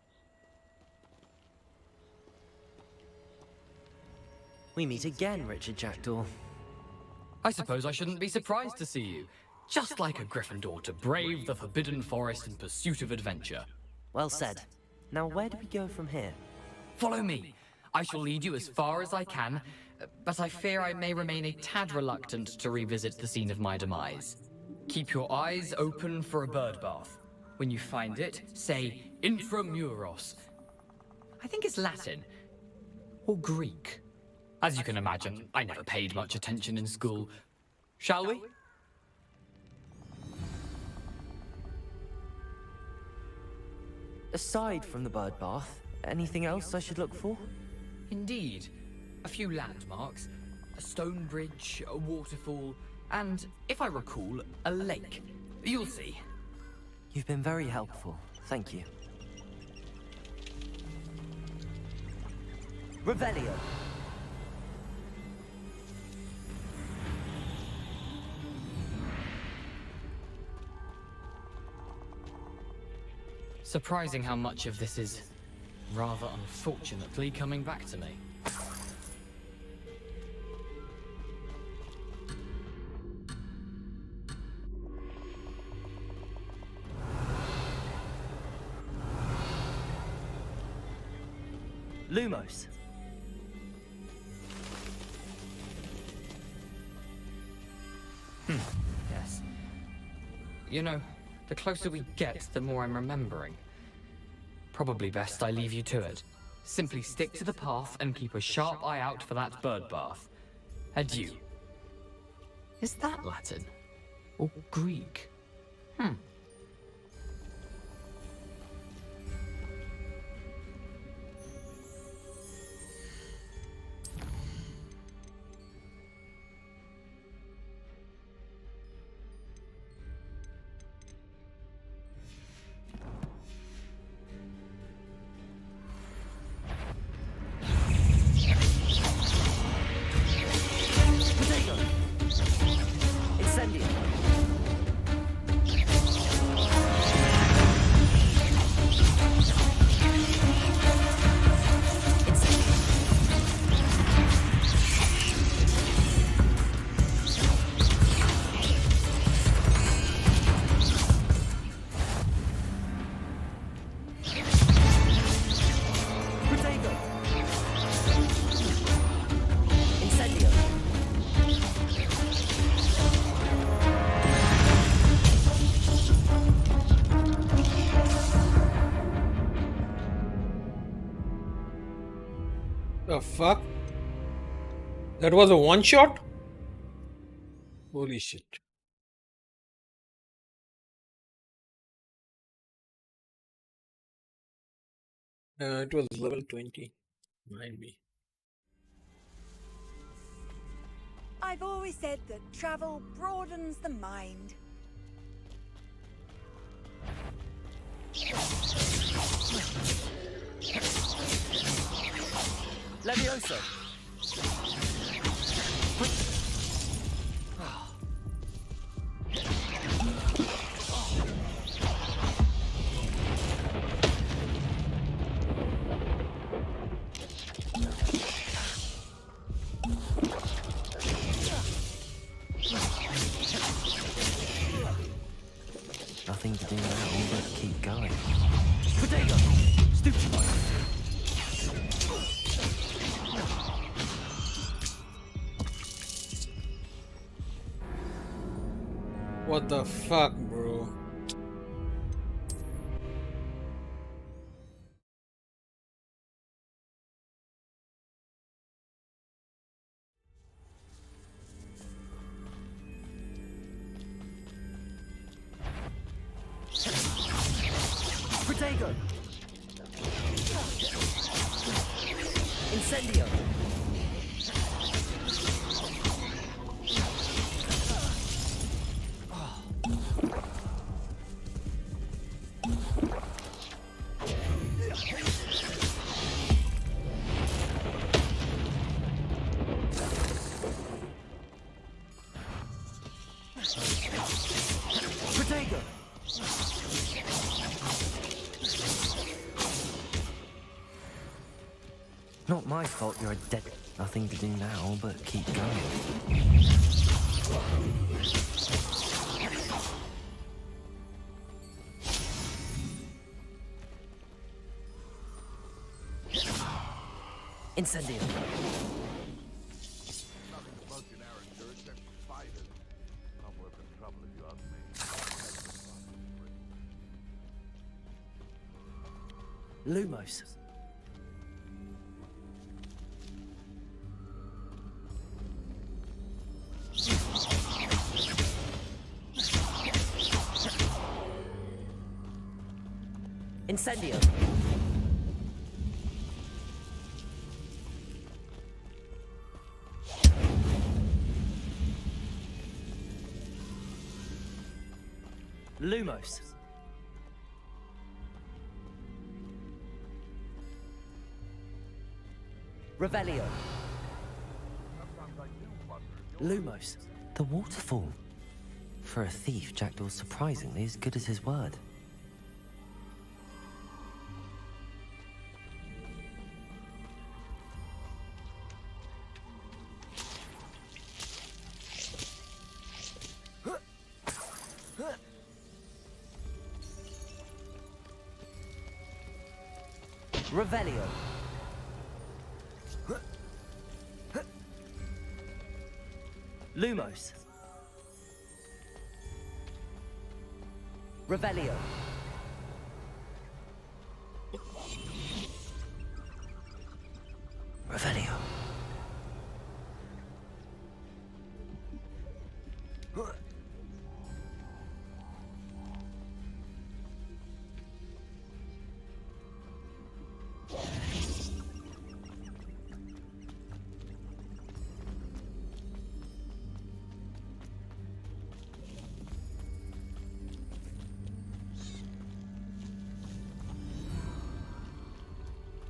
We meet again, Richard Jackdaw. I suppose I shouldn't be surprised to see you. Just like a Gryffindor to brave the Forbidden Forest in pursuit of adventure. Well said. Now where do we go from here? Follow me. I shall lead you as far as I can, but I fear I may remain a tad reluctant to revisit the scene of my demise. Keep your eyes open for a bird bath. When you find it, say Inframuros. I think it's Latin. Or Greek. As you can imagine, I never paid much attention in school. Shall we? Aside from the bird bath, anything else I should look for? Indeed. A few landmarks, a stone bridge, a waterfall, and, if I recall, a lake. You'll see. You've been very helpful. Thank you. Revelio. Surprising how much of this is, rather unfortunately, coming back to me. Lumos. Yes. You know, the closer we get, the more I'm remembering. Probably best I leave you to it. Simply stick to the path and keep a sharp eye out for that bird bath. Adieu. Is that Latin? Or Greek? Incendio. The fuck? That was a one shot? Holy shit. It was level 20. Might be. I've always said that travel broadens the mind. Levioso. Nothing to do now but keep going. Potato! Stupid. What the fuck, bro? Protego! Incendio! Protego! Not my fault you're a dead. Nothing to do now but keep going. Incendio. Lumos. Incendio. Lumos. Revelio. Lumos. The waterfall. For a thief, Jackdaw's surprisingly as good as his word. Revelio. Lumos. Revelio. Revelio.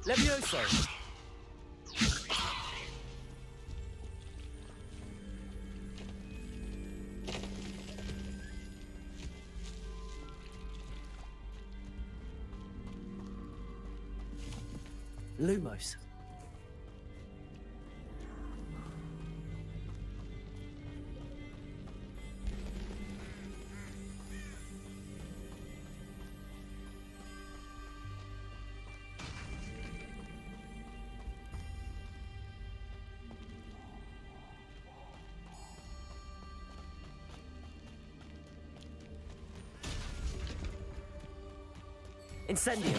Levioso. Lumos. Incendio.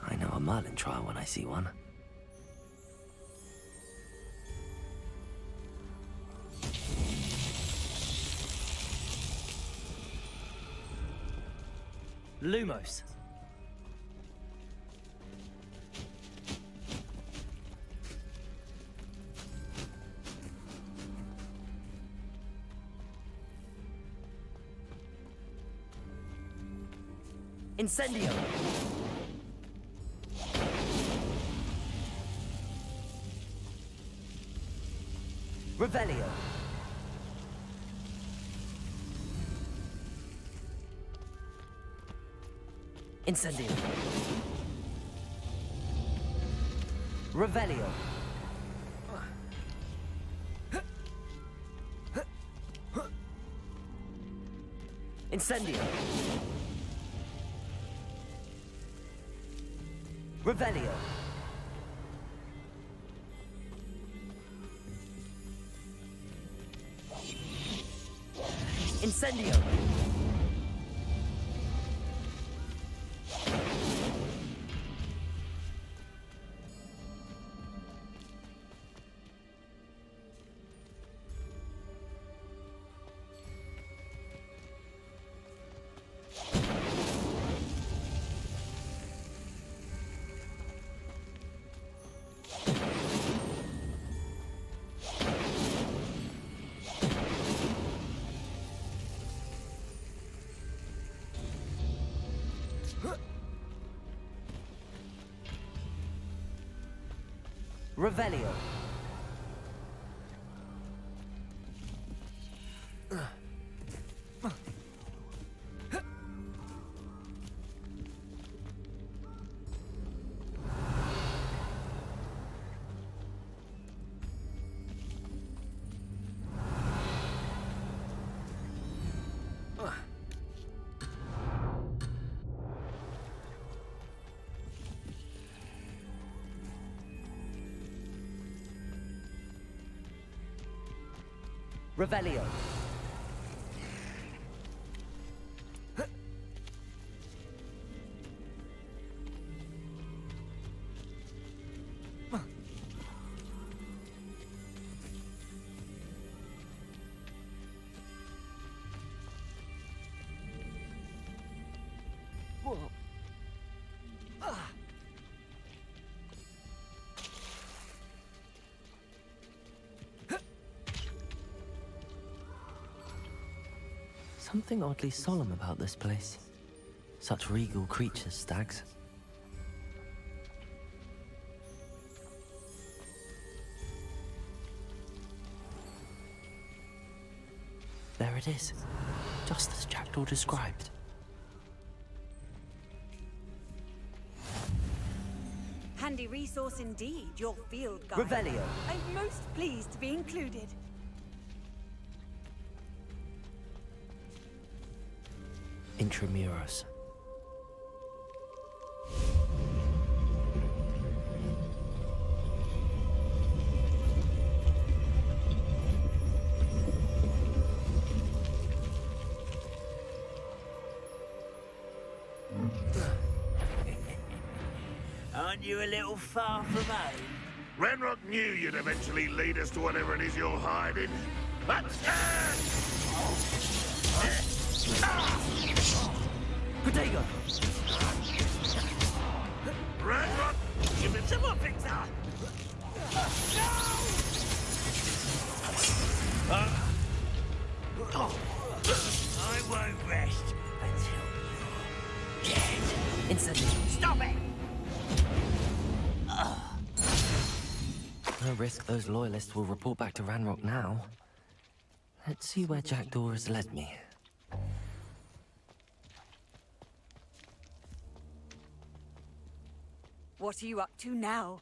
I know a Merlin trial when I see one. Lumos. Incendio. Revelio. Incendio. Revelio. Incendio. Revelio. Incendio. Revelio. Revelio. Something oddly solemn about this place. Such regal creatures, stags. There it is, just as Jackdaw described. Handy resource indeed, your field guide. Revelio. I'm most pleased to be included. Intramuros. Aren't you a little far from home? Renrock knew you'd eventually lead us to whatever it is you're hiding. But... Potato! Renrock, give it some more, Victor! I won't rest until you're dead. Instantly. Stop it! No risk those loyalists will report back to Ranrock now. Let's see where Jackdaw has led me. What are you up to now?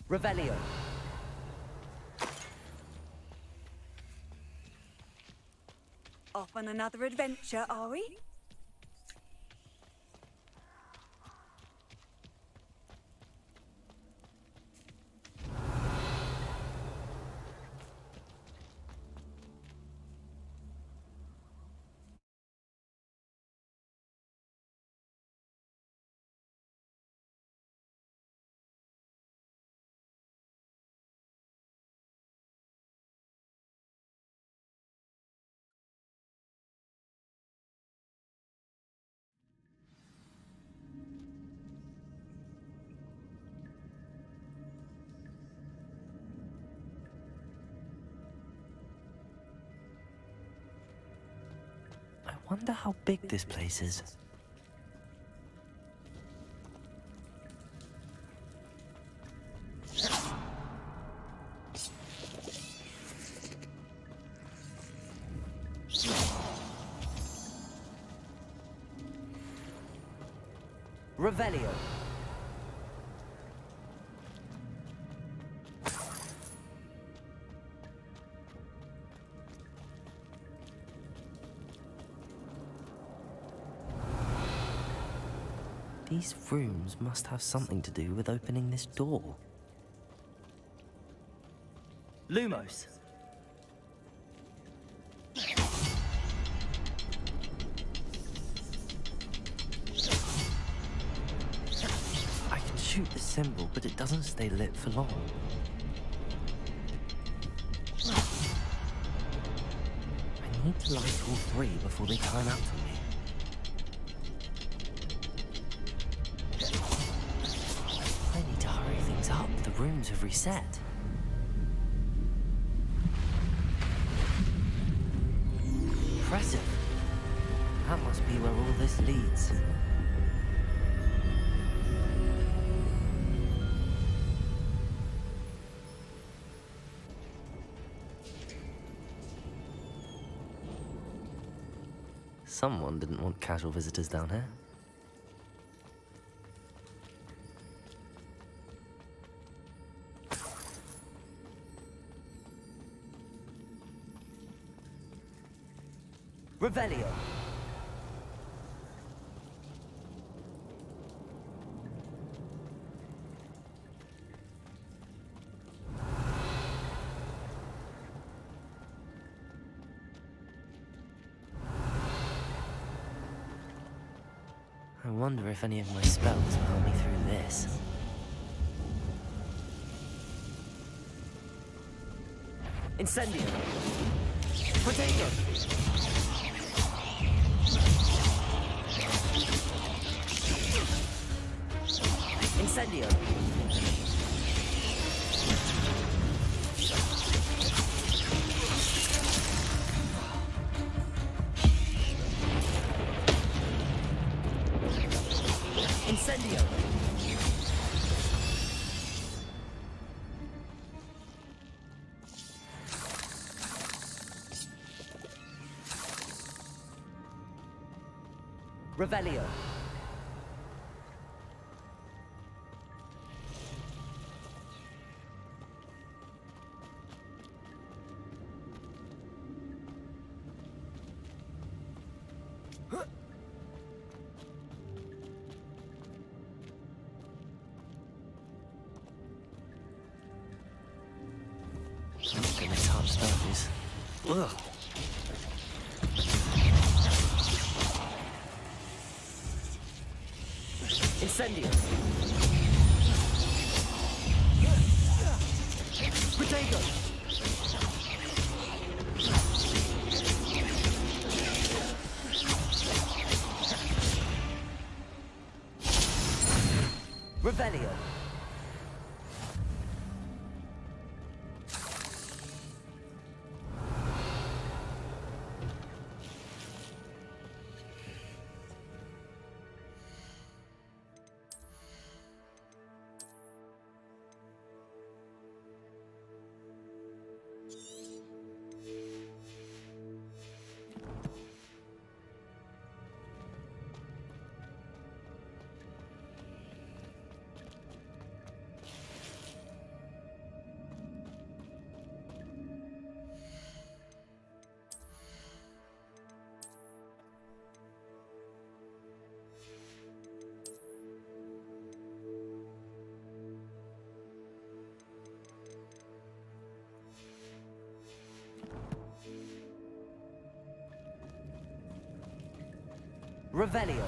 Revelio. Off on another adventure, are we? I wonder how big this place is. Revelio. These rooms must have something to do with opening this door. Lumos. I can shoot the symbol, but it doesn't stay lit for long. I need to light all three before they time out on me. I need to hurry things up. The rooms have reset. Impressive. That must be where all this leads. Someone didn't want casual visitors down here. Revelio. I wonder if any of my spells will help me through this. Incendio. Potato. Incendio. Incendio. Revelio. I'm not gonna touch those. Ugh. Incendio. Potato. Revelio. Revelio.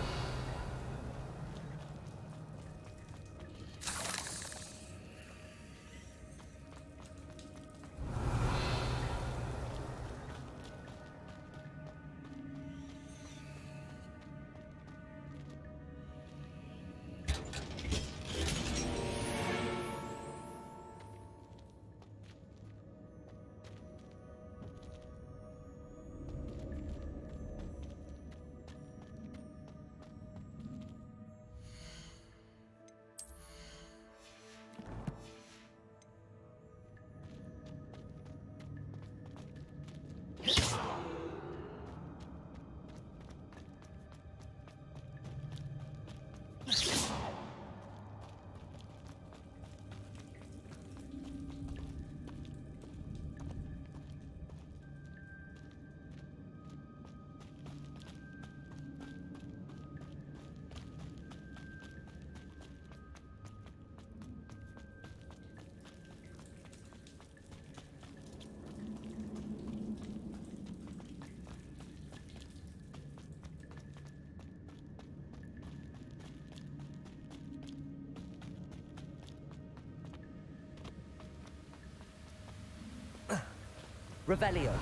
Revelio.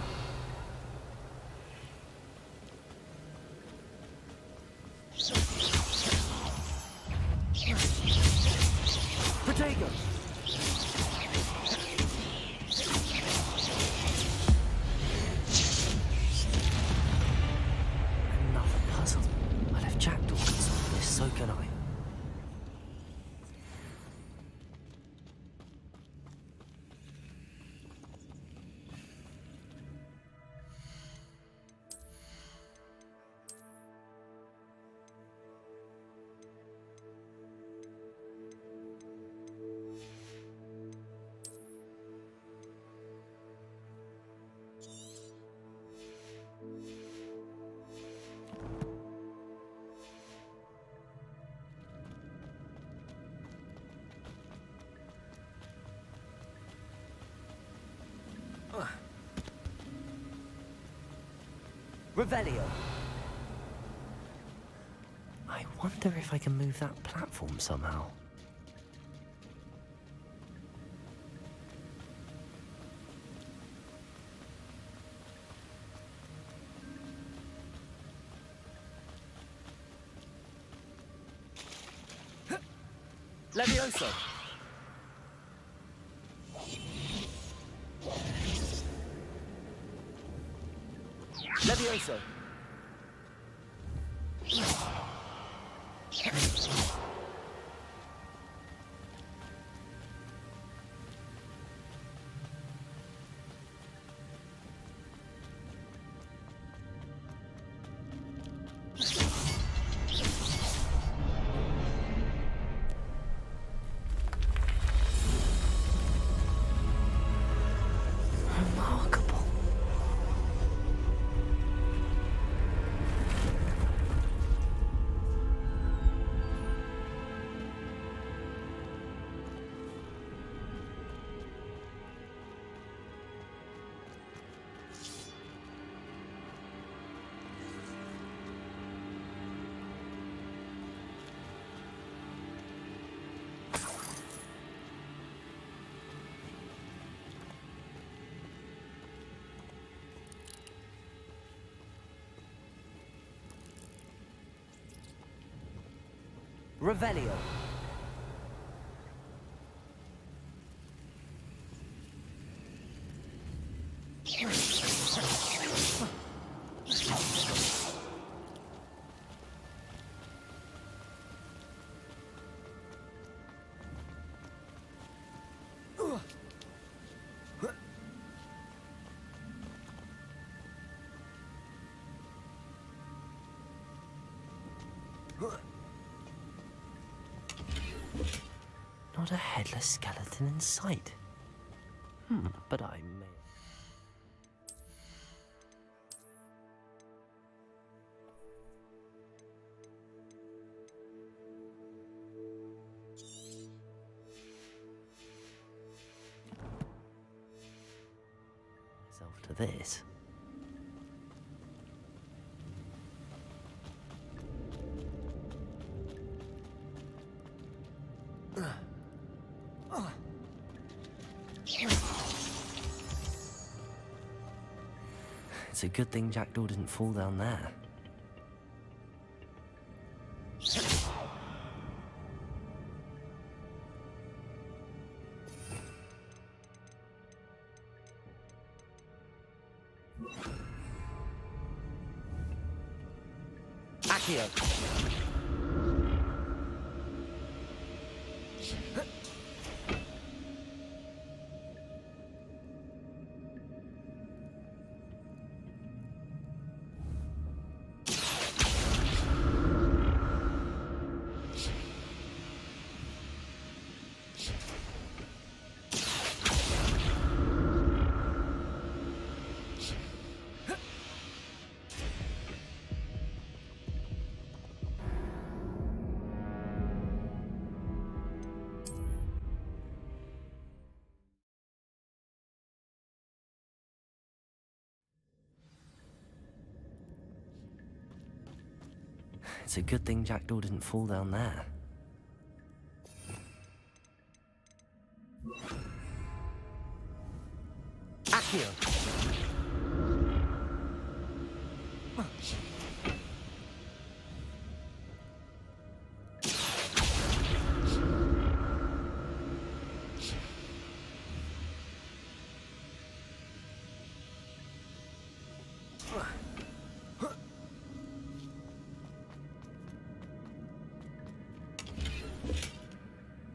Protego. Another puzzle. Well, if Jackdaw can solve this, so can I. Revelio. I wonder if I can move that platform somehow. Levioso. Levioso. Remarkable. Revelio. Not a headless skeleton in sight. But I may... myself to this. It's a good thing Jackdaw didn't fall down there. Accio! It's a good thing Jackdaw didn't fall down there. Accio!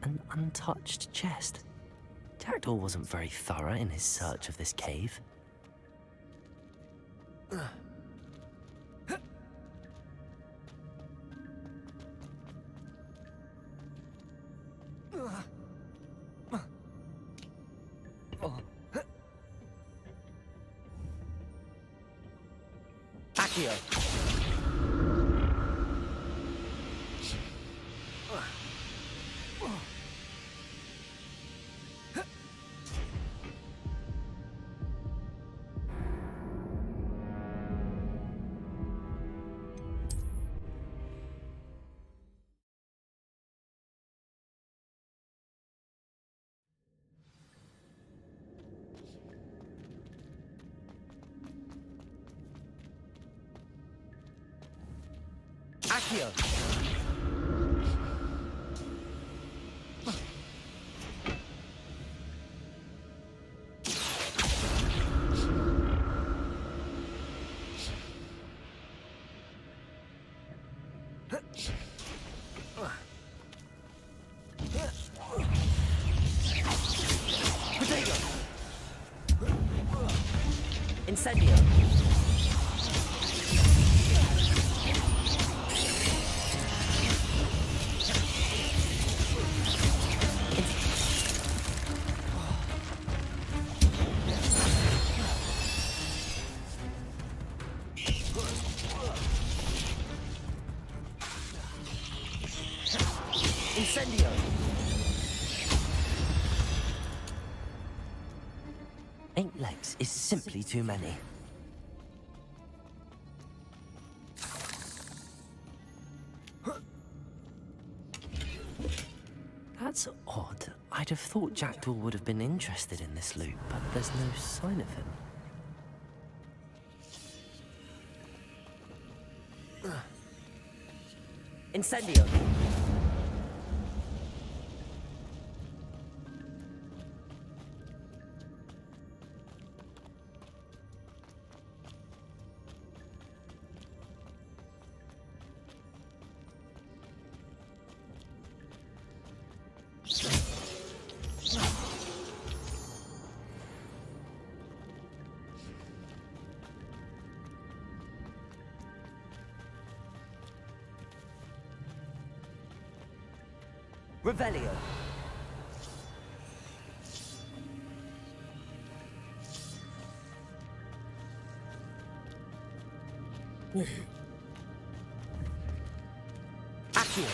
An untouched chest. Jackdaw wasn't very thorough in his search of this cave. Accio! Accio! Incendio! Incendio! Eight legs is simply too many. That's odd. I'd have thought Jackdaw would have been interested in this loot, but there's no sign of him. Incendio! Revelio. Accio.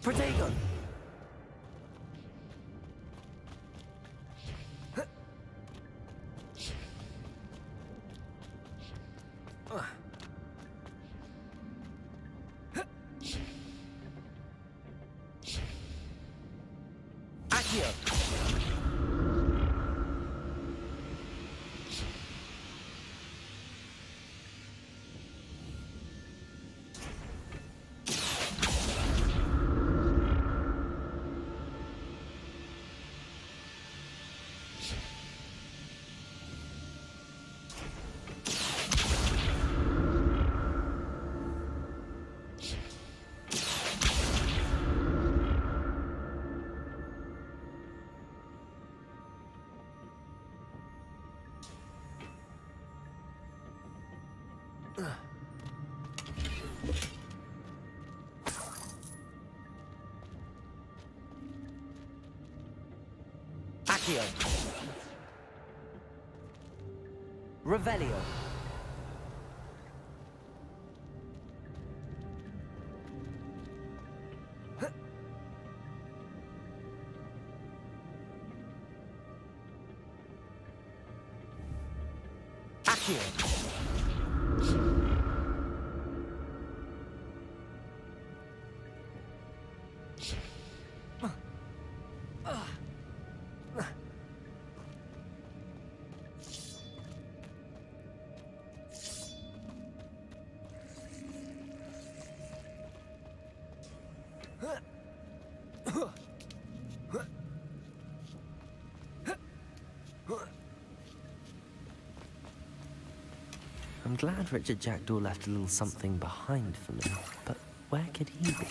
Protego. Accio. Accio. Revelio. Accio. I'm glad Richard Jackdaw left a little something behind for me, but where could he be?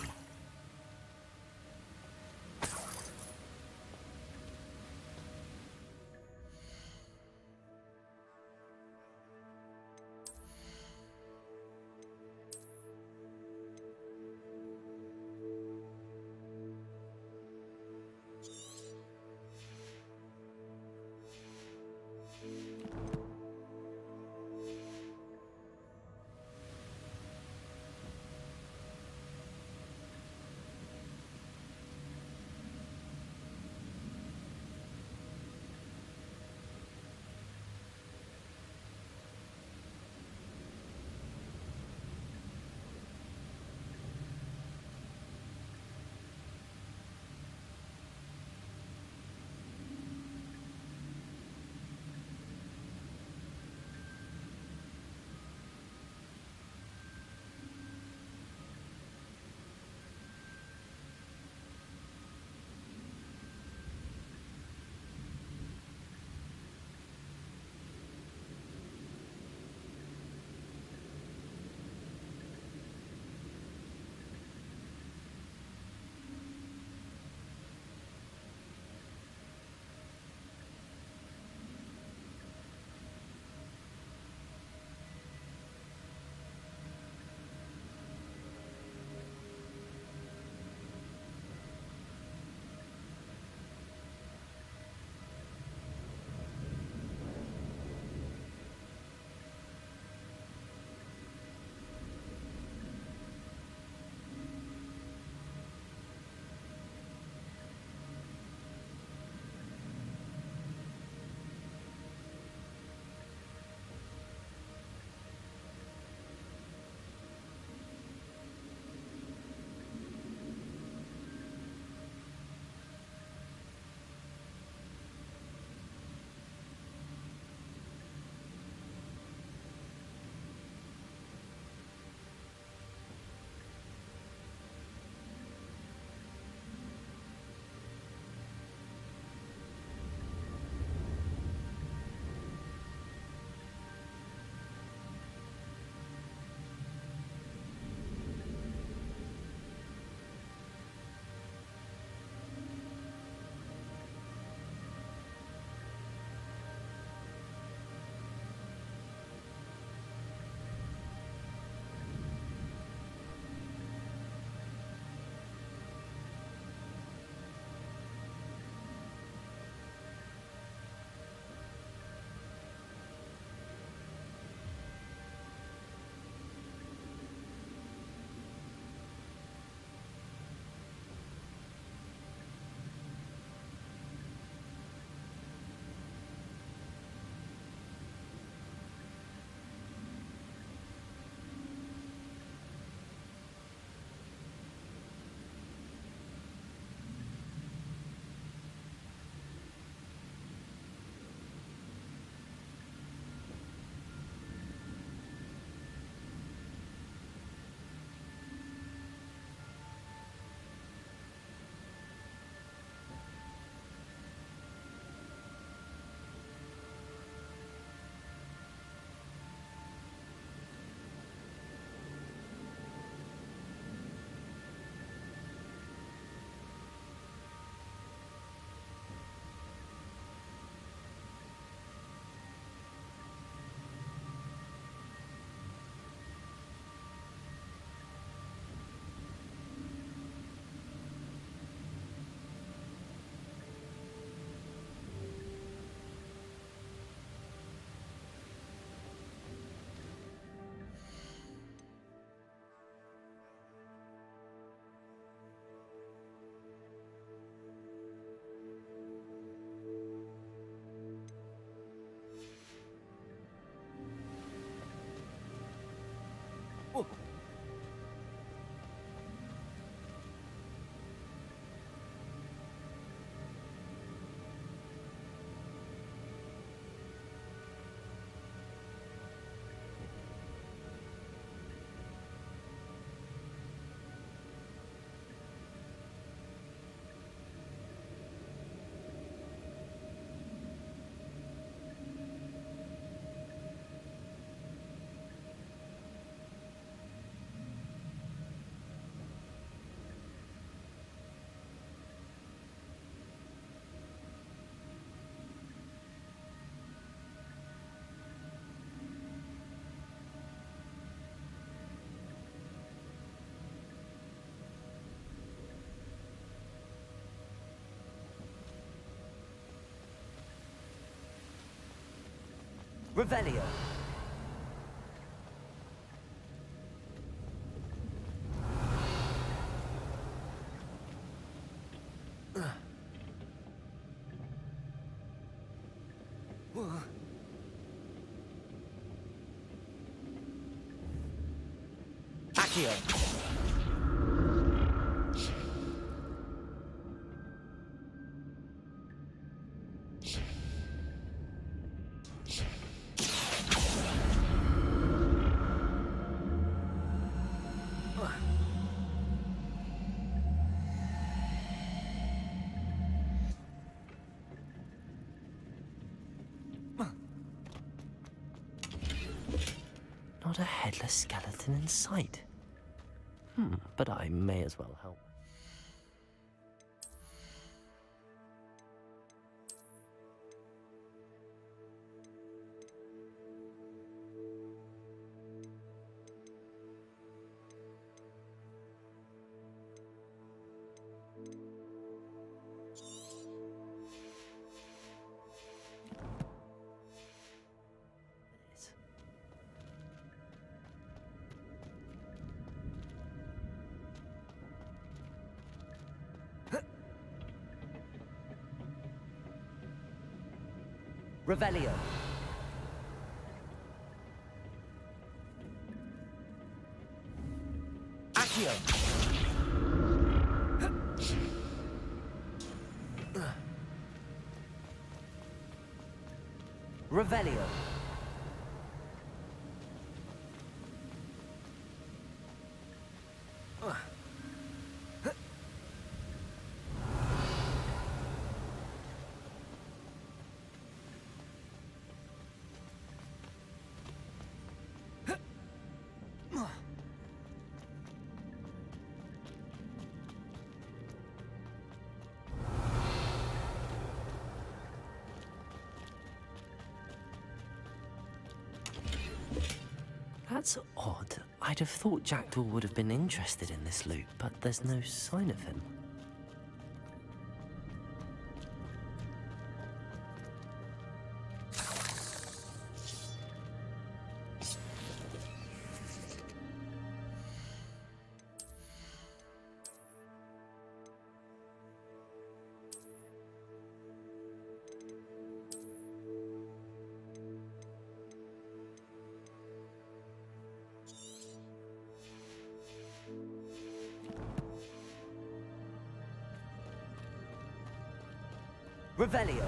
Revelio. Accio. Not a headless skeleton in sight. But I may as well help. Revelio. Accio. Revelio. That's odd. I'd have thought Jackdaw would have been interested in this loot, but there's no sign of him. Revelio.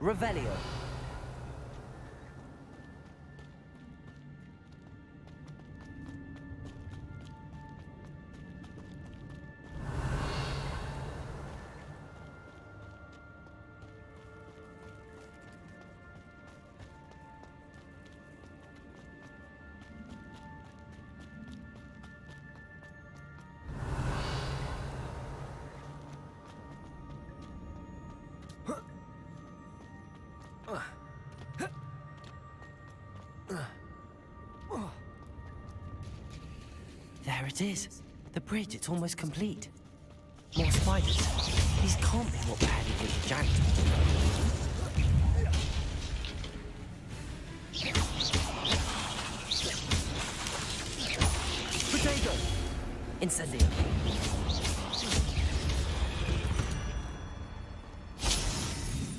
Revelio. There it is. The bridge, it's almost complete. More spiders. These can't be what Paddy did to Jack. Potato! Incendio.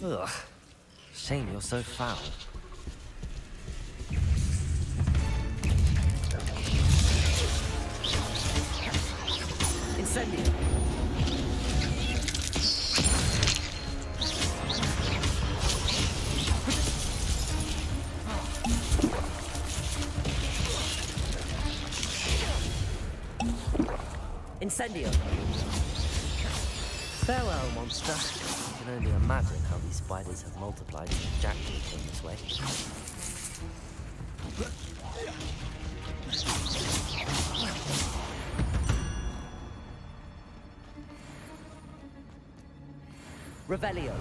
Ugh. Shame you're so foul. Incendio. Incendio. Farewell, monster. can only imagine how these spiders have multiplied since Jackdaw came this way. Revelio.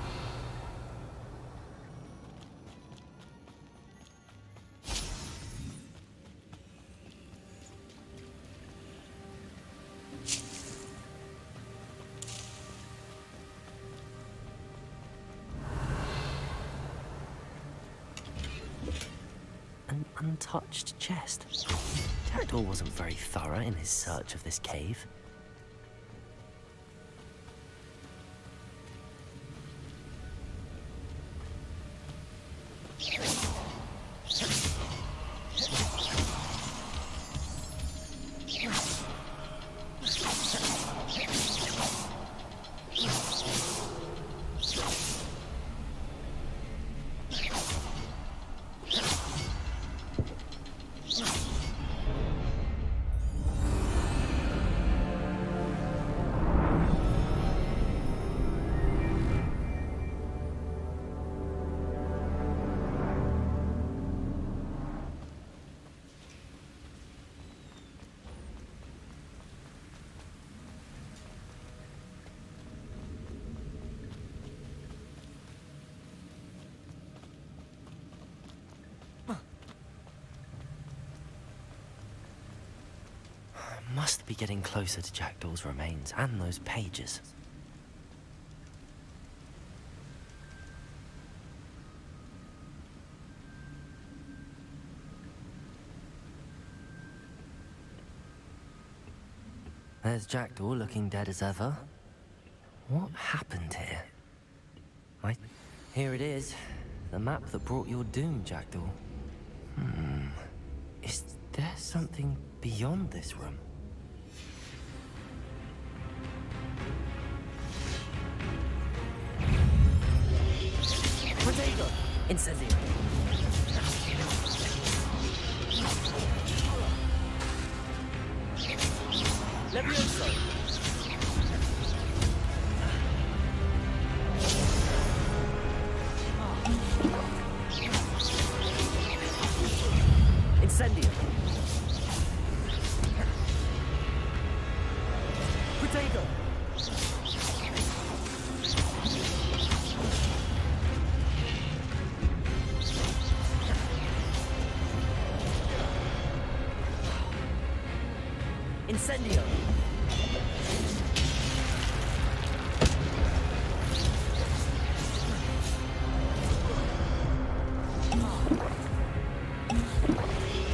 An untouched chest. Jackdaw wasn't very thorough in his search of this cave. Must be getting closer to Jackdaw's remains and those pages. There's Jackdaw looking dead as ever. What happened here? Here it is. The map that brought your doom, Jackdaw. Is there something beyond this room? Protego! Incendio! Levioso! Incendio! Protego! Incendio!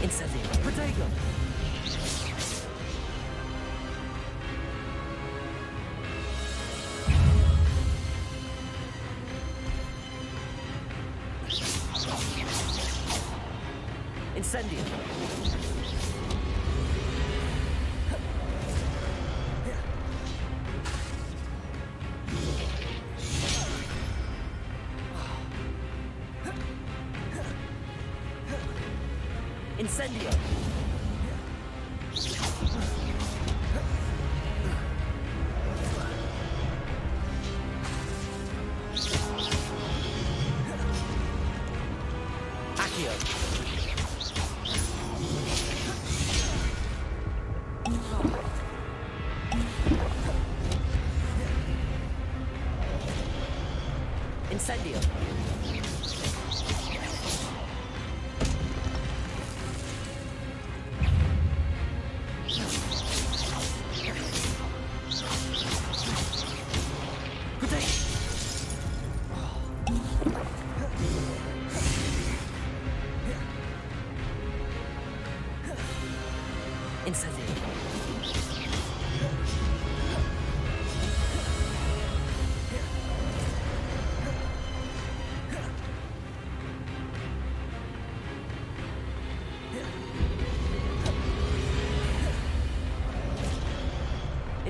Incendio! Protego! Incendio! Incendio! Accio! Incendio!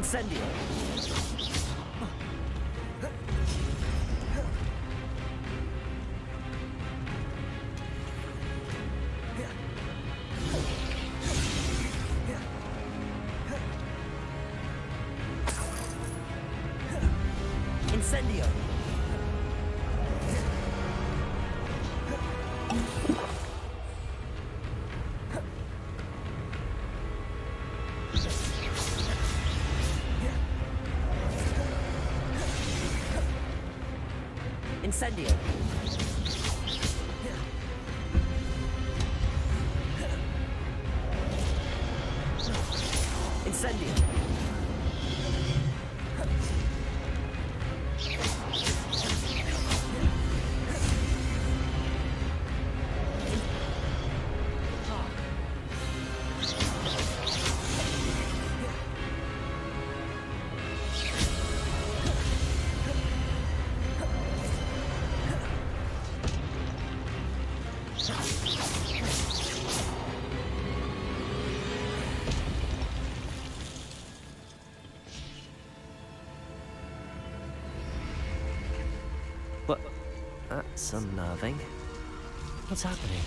Incendio! Incendio! Incendio. Incendio. But that's unnerving. What's happening?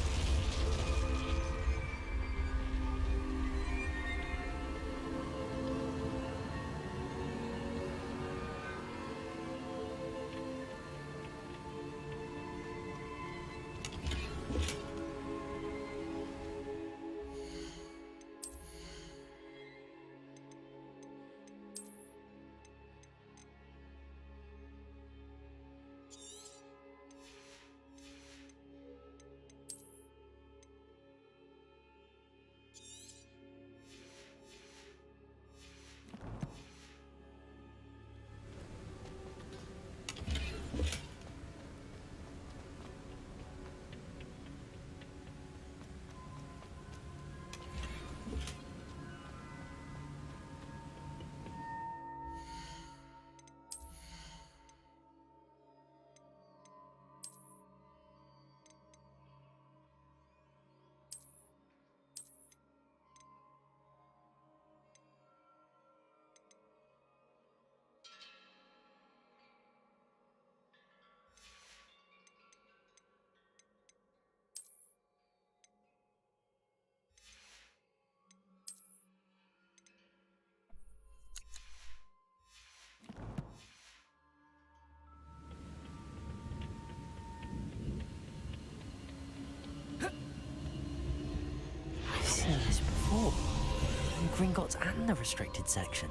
I've seen this before. In Gringotts and the restricted section.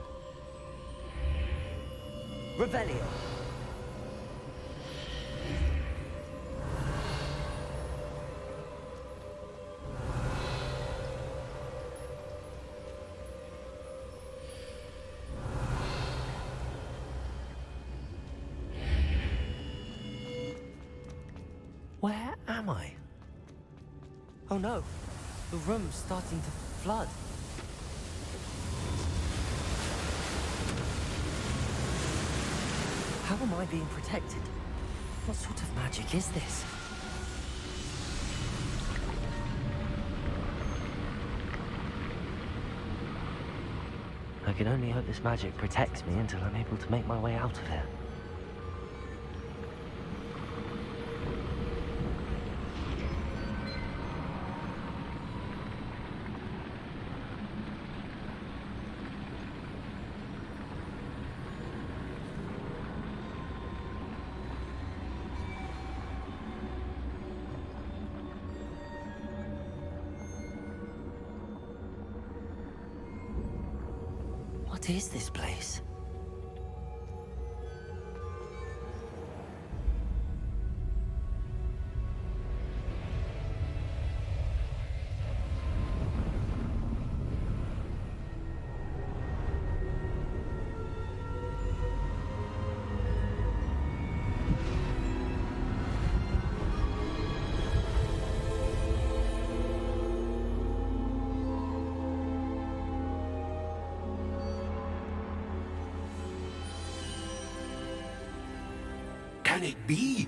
Revelio. Where am I? Oh no, the room's starting to flood. How am I being protected? What sort of magic is this? I can only hope this magic protects me until I'm able to make my way out of here. What is this place? Can it be?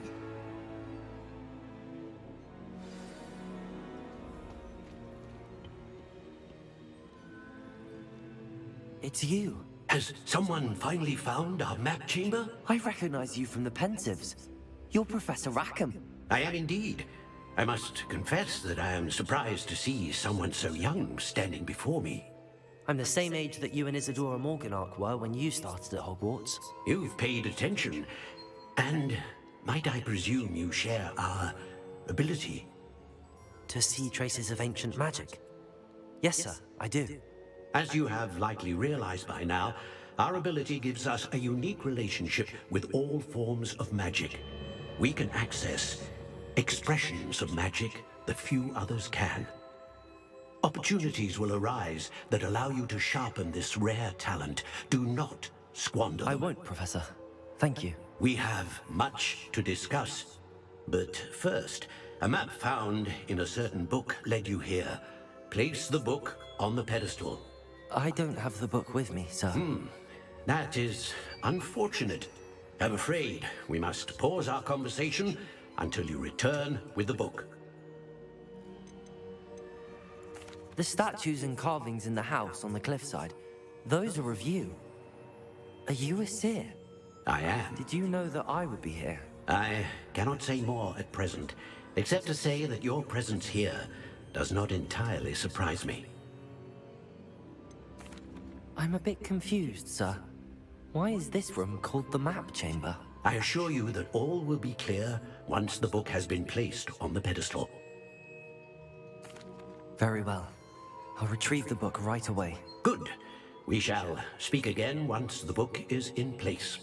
It's you. Has someone finally found our map chamber? I recognize you from the Pensives. You're Professor Rackham. I am indeed. I must confess that I am surprised to see someone so young standing before me. I'm the same age that you and Isadora Morganach were when you started at Hogwarts. You've paid attention. And might I presume you share our ability? To see traces of ancient magic? Yes, sir, I do. As you have likely realized by now, our ability gives us a unique relationship with all forms of magic. we can access expressions of magic that few others can. Opportunities will arise that allow you to sharpen this rare talent. Do not squander them. I won't, Professor. Thank you. We have much to discuss. But first, a map found in a certain book led you here. Place the book on the pedestal. I don't have the book with me, sir. That is unfortunate. I'm afraid we must pause our conversation until you return with the book. The statues and carvings in the house on the cliffside, those are of you. Are you a seer? I am. Did you know that I would be here? I cannot say more at present, except to say that your presence here does not entirely surprise me. I'm a bit confused, sir. Why is this room called the map chamber? I assure you that all will be clear once the book has been placed on the pedestal. Very well. I'll retrieve the book right away. Good. We shall speak again once the book is in place.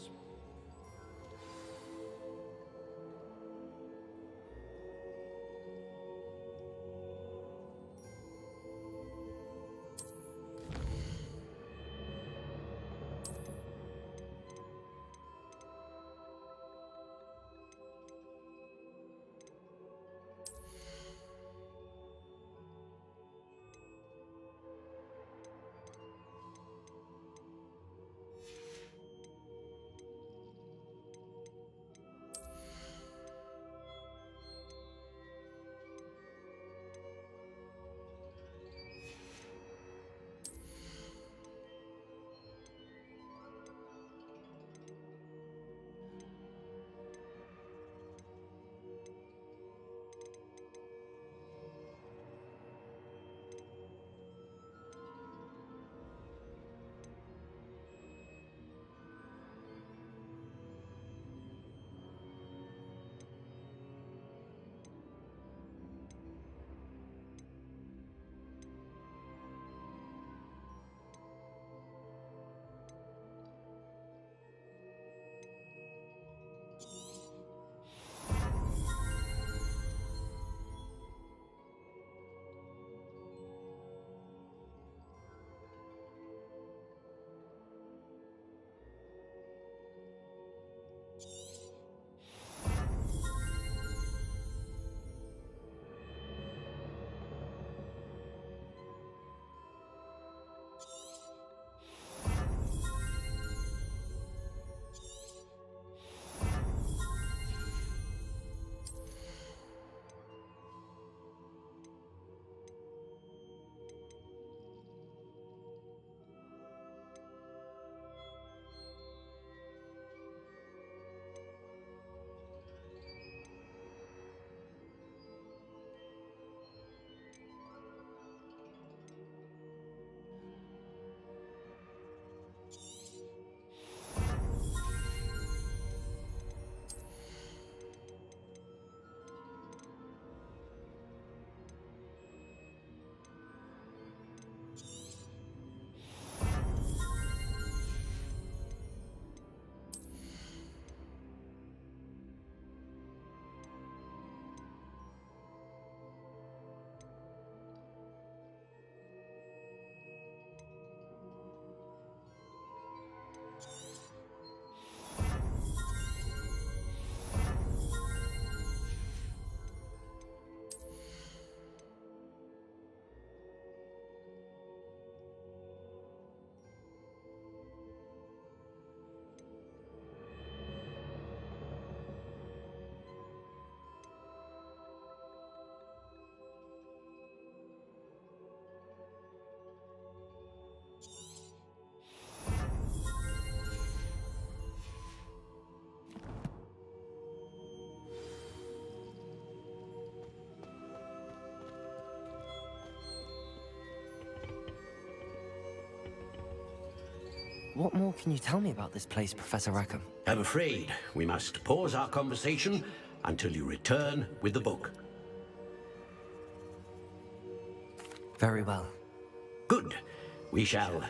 What more can you tell me about this place, Professor Rackham? I'm afraid we must pause our conversation until you return with the book. Very well. Good. We shall.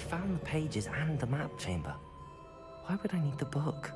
found the pages and the map chamber. Why would I need the book?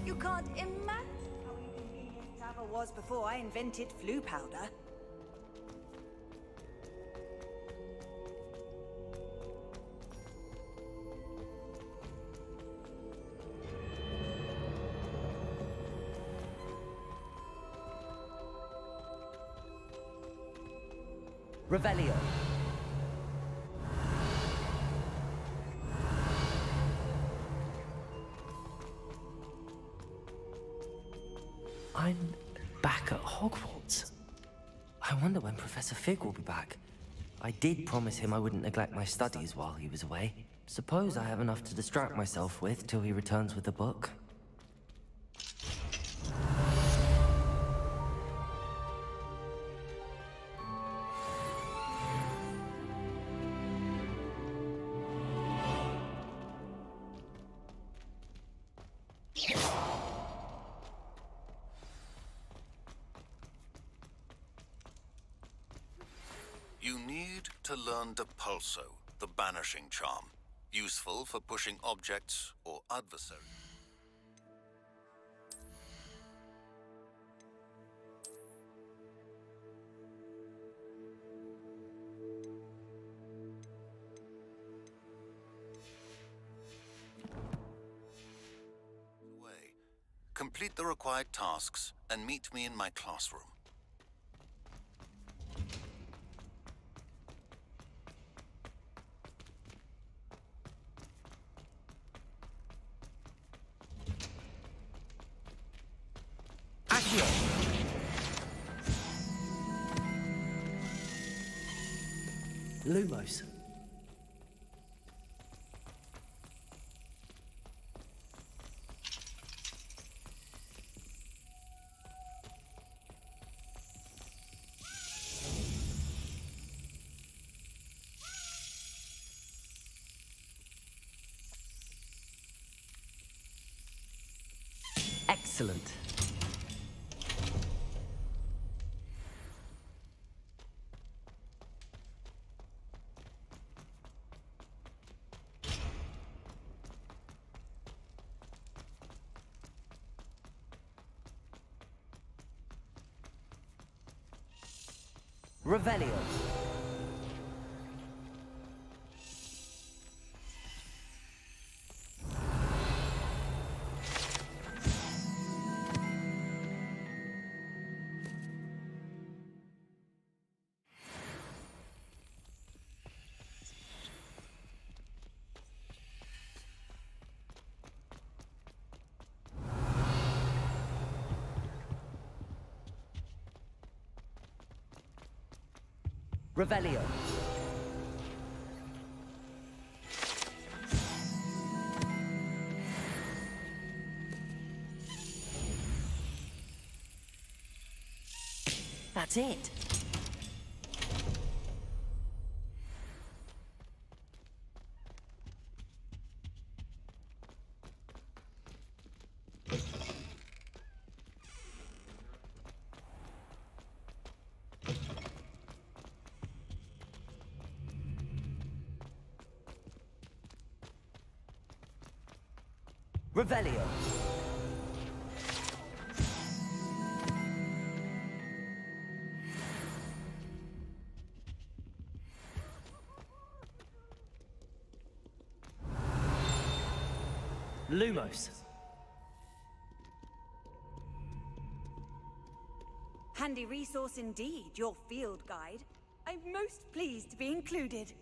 You can't imagine how inconvenient Tava was before I invented flu powder. Revelio. I'm back at Hogwarts. I wonder when Professor Fig will be back. I did promise him I wouldn't neglect my studies while he was away. Suppose I have enough to distract myself with till he returns with the book. You need to learn Depulso, the banishing charm, useful for pushing objects or adversaries. Complete the required tasks and meet me in my classroom. Accio. Lumos. Excellent. Revelio. Revelio. That's it. Revelio. Lumos. Handy resource indeed, your field guide. I'm most pleased to be included.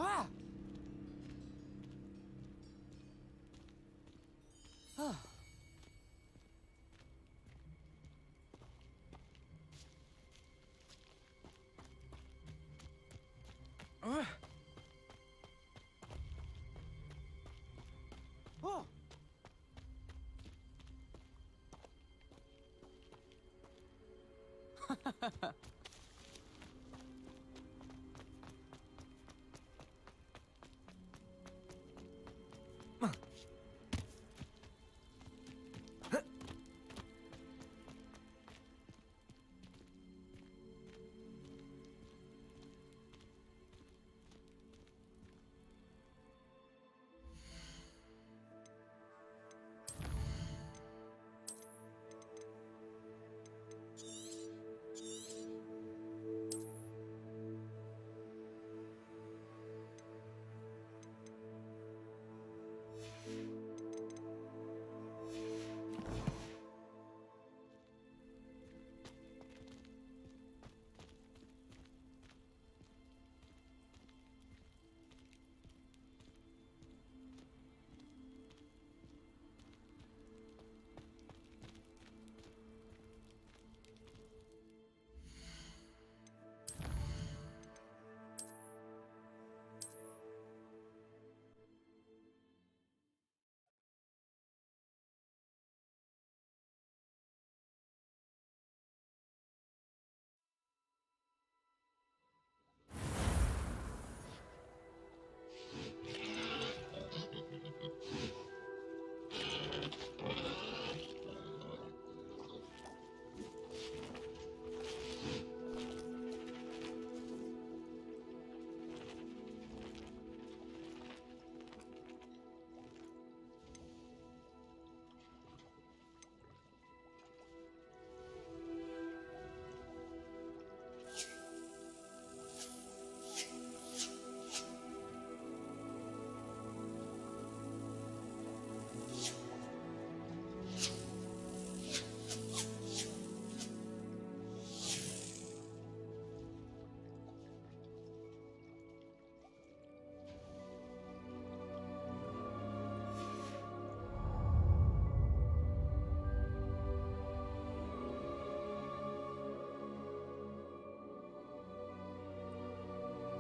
Ah! Oh. Oh.